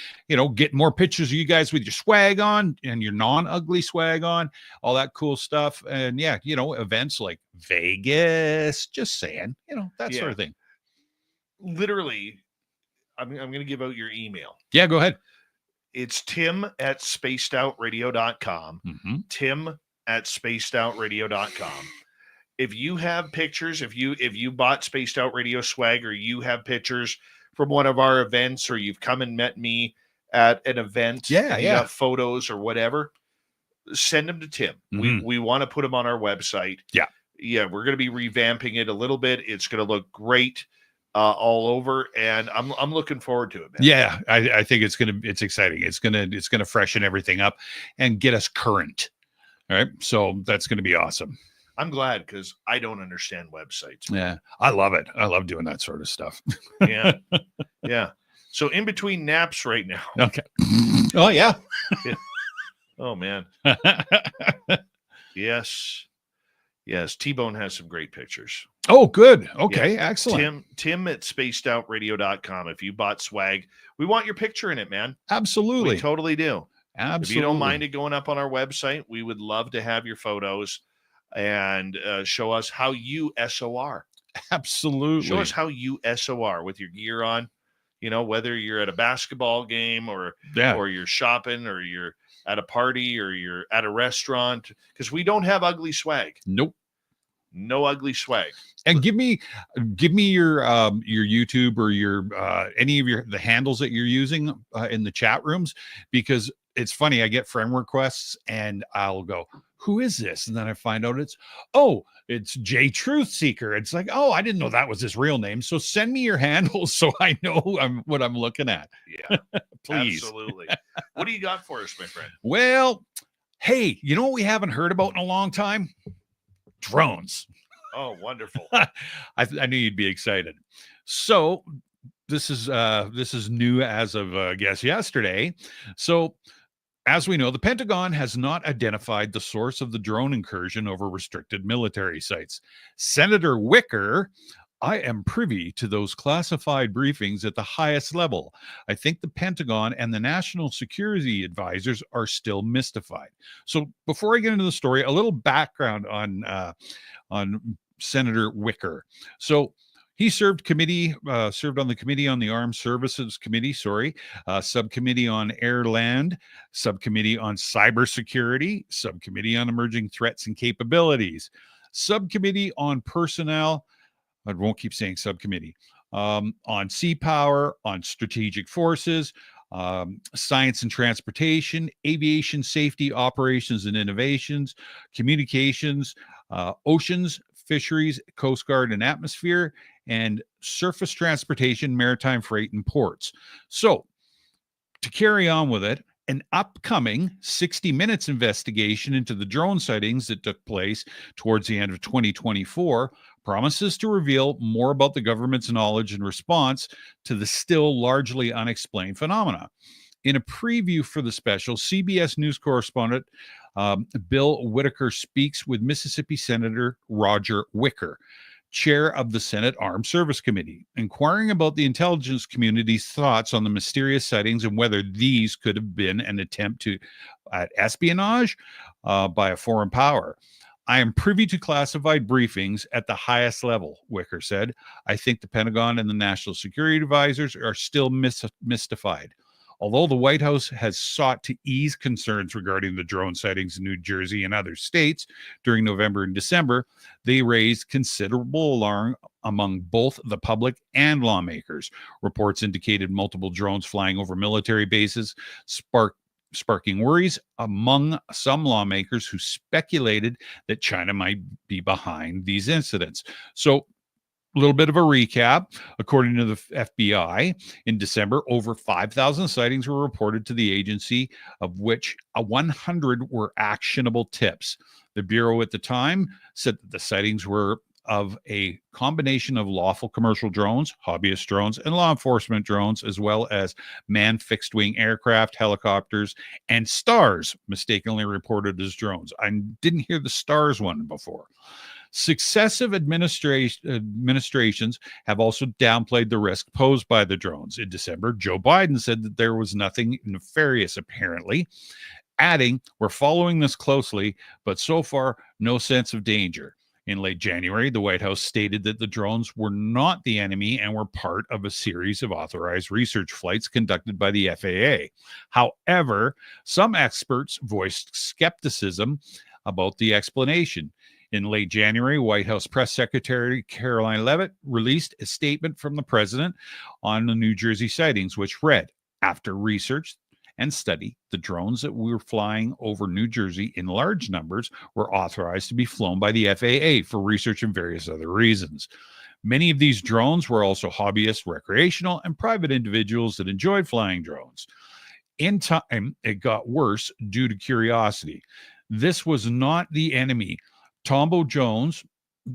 get more pictures of you guys with your swag on and your non-ugly swag on, all that cool stuff. And yeah, events like Vegas, just saying, that sort of thing. Literally, I'm going to give out your email. Yeah, go ahead. It's tim@spacedoutradio.com. tim@spacedoutradio.com. If you have pictures, if you bought Spaced Out Radio swag or you have pictures from one of our events or you've come and met me at an event, you got photos or whatever, send them to Tim. We want to put them on our website. Yeah, we're going to be revamping it a little bit. It's going to look great. All over, and I'm looking forward to it, man. Yeah, I think it's exciting. It's gonna freshen everything up and get us current. All right, so that's gonna be awesome. I'm glad because I don't understand websites. Yeah, I love it. I love doing that sort of stuff. Yeah. So in between naps right now. Okay. Oh yeah. Oh man. Yes. T-Bone has some great pictures. Oh, good. Okay, excellent. Tim@spacedoutradio.com. If you bought swag, we want your picture in it, man. Absolutely. We totally do. Absolutely. If you don't mind it going up on our website, we would love to have your photos and show us how you SOR. Absolutely. Show us how you SOR with your gear on, whether you're at a basketball game or you're shopping or you're at a party or you're at a restaurant, because we don't have ugly swag. Nope. No ugly swag. And give me your YouTube or your any of the handles that you're using in the chat rooms, because it's funny. I get friend requests and I'll go, who is this? And then I find out it's J Truth Seeker. It's like, I didn't know that was his real name. So send me your handles so I know what I'm looking at. Yeah, please. Absolutely. What do you got for us, my friend? Well, hey, you know what we haven't heard about in a long time? Drones. Oh, wonderful. I knew you'd be excited. So this is new as of I guess yesterday. So as we know, the Pentagon has not identified the source of the drone incursion over restricted military sites. Senator Wicker I am privy to those classified briefings at the highest level. I think the Pentagon and the national security advisors are still mystified. So before I get into the story, a little background on Senator Wicker. So he served on the Committee on the Armed Services Committee, Subcommittee on Air Land, Subcommittee on Cybersecurity, Subcommittee on Emerging Threats and Capabilities, Subcommittee on Personnel. I won't keep saying subcommittee. On sea power, on strategic forces, science and transportation, aviation safety, operations and innovations, communications, oceans, fisheries, Coast Guard and atmosphere, and surface transportation, maritime freight, and ports. So, to carry on with it, an upcoming 60 Minutes investigation into the drone sightings that took place towards the end of 2024 promises to reveal more about the government's knowledge and response to the still largely unexplained phenomena. In a preview for the special, CBS News correspondent Bill Whitaker speaks with Mississippi Senator Roger Wicker, chair of the Senate Armed Service Committee, inquiring about the intelligence community's thoughts on the mysterious sightings and whether these could have been an attempt at espionage by a foreign power. I am privy to classified briefings at the highest level, Wicker said. I think the Pentagon and the national security advisors are still mystified. Although the White House has sought to ease concerns regarding the drone sightings in New Jersey and other states during November and December, they raised considerable alarm among both the public and lawmakers. Reports indicated multiple drones flying over military bases, sparking worries among some lawmakers who speculated that China might be behind these incidents. So, a little bit of a recap. According to the FBI, in December, over 5,000 sightings were reported to the agency, of which 100 were actionable tips. The Bureau at the time said that the sightings were of a combination of lawful commercial drones, hobbyist drones, and law enforcement drones, as well as manned fixed-wing aircraft, helicopters, and stars mistakenly reported as drones. I didn't hear the stars one before. Successive administrations have also downplayed the risk posed by the drones. In December, Joe Biden said that there was nothing nefarious, apparently, adding, "We're following this closely, but so far, no sense of danger." In late January, the White House stated that the drones were not the enemy and were part of a series of authorized research flights conducted by the FAA. However, some experts voiced skepticism about the explanation. In late January, White House Press Secretary Caroline Leavitt released a statement from the president on the New Jersey sightings, which read, "After research and study, the drones that were flying over New Jersey in large numbers were authorized to be flown by the FAA for research and various other reasons. Many of these drones were also hobbyists, recreational, and private individuals that enjoyed flying drones. In time, it got worse due to curiosity. This was not the enemy." Tombo Jones,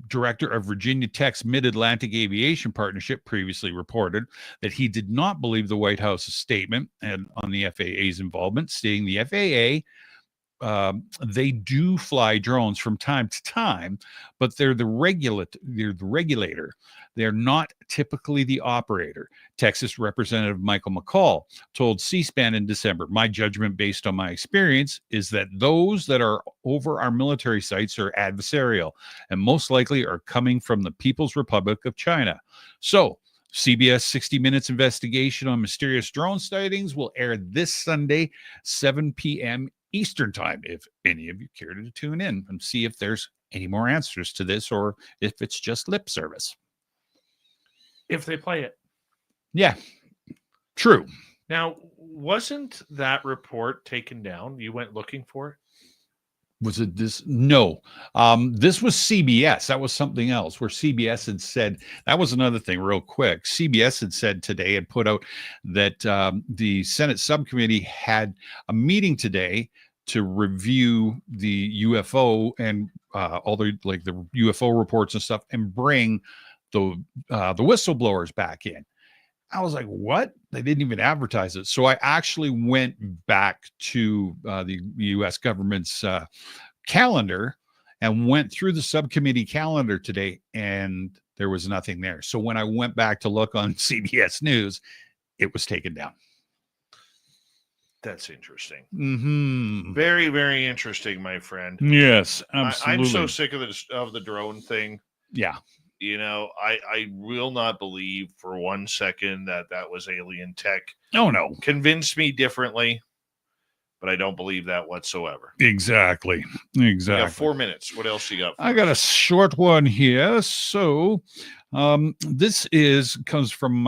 director of Virginia Tech's Mid-Atlantic Aviation Partnership, previously reported that he did not believe the White House's statement and on the FAA's involvement, stating the FAA, they do fly drones from time to time, but they're the regulator. They're not typically the operator. Texas Representative Michael McCall told C-SPAN in December, "My judgment based on my experience is that those that are over our military sites are adversarial and most likely are coming from the People's Republic of China." So, CBS 60 Minutes investigation on mysterious drone sightings will air this Sunday, 7 p.m. Eastern Time, if any of you care to tune in and see if there's any more answers to this or if it's just lip service. If they play it. Yeah, true. Now, wasn't that report taken down? You went looking for it? Was it this? No. This was CBS. That was something else where CBS had said, that was another thing real quick. CBS had said today, had put out that the Senate subcommittee had a meeting today to review the UFO and all the UFO reports and stuff and bring the whistleblowers back in. I was like, what? They didn't even advertise it. So I actually went back to the U.S. government's calendar and went through the subcommittee calendar today, and there was nothing there. So when I went back to look on CBS News, it was taken down. That's interesting. Mm-hmm. Very, very interesting, my friend. Yes, absolutely. I'm so sick of the drone thing. Yeah. You know, I will not believe for 1 second that was alien tech. Oh, no. Convince me differently, but I don't believe that whatsoever. Exactly. We got 4 minutes. What else you got? I got a short one here. So this comes from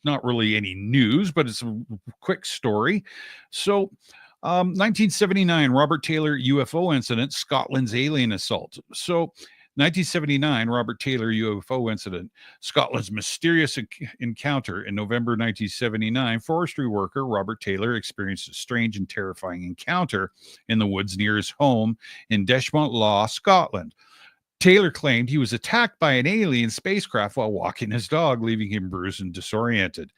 not really any news, but it's a quick story. So 1979 Robert Taylor UFO incident, Scotland's alien assault. So 1979 Robert Taylor UFO incident, Scotland's mysterious encounter. In November 1979, forestry worker Robert Taylor experienced a strange and terrifying encounter in the woods near his home in Deshmont Law, Scotland. Taylor claimed he was attacked by an alien spacecraft while walking his dog, leaving him bruised and disoriented.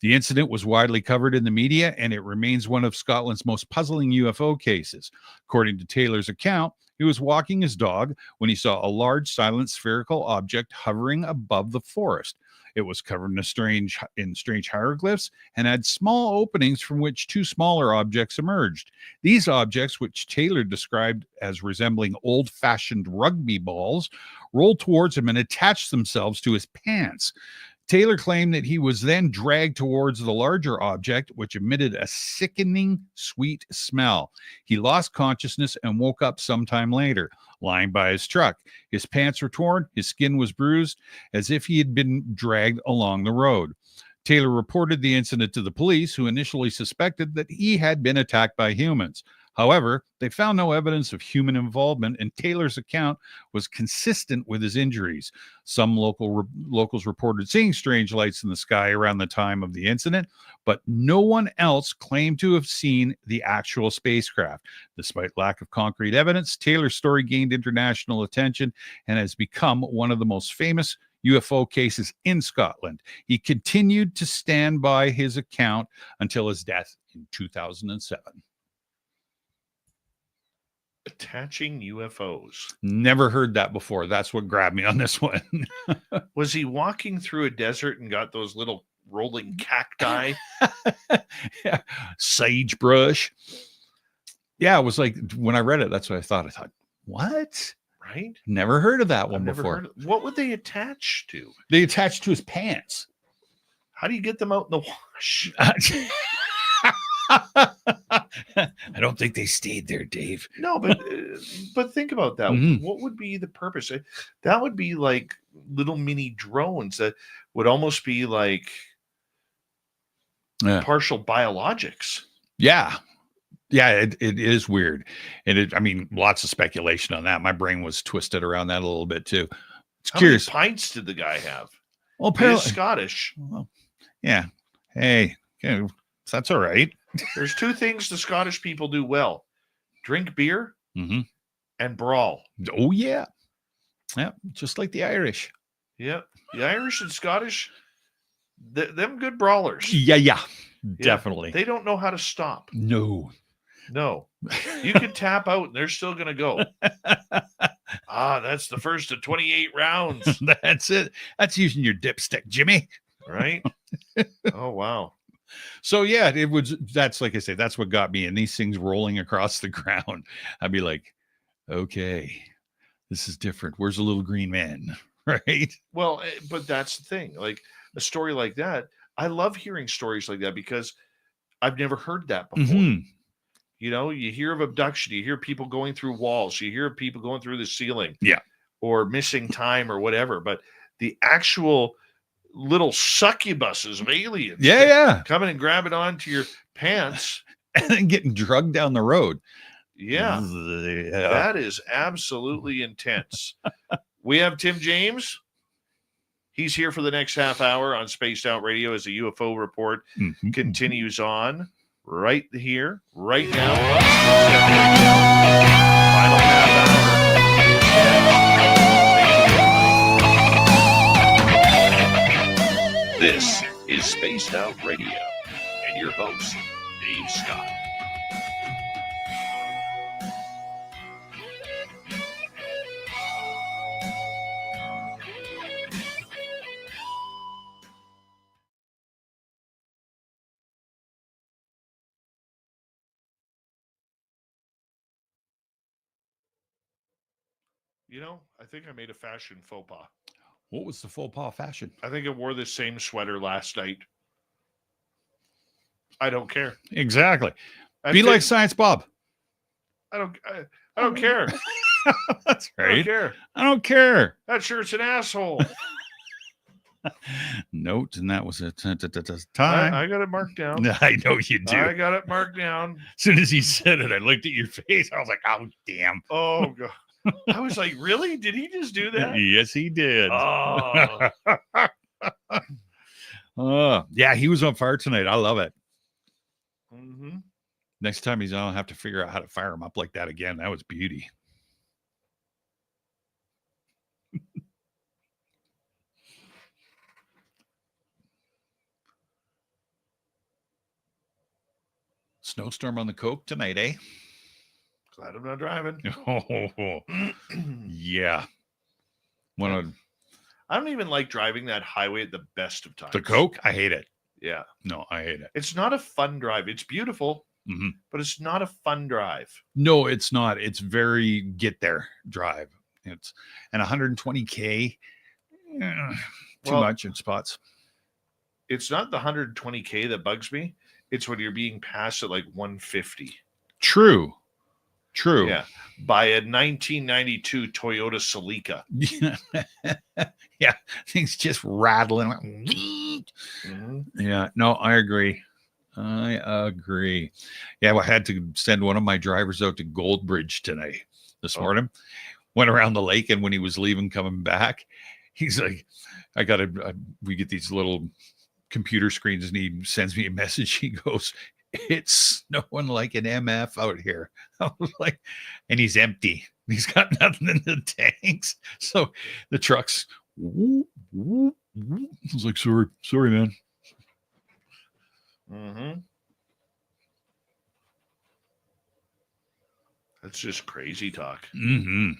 The incident was widely covered in the media, and it remains one of Scotland's most puzzling UFO cases. According to Taylor's account, he was walking his dog when he saw a large silent spherical object hovering above the forest. It was covered in strange hieroglyphs and had small openings from which two smaller objects emerged. These objects, which Taylor described as resembling old-fashioned rugby balls, rolled towards him and attached themselves to his pants. Taylor claimed that he was then dragged towards the larger object, which emitted a sickening sweet smell. He lost consciousness and woke up sometime later, lying by his truck. His pants were torn, his skin was bruised, as if he had been dragged along the road. Taylor reported the incident to the police, who initially suspected that he had been attacked by humans. However, they found no evidence of human involvement, and Taylor's account was consistent with his injuries. Some locals reported seeing strange lights in the sky around the time of the incident, but no one else claimed to have seen the actual spacecraft. Despite lack of concrete evidence, Taylor's story gained international attention and has become one of the most famous UFO cases in Scotland. He continued to stand by his account until his death in 2007. Attaching UFOs. Never heard that before. That's what grabbed me on this one. Was he walking through a desert and got those little rolling cacti? Yeah. Sagebrush. Yeah, it was like when I read it, that's what I thought. I thought, what? Right? Never heard of that one Never before. heard of, what would they attach to? They attached to his pants. How do you get them out in the wash? I don't think they stayed there, Dave. No, but think about that. Mhm. What would be the purpose? That would be like little mini drones that would almost be like partial biologics. Yeah. Yeah, it is weird. And I mean, lots of speculation on that. My brain was twisted around that a little bit too. It's How curious. many pints did the guy have? Well, He is Scottish. Well, yeah. Hey, that's all right. There's two things the Scottish people do well: drink beer and brawl. Oh, yeah. Yeah, just like the Irish. Yeah, the Irish and Scottish, them good brawlers. Yeah, definitely. They don't know how to stop. No. You can tap out and they're still going to go. That's the first of 28 rounds. That's it. That's using your dipstick, Jimmy. Right? Oh, wow. So yeah, that's like I say, that's what got me. And these things rolling across the ground, I'd be like, okay, this is different. Where's the little green man? Right. Well, but that's the thing. Like a story like that, I love hearing stories like that because I've never heard that before. Mm-hmm. You know, you hear of abduction, you hear people going through walls, you hear of people going through the ceiling, or missing time or whatever. But the actual little succubuses of aliens, coming and grabbing onto your pants and then getting drugged down the road. Yeah, that is absolutely intense. We have Tim James. He's here for the next half hour on Spaced Out Radio as the UFO report continues on right here, right now. Final half hour. This is Spaced Out Radio and your host, Dave Scott. You know, I think I made a fashion faux pas. What was the faux pas fashion? I think I wore the same sweater last night. I don't care. Exactly. I Be think- like Science Bob. I don't care. That's I don't right. care. I don't care. That shirt's an asshole. Note, and that was a time. I got it marked down. I know you do. I got it marked down. As soon as he said it, I looked at your face. I was like, oh, damn. Oh, God. I was like, really? Did he just do that? Yes, he did. Oh. Yeah, he was on fire tonight. I love it. Mm-hmm. Next time he's on, I'll have to figure out how to fire him up like that again. That was beauty. Snowstorm on the Coke tonight, eh? Glad I'm not driving. Oh, yeah. I don't even like driving that highway at the best of times. The Coke? I hate it. Yeah. No, I hate it. It's not a fun drive. It's beautiful, but it's not a fun drive. No, it's not. It's very get there drive. It's and 120K. Too Well, much in spots. It's not the 120K that bugs me. It's when you're being passed at like 150. True. Yeah. By a 1992 Toyota Celica. Yeah. Things just rattling. Yeah. No, I agree. Yeah. Well, I had to send one of my drivers out to Goldbridge tonight this morning. Went around the lake, and when he was leaving, coming back, he's like, we get these little computer screens, and he sends me a message. He goes, it's snowing like an MF out here. I was like, and he's empty. He's got nothing in the tanks. So the truck's whoop, whoop, whoop. I was like, sorry, man. Mm-hmm. That's just crazy talk. Mm-hmm.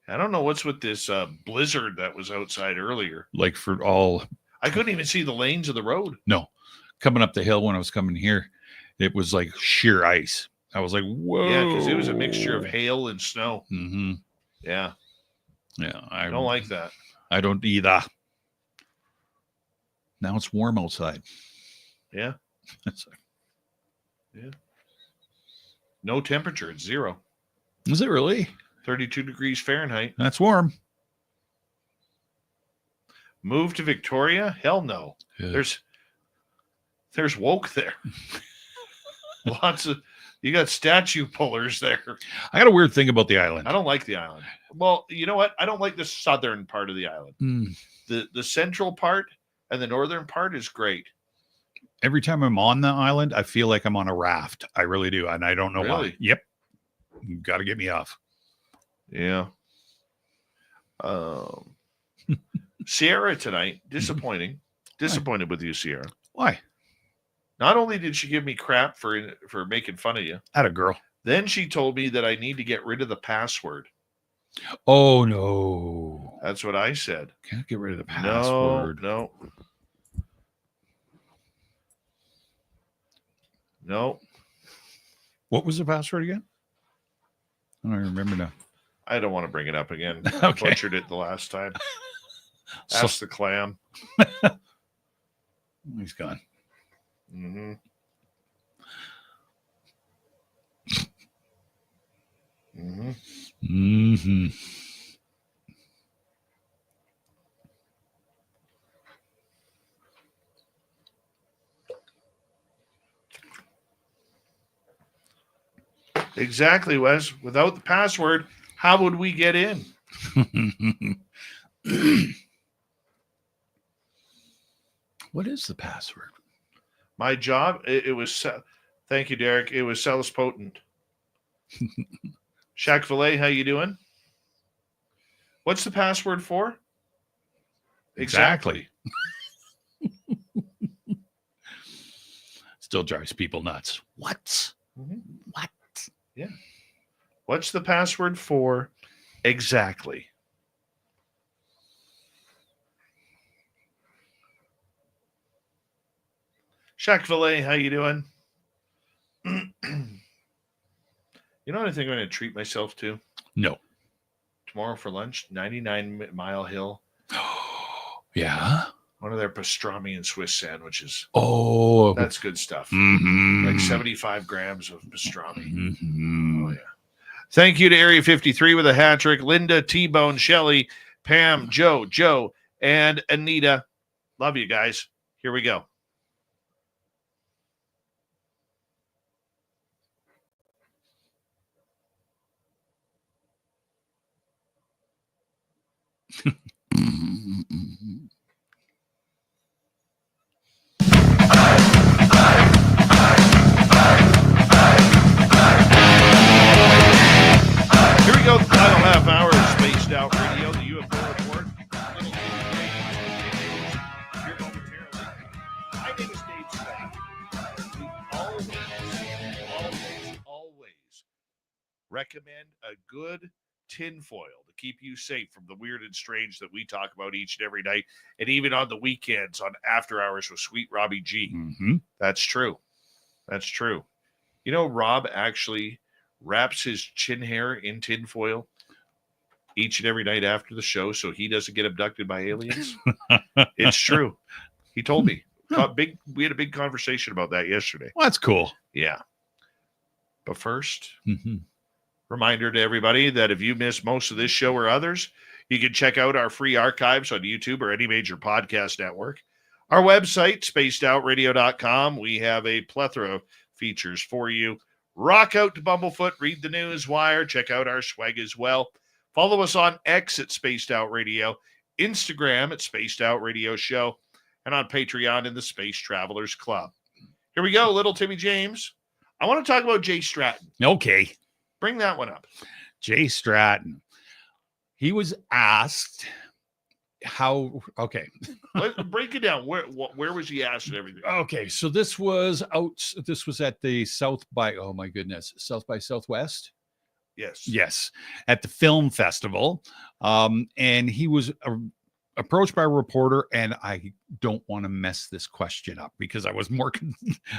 I don't know what's with this blizzard that was outside earlier. Like for all, I couldn't even see the lanes of the road. no, coming up the hill when I was coming here, it was like sheer ice. I was like, whoa. Yeah, because it was a mixture of hail and snow. Mm-hmm. Yeah. Yeah. I don't like that. I don't either. Now it's warm outside. Yeah. Yeah. No temperature. It's 0. Is it really? 32 degrees Fahrenheit. That's warm. Move to Victoria? Hell no. Yeah. There's woke there. You got statue pullers there. I got a weird thing about the island. I don't like the island. Well, you know what? I don't like the southern part of the island. The central part and the northern part is great. Every time I'm on the island, I feel like I'm on a raft. I really do. And I don't know why. Really? Yep. You got to get me off. Yeah. Sierra tonight, disappointed with you, Sierra. Why? Not only did she give me crap for making fun of you, Atta girl. then she told me that I need to get rid of the password. Oh, no. That's what I said. Can't get rid of the password. No. What was the password again? I don't remember now. I don't want to bring it up again. Okay. I butchered it the last time. So- Ask the clam. He's gone. Mm-hmm. Mm-hmm. Mm-hmm. Exactly, Wes. Without the password, how would we get in? What is the password? My job, it was, thank you, Derek. It was Celis Potent. Shaq Filet, how you doing? What's the password for? Exactly. Still drives people nuts. What? Mm-hmm. What? Yeah. What's the password for? Exactly. Shaq Filet, how you doing? You know what I think I'm going to treat myself to? No. tomorrow for lunch, 99 Mile Hill. Yeah. One of their pastrami and Swiss sandwiches. Oh, That's good stuff. mhm. Like 75 grams of pastrami. Mhm. Oh, yeah. Thank you to Area 53 with a hat trick. Linda, T-Bone, Shelley, Pam, Joe, and Anita. Love you guys. Here we go. Here we go, the final half hour of Spaced Out Radio, the UFO Report. Here momentarily. My name is Dave Scott. We always recommend a good tinfoil to keep you safe from the weird and strange that we talk about each and every night, and even on the weekends on After Hours with Sweet Robbie G. Mm-hmm. That's true. That's true. You know, Rob actually wraps his chin hair in tinfoil each and every night after the show so he doesn't get abducted by aliens. It's true. He told me. We had a big conversation about that yesterday. Well, that's cool. Yeah. But first, Mm-hmm. reminder to everybody that if you missed most of this show or others, you can check out our free archives on YouTube or any major podcast network. Our website, spacedoutradio.com. We have a plethora of features for you. Rock out to Bumblefoot, read the news wire, check out our swag as well. Follow us on X at Spaced Out Radio, Instagram at Spaced Out Radio Show, and on Patreon in the Space Travelers Club. Here we go, little Timmy James. I want to talk about Jay Stratton. Okay. Bring that one up. Jay Stratton. He was asked how, okay. Let's break it down. Where was he asked and everything? Okay. So this was at the South by Southwest. Yes. Yes. At the film festival. And he was approached by a reporter, and I don't want to mess this question up because I was more,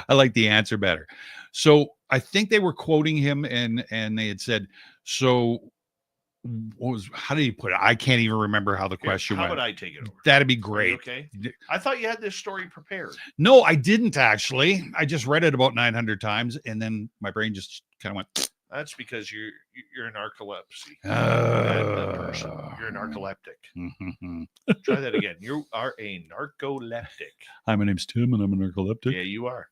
I like the answer better. So I think they were quoting him and they had said, so how did he put it? I can't even remember how the question How went. would I take it over? That'd be Are you great. okay. I thought you had this story prepared. No, I didn't actually. I just read it about 900 times and then my brain just kind of went. That's because you're a narcolepsy person. You're a narcoleptic. Mm-hmm. Try that again. You are a narcoleptic. Hi, my name's Tim and I'm a narcoleptic. Yeah, you are.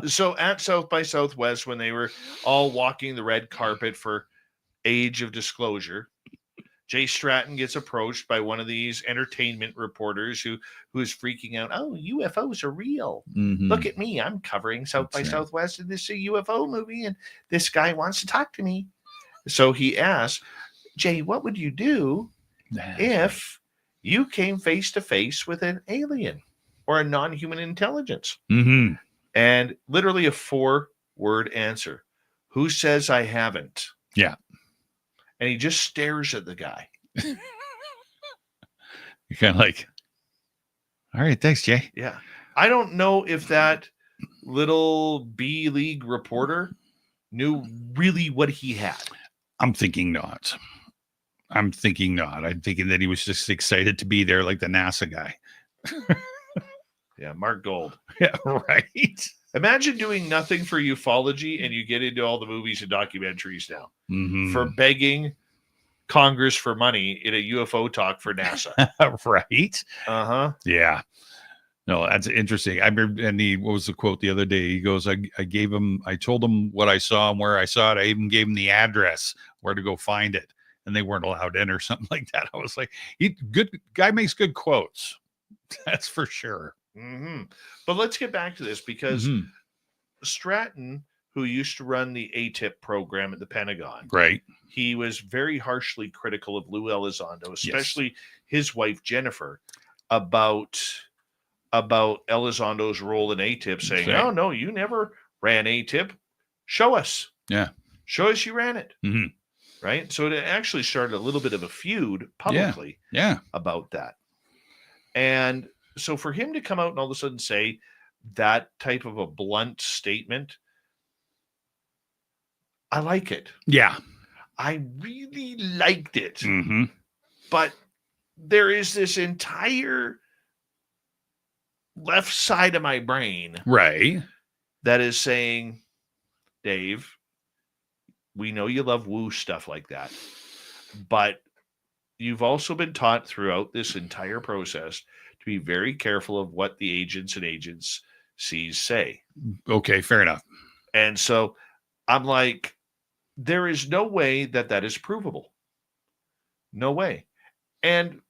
So at South by Southwest, when they were all walking the red carpet for Age of Disclosure, Jay Stratton gets approached by one of these entertainment reporters who is freaking out. Oh, UFOs are real. Mm-hmm. Look at me. I'm covering South by Southwest in this UFO movie, and this guy wants to talk to me. So he asked, Jay, what would you do if you came face to face with an alien or a non-human intelligence? Mm-hmm. And literally a 4-word answer. Who says I haven't? Yeah. And he just stares at the guy. You're kind of like, all right, thanks, Jay. Yeah. I don't know if that little B League reporter knew really what he had. I'm thinking not. I'm thinking that he was just excited to be there like the NASA guy. Yeah, Mark Gold. Yeah, right. Imagine doing nothing for ufology and you get into all the movies and documentaries now Mm-hmm. for begging Congress for money in a UFO talk for NASA. Right. Uh-huh. Yeah. No, that's interesting. I remember, and what was the quote the other day? He goes, I told him what I saw and where I saw it. I even gave him the address where to go find it. And they weren't allowed in or something like that. I was like, good guy makes good quotes. That's for sure. Mm-hmm. But let's get back to this because Mm-hmm. Stratton, who used to run the ATIP program at the Pentagon, Right. he was very harshly critical of Lou Elizondo, especially his wife Jennifer, about Elizondo's role in ATIP, saying, Okay. "Oh no, you never ran ATIP. Show us. Yeah. Show us you ran it." Mm-hmm. Right. So it actually started a little bit of a feud publicly Yeah. about that. And so for him to come out and all of a sudden say that type of a blunt statement, I like it. Yeah. I really liked it. Mm-hmm. But there is this entire left side of my brain Right. that is saying, Dave, we know you love woo stuff like that, but you've also been taught throughout this entire process to be very careful of what the agents and agencies say. Okay, fair enough. And so I'm like, there is no way that that is provable. No way. And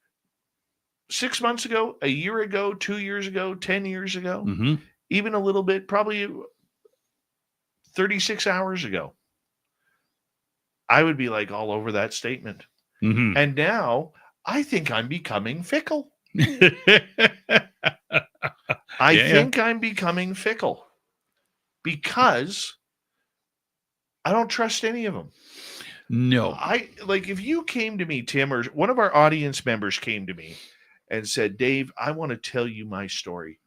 6 months ago, a year ago, 2 years ago, 10 years ago, Mm-hmm. even a little bit, probably 36 hours ago, I would be like all over that statement. Mm-hmm. And now I think I'm becoming fickle. I think I'm becoming fickle because I don't trust any of them. No. I like if you came to me, Tim, or one of our audience members came to me and said, Dave, I want to tell you my story.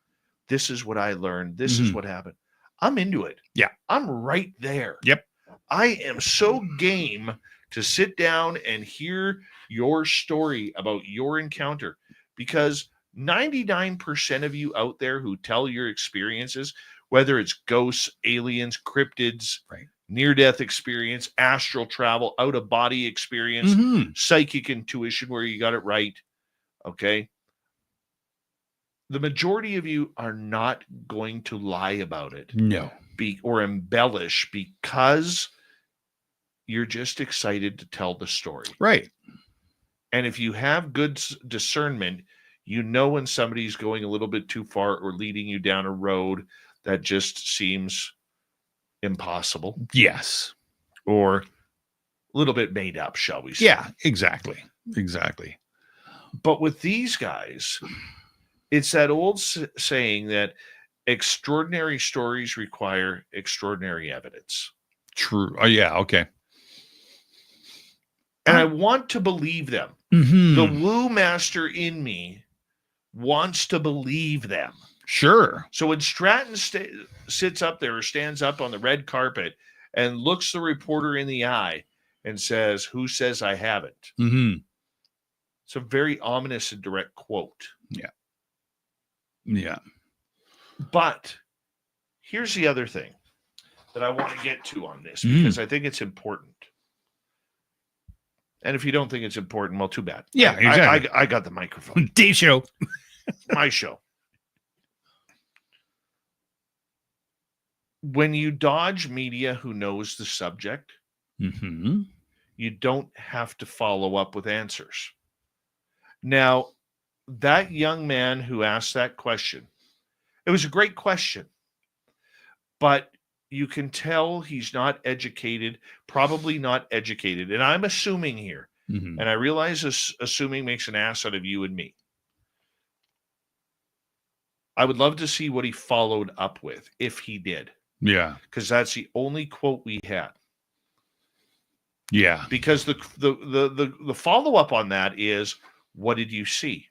This is what I learned. This is what happened. I'm into it. Yeah. I'm right there. Yep. I am so game to sit down and hear your story about your encounter, because 99% of you out there who tell your experiences, whether it's ghosts, aliens, cryptids, right, near-death experience, astral travel, out-of-body experience, psychic intuition where you got it right, okay? The majority of you are not going to lie about it. No. Or embellish because you're just excited to tell the story. Right. And if you have good discernment, you know when somebody's going a little bit too far or leading you down a road that just seems impossible. Yes. Or a little bit made up, shall we say. Yeah, exactly. Exactly. But with these guys, it's that old saying that extraordinary stories require extraordinary evidence. True. Oh, yeah. Okay. And I want to believe them. Mm-hmm. The woo master in me wants to believe them. Sure. So when Stratton sits up there or stands up on the red carpet and looks the reporter in the eye and says, "Who says I haven't?" Mm-hmm. It's a very ominous and direct quote. Yeah. Yeah. But here's the other thing that I want to get to on this, because I think it's important. And if you don't think it's important, well, too bad. Yeah, exactly. I got the microphone. Dave show. My show. When you dodge media who knows the subject, you don't have to follow up with answers. Now, that young man who asked that question, it was a great question, but you can tell he's not educated, probably not educated. And I'm assuming here, and I realize this assuming makes an ass out of you and me. I would love to see what he followed up with, if he did. Yeah. Because that's the only quote we had. Yeah. Because the follow-up on that is, what did you see?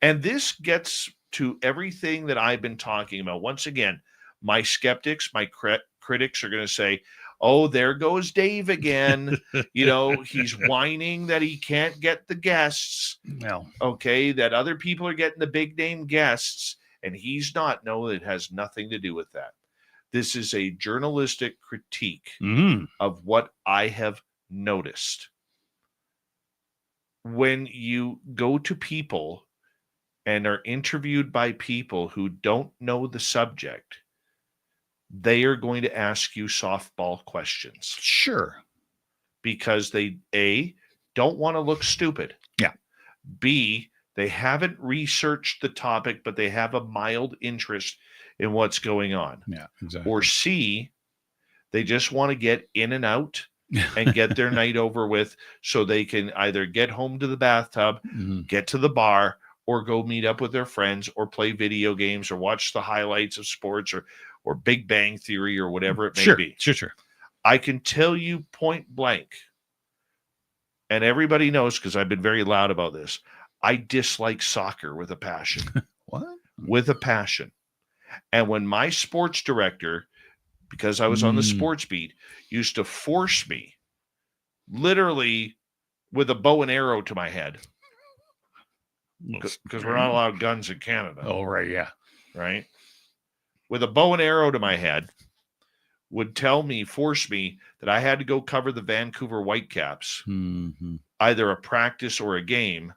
And this gets to everything that I've been talking about. Once again, my skeptics, my critics are going to say, oh, there goes Dave again. You know, he's whining that he can't get the guests. No. Okay, that other people are getting the big name guests, and he's not. No, it has nothing to do with that. This is a journalistic critique of what I have noticed. When you go to people and are interviewed by people who don't know the subject, they are going to ask you softball questions. Sure. Because they, A, don't want to look stupid. Yeah. B, they haven't researched the topic, but they have a mild interest in what's going on. Yeah, exactly. Or C, they just want to get in and out and get their night over with so they can either get home to the bathtub, get to the bar, or go meet up with their friends, or play video games, or watch the highlights of sports, or Big Bang Theory, or whatever it may be. Sure. I can tell you point blank, and everybody knows because I've been very loud about this, I dislike soccer with a passion. What? With a passion. And when my sports director, because I was on the sports beat, used to force me literally with a bow and arrow to my head, because we're not allowed guns in Canada. Oh, right. Yeah. Right? With a bow and arrow to my head, would force me that I had to go cover the Vancouver Whitecaps, either a practice or a game.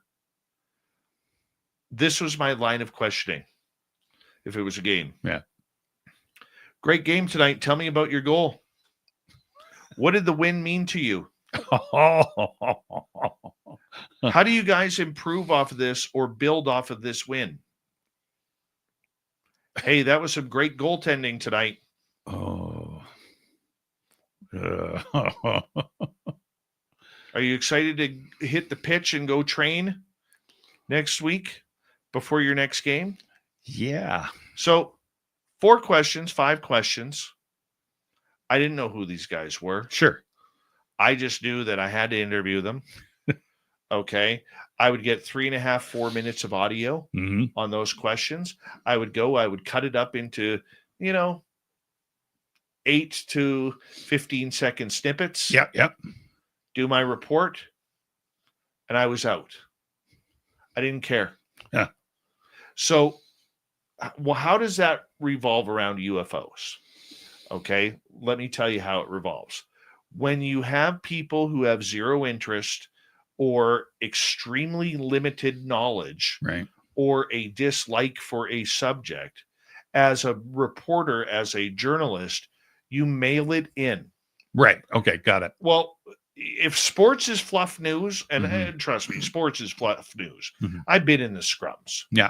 This was my line of questioning if it was a game. Yeah. Great game tonight. Tell me about your goal. What did the win mean to you? How do you guys improve off of this or build off of this win? Hey, that was some great goaltending tonight. Oh. Are you excited to hit the pitch and go train next week before your next game? Yeah. So 5 questions. I didn't know who these guys were. Sure. I just knew that I had to interview them. Okay. I would get 3.5, 4 minutes of audio on those questions. I would cut it up into, 8 to 15 second snippets. Yep. Do my report. And I was out. I didn't care. Yeah. So, well, how does that revolve around UFOs? Okay. Let me tell you how it revolves. When you have people who have zero interest or extremely limited knowledge, right, or a dislike for a subject, as a reporter, as a journalist, you mail it in. Right. Okay. Got it. Well, if sports is fluff news, and trust me, sports is fluff news. I've been in the scrums. Yeah.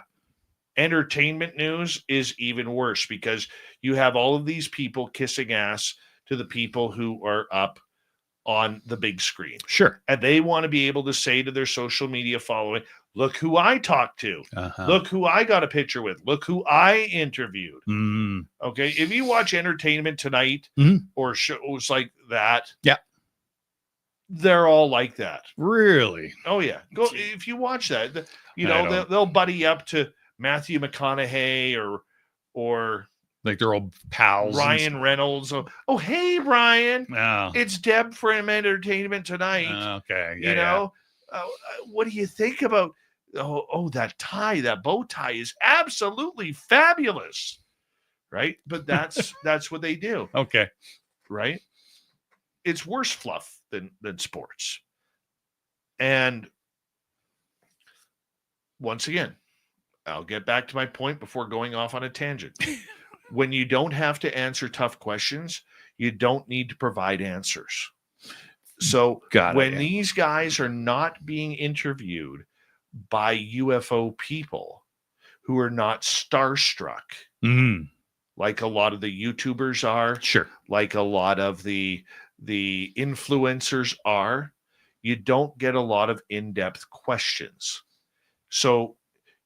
Entertainment news is even worse because you have all of these people kissing ass to the people who are up on the big screen. Sure. And they want to be able to say to their social media following, look who I talked to. Look who I got a picture with. Look who I interviewed. Okay. If you watch Entertainment Tonight or shows like that, yeah, they're all like that. Really? Oh yeah. Go if you watch that, they'll buddy up to Matthew McConaughey or like they're all pals. Ryan Reynolds. Oh, hey, Ryan. Oh. It's Deb from Entertainment Tonight. Okay. Yeah, what do you think about that tie, that bow tie is absolutely fabulous. Right? But that's what they do. Okay. Right? It's worse fluff than sports. And once again, I'll get back to my point before going off on a tangent. When you don't have to answer tough questions, you don't need to provide answers. So these guys are not being interviewed by UFO people who are not starstruck, like a lot of the YouTubers are, sure, like a lot of the influencers are, you don't get a lot of in-depth questions. So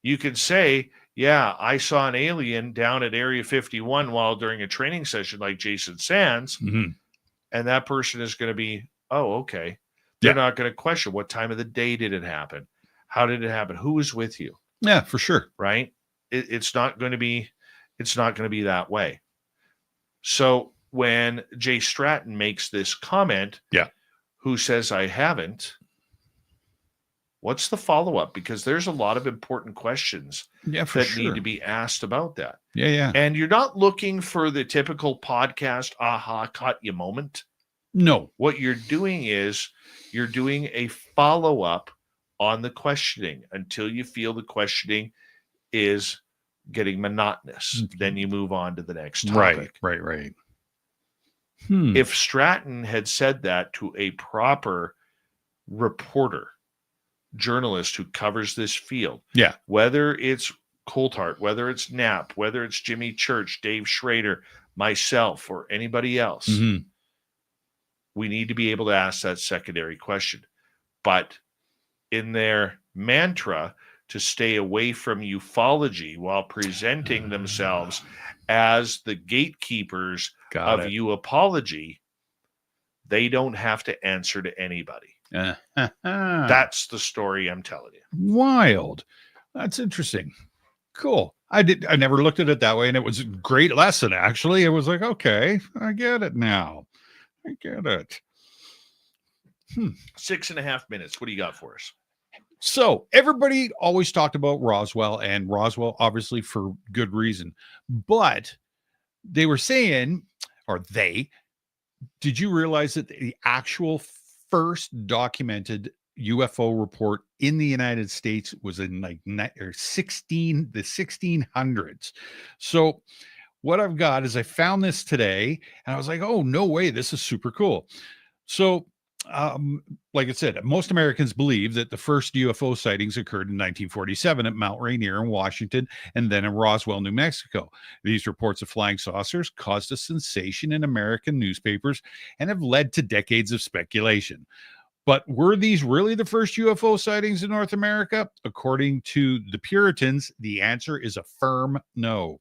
you can say, yeah, I saw an alien down at Area 51 while during a training session like Jason Sands, and that person is going to be, oh, okay. They're not going to question what time of the day did it happen? How did it happen? Who was with you? Yeah, for sure. Right? It's not going to be that way. So when Jay Stratton makes this comment, who says I haven't, what's the follow-up? Because there's a lot of important questions that need to be asked about that. Yeah. And you're not looking for the typical podcast, aha, caught you moment. No. What you're doing is you're doing a follow-up on the questioning until you feel the questioning is getting monotonous. Then you move on to the next topic. Right. If Stratton had said that to a proper reporter, journalist who covers this field, whether it's Coulthard, whether it's Knapp, whether it's Jimmy Church, Dave Schrader, myself, or anybody else, we need to be able to ask that secondary question. But in their mantra to stay away from ufology while presenting themselves as the gatekeepers of UApology, they don't have to answer to anybody. That's the story I'm telling you. Wild. That's interesting. Cool. I never looked at it that way, and it was a great lesson, actually. It was like, okay, I get it now. I get it. 6.5 minutes. What do you got for us? So everybody always talked about Roswell, and Roswell, obviously for good reason. But they were saying, did you realize that the actual first documented UFO report in the United States was in like the 1600s? So what I've got is I found this today and I was like, oh, no way. This is super cool. So like I said, most Americans believe that the first UFO sightings occurred in 1947 at Mount Rainier in Washington and then in Roswell, New Mexico. These reports of flying saucers caused a sensation in American newspapers and have led to decades of speculation. But were these really the first UFO sightings in North America? According to the Puritans, the answer is a firm no.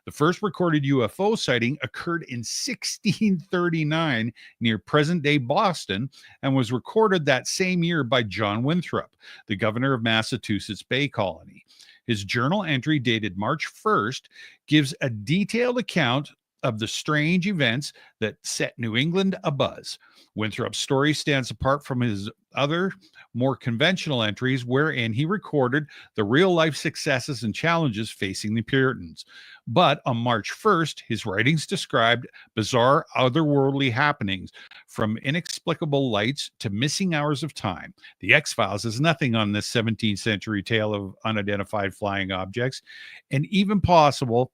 The first recorded UFO sighting occurred in 1639 near present-day Boston and was recorded that same year by John Winthrop, the governor of Massachusetts Bay Colony. His journal entry dated March 1st gives a detailed account of the strange events that set New England abuzz. Winthrop's story stands apart from his other, more conventional entries, wherein he recorded the real-life successes and challenges facing the Puritans. But on March 1st, his writings described bizarre otherworldly happenings, from inexplicable lights to missing hours of time. The X-Files is nothing on this 17th century tale of unidentified flying objects, and even possible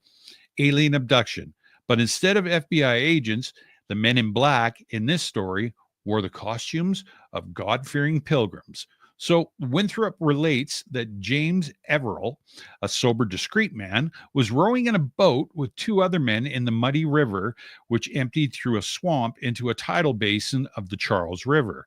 alien abduction. But instead of FBI agents, the men in black in this story wore the costumes of God-fearing pilgrims. So Winthrop relates that James Everell, a sober, discreet man, was rowing in a boat with two other men in the muddy river, which emptied through a swamp into a tidal basin of the Charles River.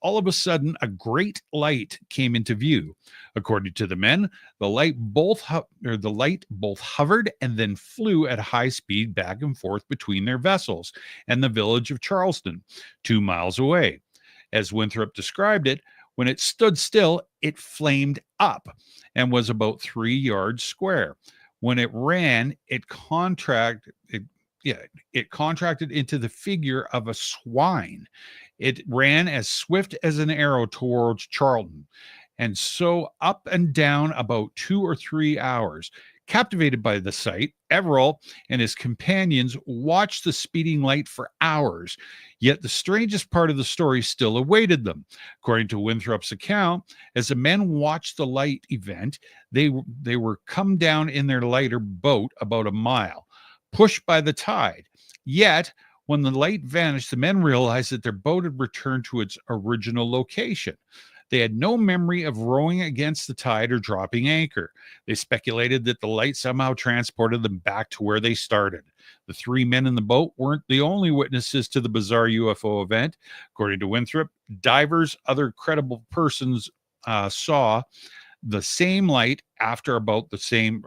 All of a sudden, a great light came into view. According to the men, the light both hovered and then flew at high speed back and forth between their vessels and the village of Charleston, 2 miles away. As Winthrop described it, when it stood still, it flamed up and was about 3 yards square. When it ran, it contracted into the figure of a swine. It ran as swift as an arrow towards Charlton, and so up and down about 2 or 3 hours. Captivated by the sight, Everell and his companions watched the speeding light for hours, yet the strangest part of the story still awaited them. According to Winthrop's account, as the men watched the light event, they were come down in their lighter boat about a mile, pushed by the tide. Yet, when the light vanished, the men realized that their boat had returned to its original location. They had no memory of rowing against the tide or dropping anchor. They speculated that the light somehow transported them back to where they started. The 3 men in the boat weren't the only witnesses to the bizarre UFO event. According to Winthrop, divers, other credible persons saw the same light after or about the same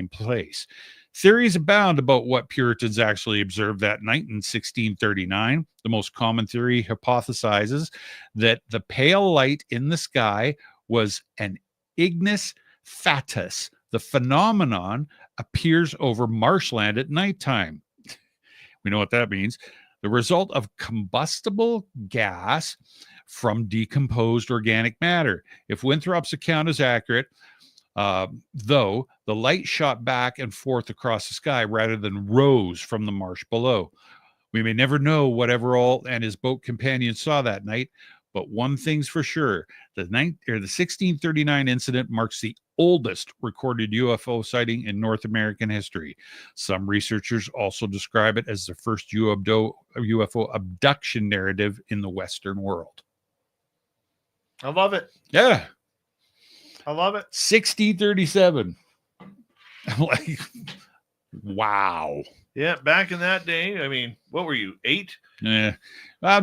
place. Theories abound about what Puritans actually observed that night in 1639. The most common theory hypothesizes that the pale light in the sky was an ignis fatuus. The phenomenon appears over marshland at nighttime. We know what that means. The result of combustible gas from decomposed organic matter. If Winthrop's account is accurate, though, the light shot back and forth across the sky rather than rose from the marsh below. We may never know what Everell and his boat companions saw that night, but one thing's for sure: the 1639 incident marks the oldest recorded UFO sighting in North American history. Some researchers also describe it as the first UFO abduction narrative in the Western world. I love it. Yeah. I love it. 1637. I'm like, wow. Yeah, back in that day, I mean, what were you, 8? Yeah.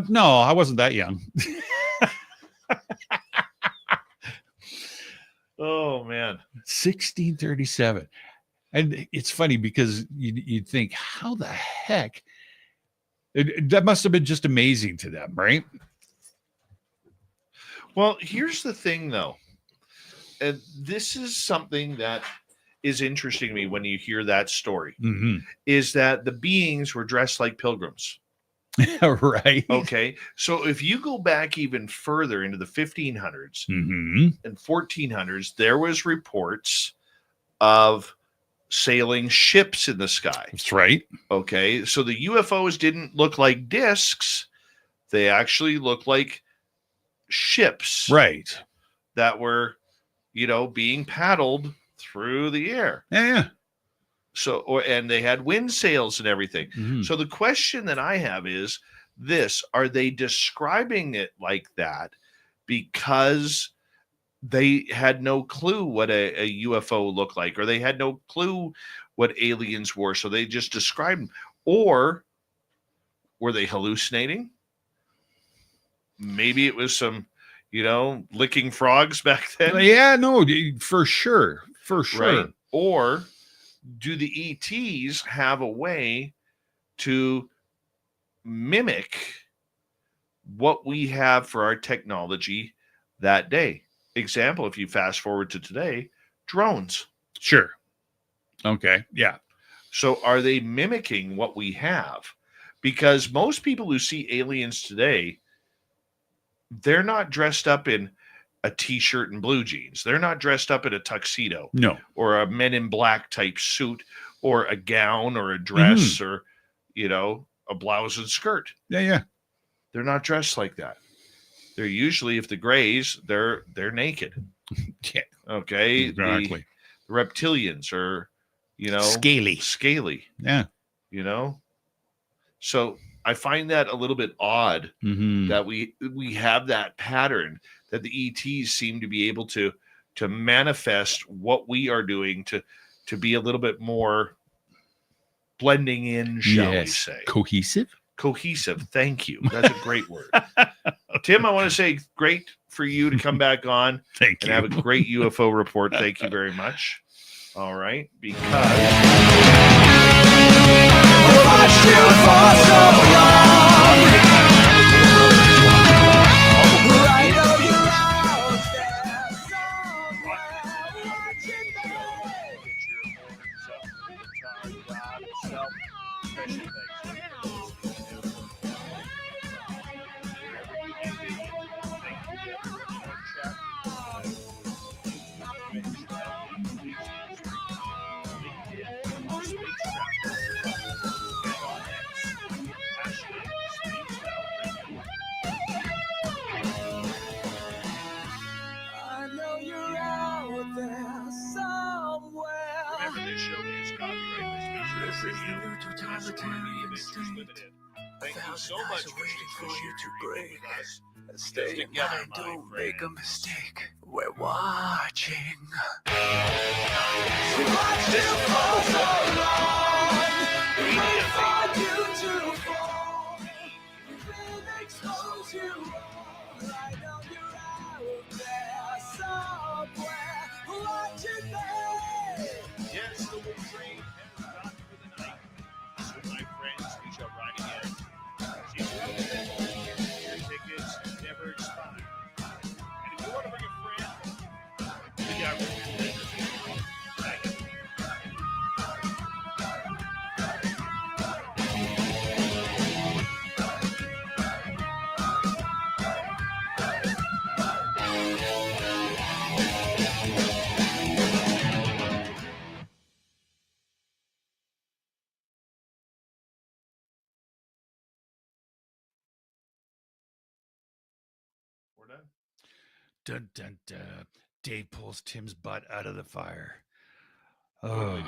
No, I wasn't that young. Oh, man. 1637. And it's funny because you'd think, how the heck? That must have been just amazing to them, right? Well, here's the thing, though. And this is something that is interesting to me when you hear that story, Mm-hmm. is that the beings were dressed like pilgrims. Right. Okay. So if you go back even further into the 1500s Mm-hmm. and 1400s, there was reports of sailing ships in the sky. That's right. Okay. So the UFOs didn't look like discs. They actually looked like ships Right. that were, being paddled through the air. Yeah. So, and they had wind sails and everything. Mhm. So the question that I have is this: are they describing it like that because they had no clue what a UFO looked like, or they had no clue what aliens were, so they just described them? Or were they hallucinating? Maybe it was some, licking frogs back then. Yeah, no, for sure. For sure. Right. Or do the ETs have a way to mimic what we have for our technology that day? Example, if you fast forward to today, drones. Sure. Okay. Yeah. So are they mimicking what we have? Because most people who see aliens today, they're not dressed up in a t-shirt and blue jeans. They're not dressed up in a tuxedo. No. Or a Men in Black type suit, or a gown, or a dress, or, a blouse and skirt. Yeah. They're not dressed like that. They're usually, if the grays, they're naked. Yeah. Okay. Exactly. The reptilians are, Scaly. Yeah. So I find that a little bit odd Mm-hmm. that we have that pattern, that the ETs seem to be able to manifest what we are doing to be a little bit more blending in, shall we say. Cohesive. Thank you. That's a great word. Tim, I want to say great for you to come back on Thank and you. have a great UFO report. Thank you very much. All right. Because remember, this show is copyright by Special Radio. Thank you so much for sharing with us. Stay together, don't make a mistake. We're watching. Yes, the Wolf Train has stopped for the night. So, my friends, we shall ride again. See you out there. Your tickets never expire. And if you want to bring a friend, we got room for you. Thank you. We're done. Dun, dun, dun. Dave pulls Tim's butt out of the fire. Totally Oh, did.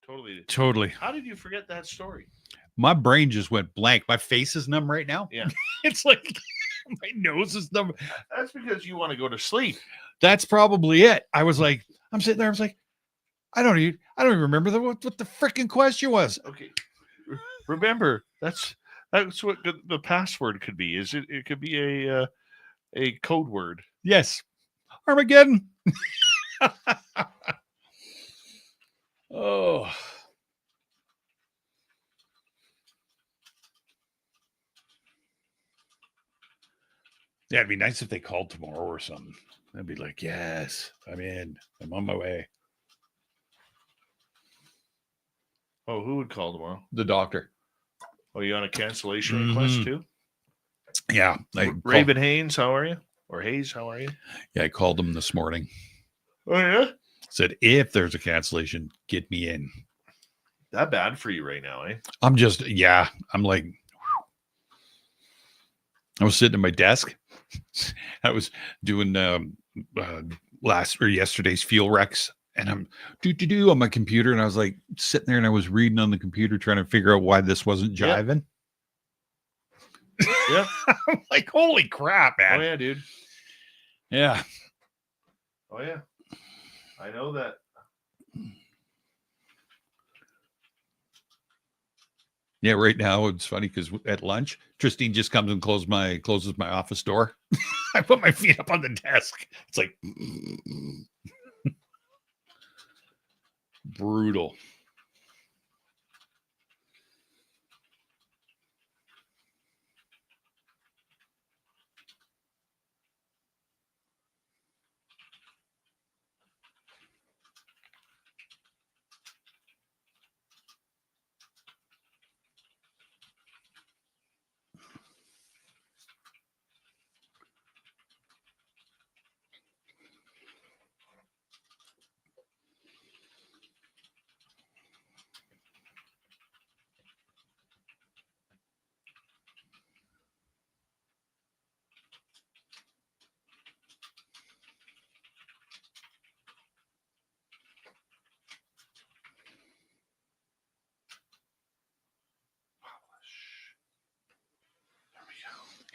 Totally did. totally. How did you forget that story? My brain just went blank. My face is numb right now. Yeah. It's like my nose is numb. That's because you want to go to sleep. That's probably it. I was like, I'm sitting there. I was like, I don't even remember what the freaking question was. Okay. Remember, that's what the password could be. It could be a code word. Yes. Armageddon. Oh. Yeah, it'd be nice if they called tomorrow or something. I'd be like, yes, I'm in. I'm on my way. Oh, who would call tomorrow? The doctor. Oh, you on a cancellation request Mhm. too? Yeah. Raven Haynes, how are you? Or Hayes, how are you? Yeah, I called them this morning. Oh, yeah? Said, if there's a cancellation, get me in. That bad for you right now, eh? I'm like, I was sitting at my desk. I was doing yesterday's fuel recs, and I'm on my computer, and I was like sitting there, and I was reading on the computer trying to figure out why this wasn't jiving. Yeah. I'm like, holy crap, man. Oh, yeah, dude. Yeah. Oh, yeah. I know that. Yeah, right now it's funny because at lunch, Christine just comes and closes my office door. I put my feet up on the desk. It's like brutal.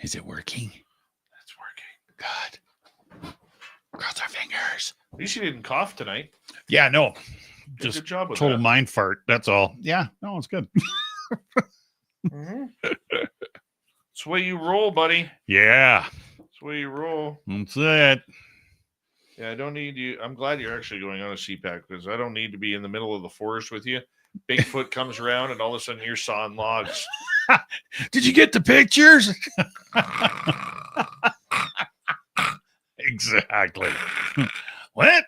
Is it working? That's working. God. Cross our fingers. At least you didn't cough tonight. Yeah, no. Did a Just good job with total that. mind fart. That's all. Yeah, no, it's good. That's the way you roll, buddy. Yeah. That's the way you roll. That's it. Yeah, I don't need you. I'm glad you're actually going on a CPAC because I don't need to be in the middle of the forest with you. Bigfoot comes around and all of a sudden you're sawing logs. Did you get the pictures? Exactly. What?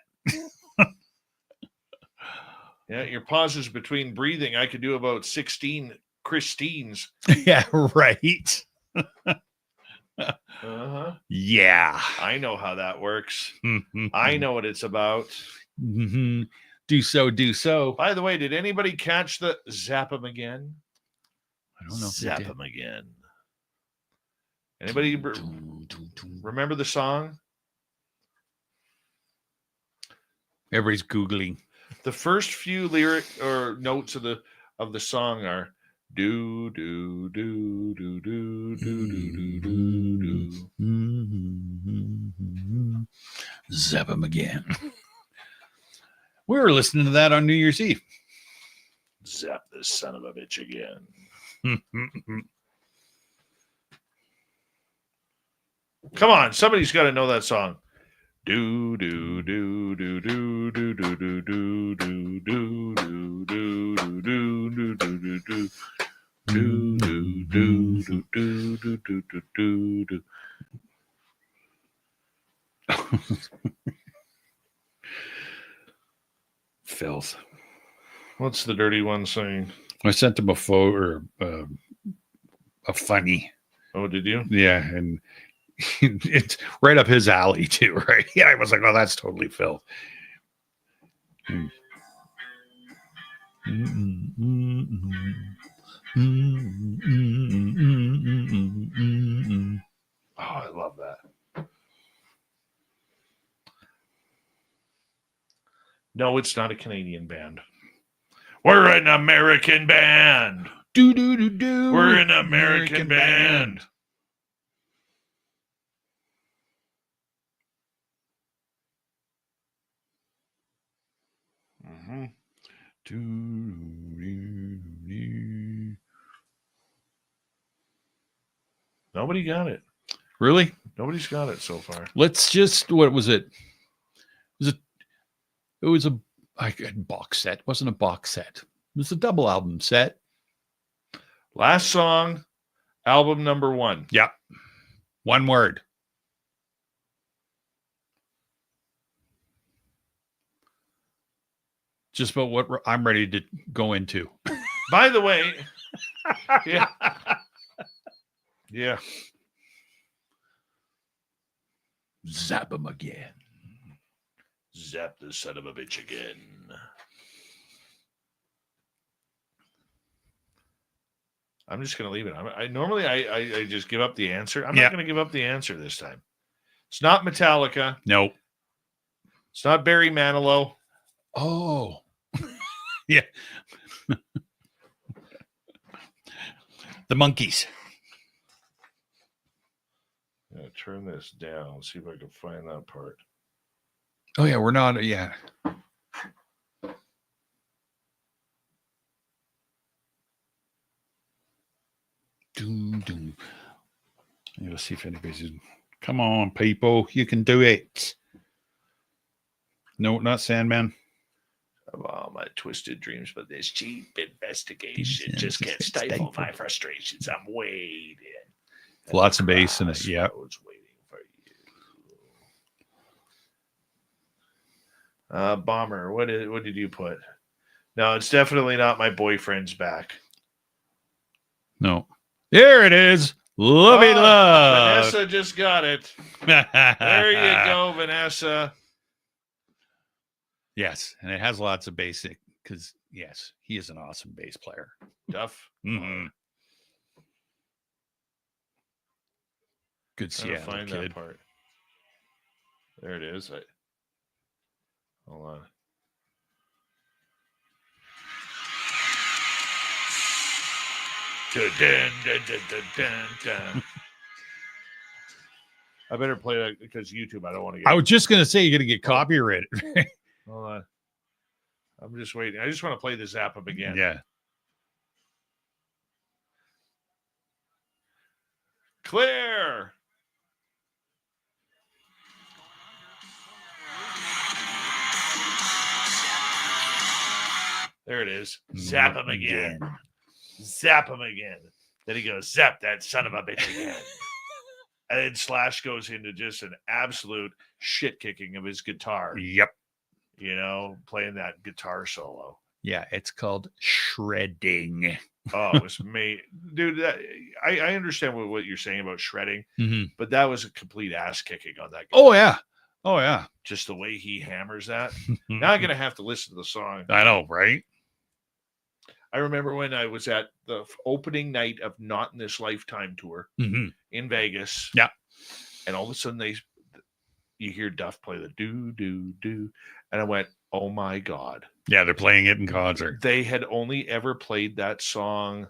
Yeah, your pauses between breathing, I could do about 16 Christines. Yeah, right. Uh-huh. Yeah. I know how that works. I know what it's about. Mm-hmm. Do so. By the way, did anybody catch the zap 'em again? I don't know. Zap 'em again. Anybody remember the song? Everybody's Googling. The first few lyric or notes of the song are do do do do do do do do do. Zap 'em again. We were listening to that on New Year's Eve. Zap this son of a bitch again. Come on, somebody's got to know that song. Do do do do do do do do do do do do do do do do do do. Do do do do do do do do do. Filth. What's the dirty one saying? I sent him a photo or a funny. Oh, did you? Yeah, and it's right up his alley too, right? Yeah, I was like, oh, that's totally filth. Oh, I love that. No, it's not a Canadian band. We're an American band. Do do do do. We're an American band. Mm-hmm. Nobody got it. Really? Nobody's got it so far. Let's just, what was it? It was a box set. It wasn't a box set. It was a double album set. Last song, album number 1. Yeah. One word. Just about what I'm ready to go into. By the way, Yeah. Yeah. Zap him again. Zap the son of a bitch again. I'm just going to leave it. I normally I just give up the answer. I'm not going to give up the answer this time. It's not Metallica. Nope. It's not Barry Manilow. Oh. Yeah. The Monkees. I'm going to turn this down. See if I can find that part. Oh, yeah. We're not. Yeah. Doom, doom. Let's see if anybody's. Come on, people. You can do it. No, not Sandman. Of all my twisted dreams, but this cheap investigation just can't stifle my frustrations. I'm waiting. Lots of bass in it. Yeah. Waiting for you. Bomber. What did you put? No, it's definitely not My Boyfriend's Back. No. There it is. Lovey love. Vanessa just got it. There you go, Vanessa. Yes, and it has lots of basic because yes, he is an awesome bass player. Duff. Mm-hmm. Good Seattle find kid. that part. There it is. Hold on. Dun, dun, dun, dun, dun, dun. I better play that because YouTube. I don't want to get. I was just gonna say you're gonna get copyrighted. Hold on. I'm just waiting. I just want to play the Zap Up again. Yeah. Clear. There it is. Zap him again. Zap him again. Then he goes, zap that son of a bitch again. And then Slash goes into just an absolute shit kicking of his guitar. Yep. You know, playing that guitar solo. Yeah, it's called shredding. Oh, it was me. Dude, I understand what you're saying about shredding, but that was a complete ass kicking on that guitar. Oh, yeah. Oh, yeah. Just the way he hammers that. Now I'm going to have to listen to the song. I know, right? I remember when I was at the opening night of Not in This Lifetime tour in Vegas. Yeah. And all of a sudden you hear Duff play the do, do, do. And I went, oh my God. Yeah, they're playing it in concert. They had only ever played that song,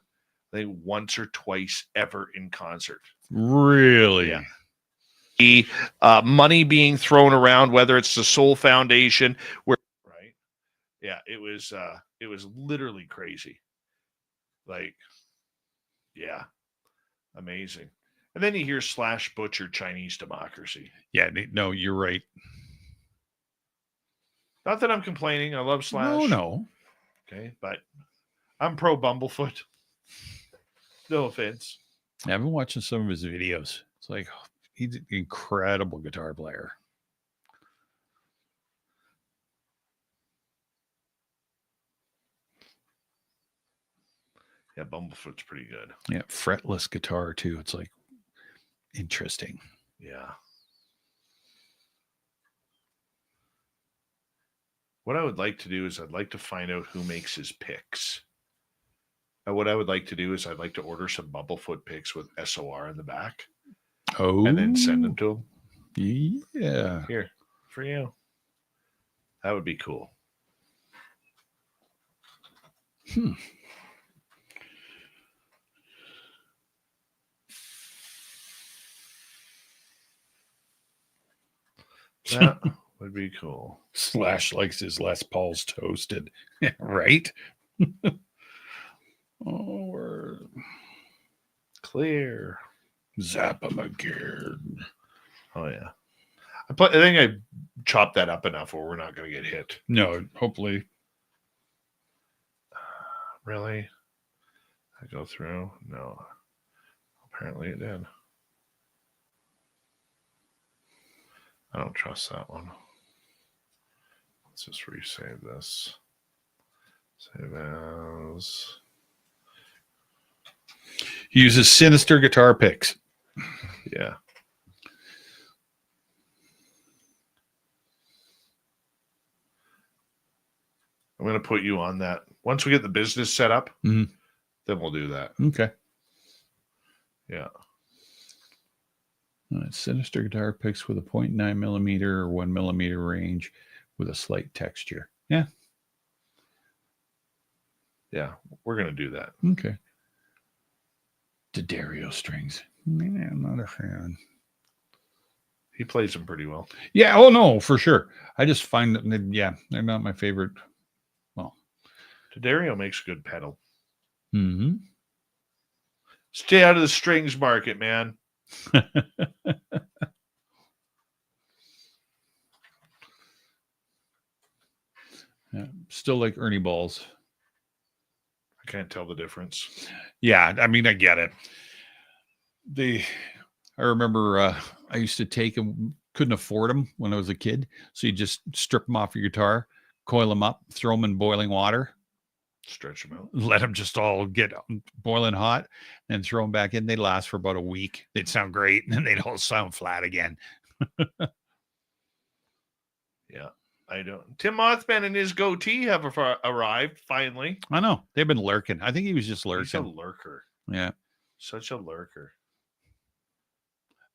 I think, once or twice ever in concert. Really? Yeah. The money being thrown around, whether it's the Soul Foundation, right? Yeah, it was literally crazy. Like, yeah, amazing. And then you hear Slash butcher Chinese Democracy. Yeah, no, you're right. Not that I'm complaining. I love Slash. No. Okay, but I'm pro Bumblefoot. No offense. I've been watching some of his videos. It's like, he's an incredible guitar player. Yeah, Bumblefoot's pretty good. Yeah, fretless guitar too. It's like interesting. Yeah. What I would like to do is I'd like to find out who makes his picks. And what I would like to do is I'd like to order some Bumblefoot picks with SOR in the back. Oh. And then send them to him. Yeah. Here, for you. That would be cool. That would be cool. Slash likes his Les Pauls toasted. Right? Oh, we're clear. Zap him again. Oh, yeah. I think I chopped that up enough where we're not going to get hit. No, hopefully. Really? I go through? No. Apparently it did. I don't trust that one. Let's just resave this. Save as. He uses sinister guitar picks. Yeah. I'm going to put you on that. Once we get the business set up, Mhm. then we'll do that. Okay. Yeah. Sinister guitar picks with a 0.9 millimeter or 1 millimeter range with a slight texture. Yeah. Yeah. We're going to do that. Okay. D'Addario strings. I'm not a fan. He plays them pretty well. Yeah. Oh, no, for sure. I just find that, they're not my favorite. Well, D'Addario makes a good pedal. mm-hmm. Stay out of the strings market, man. Yeah, still like Ernie balls. I can't tell the difference. Yeah, I mean, I get it. I remember I used to take them, couldn't afford them when I was a kid. So you just strip them off your guitar, coil them up, throw them in boiling water, Stretch them out. let them just all get boiling hot, and throw them back in. They'd last for about a week. They'd sound great, and then they'd all sound flat again. Yeah, I don't. Tim Mothman and his goatee have arrived finally. I know. They've been lurking. I think he was just He's a lurking. lurker. Yeah. Such a lurker.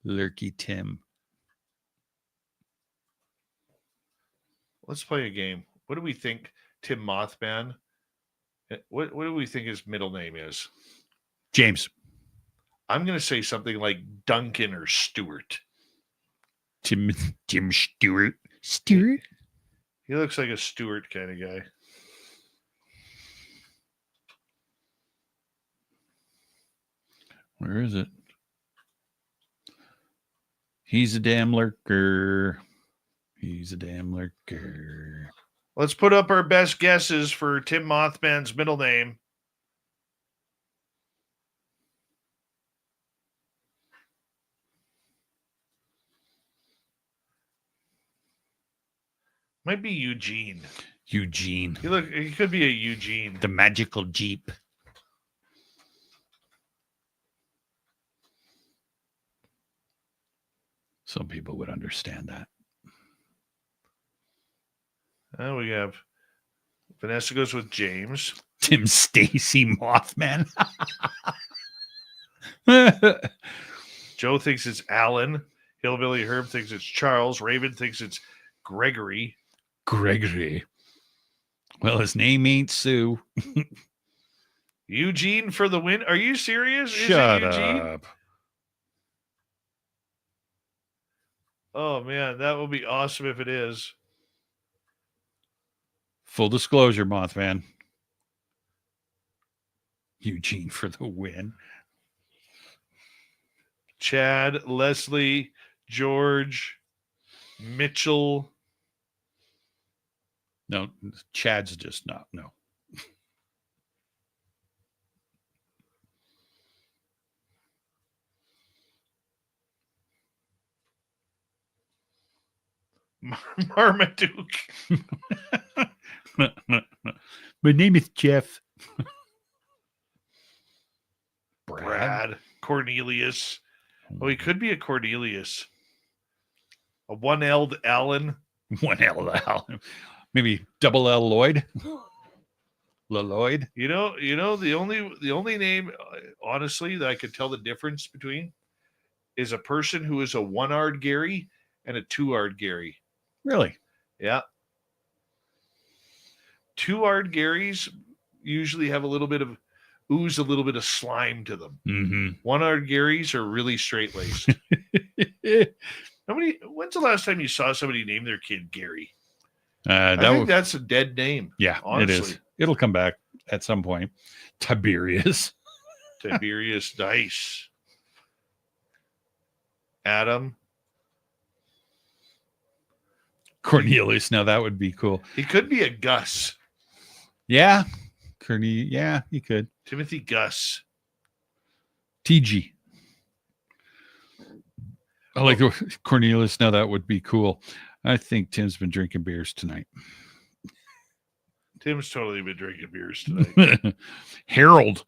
Lurky Tim. Let's play a game. What do we think Tim Mothman? What do we think his middle name is? James. I'm going to say something like Duncan or Stewart. Tim Stewart. Stewart? He looks like a Stewart kind of guy. Where is it? He's a damn lurker. He's a damn lurker. Let's put up our best guesses for Tim Mothman's middle name. Might be Eugene. Eugene. He could be a Eugene. The magical Jeep. Some people would understand that. We have Vanessa goes with James. Tim Stacy Mothman. Joe thinks it's Alan. Hillbilly Herb thinks it's Charles. Raven thinks it's Gregory. Gregory. Well, his name ain't Sue. Eugene for the win. Are you serious? Shut Is it Eugene? up. Oh, man. That would be awesome if it is. Full disclosure, Mothman. Eugene for the win. Chad, Leslie, George, Mitchell. No, Chad's just not. No. Marmaduke. My name is Jeff. Brad. Cornelius. Oh, he could be a Cornelius. A one-L'd Allen. One L Allen. Maybe double L Lloyd. Lloyd. You know the only name, honestly, that I could tell the difference between is a person who is a one-R'd Gary and a two-R'd Gary. Really? Yeah. Two-R'd Garys usually have a little bit of slime to them. Mm-hmm. One-R'd Garys are really straight-laced. When's the last time you saw somebody name their kid Gary? I think that's a dead name. Yeah, honestly. it is. It'll come back at some point. Tiberius. Tiberius Dice. Adam. Cornelius. Now that would be cool. He could be a Gus. Yeah. Yeah, he could. Timothy Gus. TG. I like Cornelius. Now that would be cool. I think Tim's been drinking beers tonight. Tim's totally been drinking beers tonight. Harold.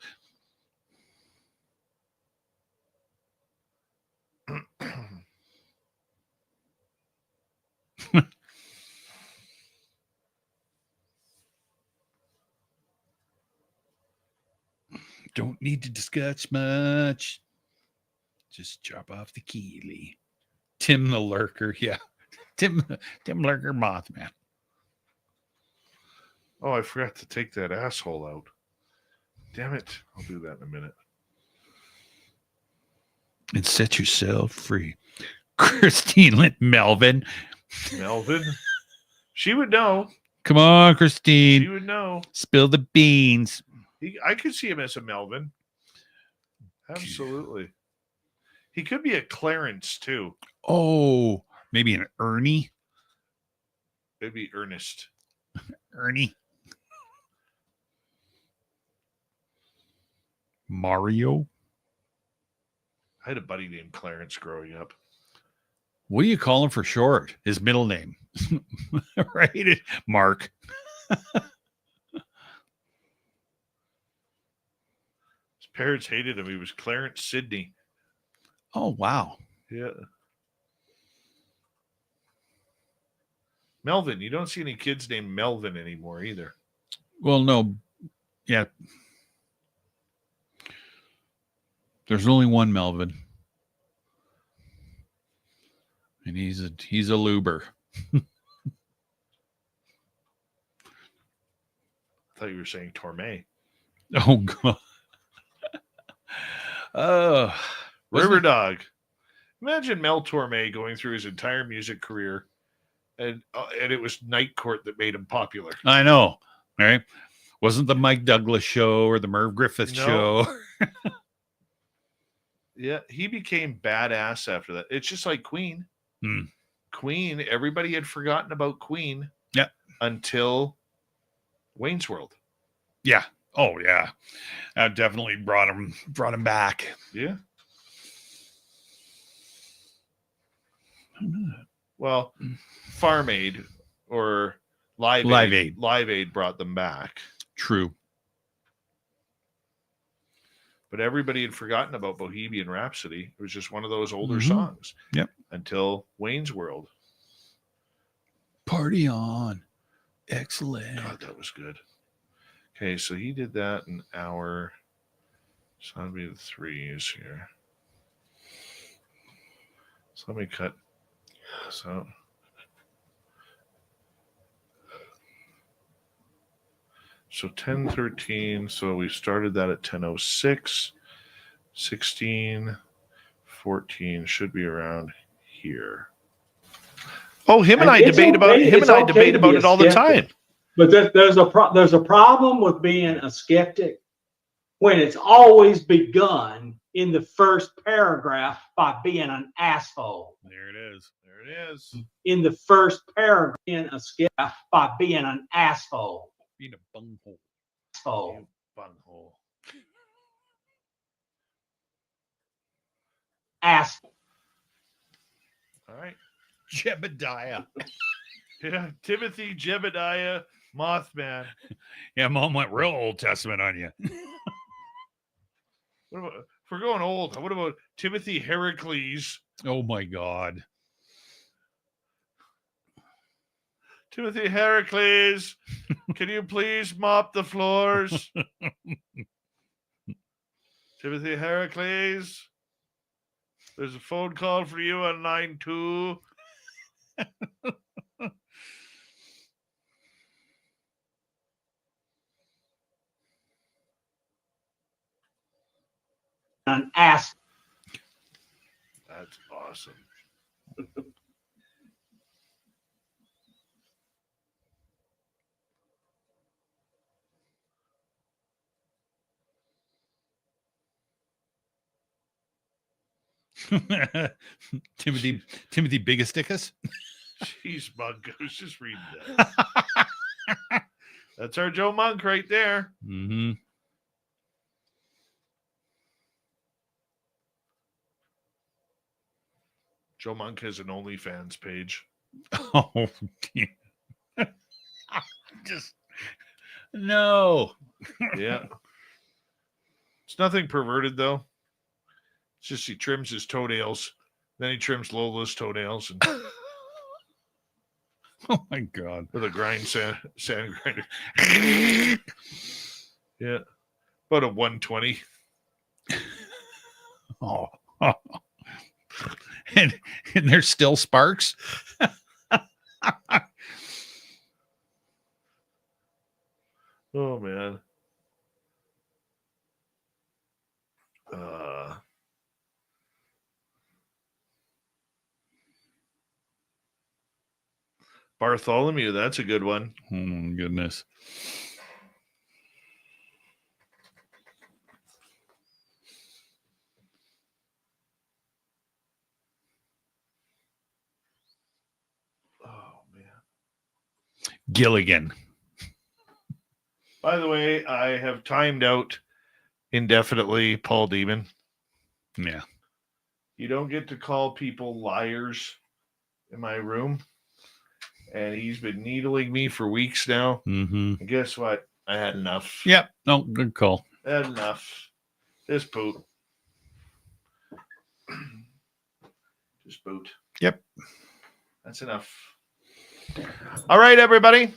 Don't need to discuss much. Just chop off the keely. Tim the Lurker. Yeah. Tim Lurker Mothman. Oh, I forgot to take that asshole out. Damn it. I'll do that in a minute. And set yourself free. Christine Melvin. Melvin? She would know. Come on, Christine. She would know. Spill the beans. I could see him as a Melvin. Absolutely. He could be a Clarence, too. Oh, maybe an Ernie. Maybe Ernest. Ernie. Mario. I had a buddy named Clarence growing up. What do you call him for short? His middle name. Right? Mark. His parents hated him. He was Clarence Sidney. Oh, wow. Yeah. Melvin. You don't see any kids named Melvin anymore either. Well, no. Yeah. There's only one Melvin. And he's a luber. I thought you were saying Torme. Oh, God. River Dog. Imagine Mel Torme going through his entire music career, and it was Night Court that made him popular. I know, right? Wasn't the Mike Douglas show or the Merv Griffith show? Yeah, he became badass after that. It's just like Queen. Queen, everybody had forgotten about Queen. Yeah. Until Wayne's World. Yeah. Oh, yeah. That definitely brought him back. Yeah. Well, Farm Aid or Live Aid brought them back. True. But everybody had forgotten about Bohemian Rhapsody. It was just one of those older songs. Yep. Until Wayne's World. Party on. Excellent. God, that was good. Okay, so he did that an hour. So that'll be the threes here. So let me cut this out. So 10:13. So we started that at 10:06. 16, 14 should be around here. Oh, him and I debate about it all the time. But there's a problem with being a skeptic when it's always begun in the first paragraph by being an asshole. There it is. There it is. In the first paragraph, being a skeptic by being an asshole. Being a bunghole. Asshole. Bunghole. Asshole. All right. Jebediah. Yeah, Timothy Jebediah Mothman. Yeah, Mom went real Old Testament on you. What about, if we're going old, what about Timothy Heracles? Oh, my God. Timothy Heracles, can you please mop the floors? Timothy Heracles, there's a phone call for you on line 2. An ass. That's awesome. Timothy Biggest-ickus? Jeez, Monk, I was just reading that. That's our Joe Monk right there. Mm-hmm. Joe Monk has an OnlyFans page. Oh, dear. Just no. Yeah. It's nothing perverted, though. It's just he trims his toenails. Then he trims Lola's toenails and Oh, my God. with a sand grinder. Yeah. About a 120. Oh. And there's still sparks. Oh man. Bartholomew, that's a good one. Oh my goodness. Oh man. Gilligan. By the way, I have timed out indefinitely Paul Demon. Yeah. You don't get to call people liars in my room. And he's been needling me for weeks now. Mm-hmm. And guess what? I had enough. Yep. No, good call. I had enough. Just boot. Just boot. Yep. That's enough. All right, everybody.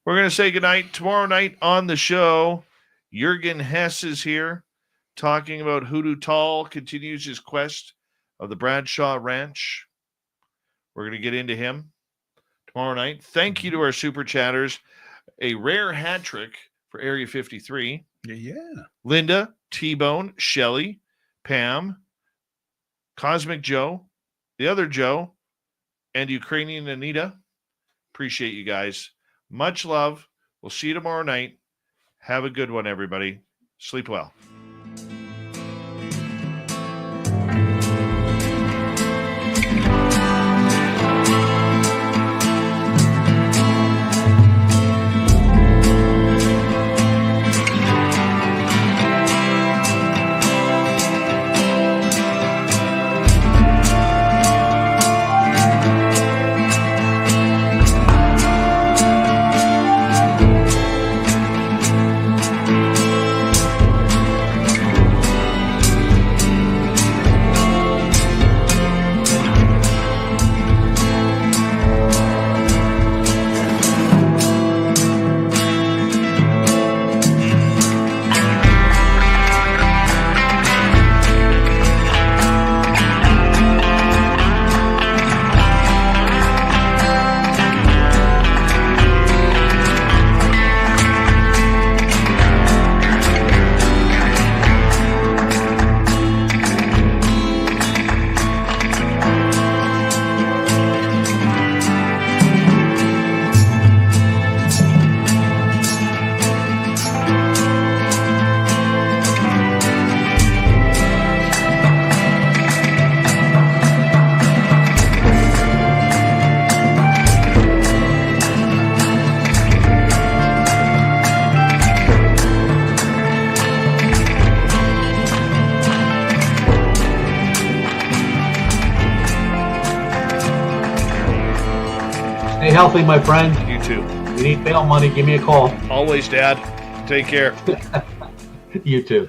We're going to say goodnight. Tomorrow night on the show, Jürgen Hess is here talking about Hoodoo Tall continues his quest of the Bradshaw Ranch. We're going to get into him tomorrow night. Thank you to our super chatters. A rare hat trick for Area 53. Yeah. Linda, T-Bone, Shelley, Pam, Cosmic Joe, the other Joe, and Ukrainian Anita. Appreciate you guys. Much love. We'll see you tomorrow night. Have a good one, everybody. Sleep well. Stay healthy, my friend. You too. If you need bail money, give me a call. Always, Dad. Take care. You too.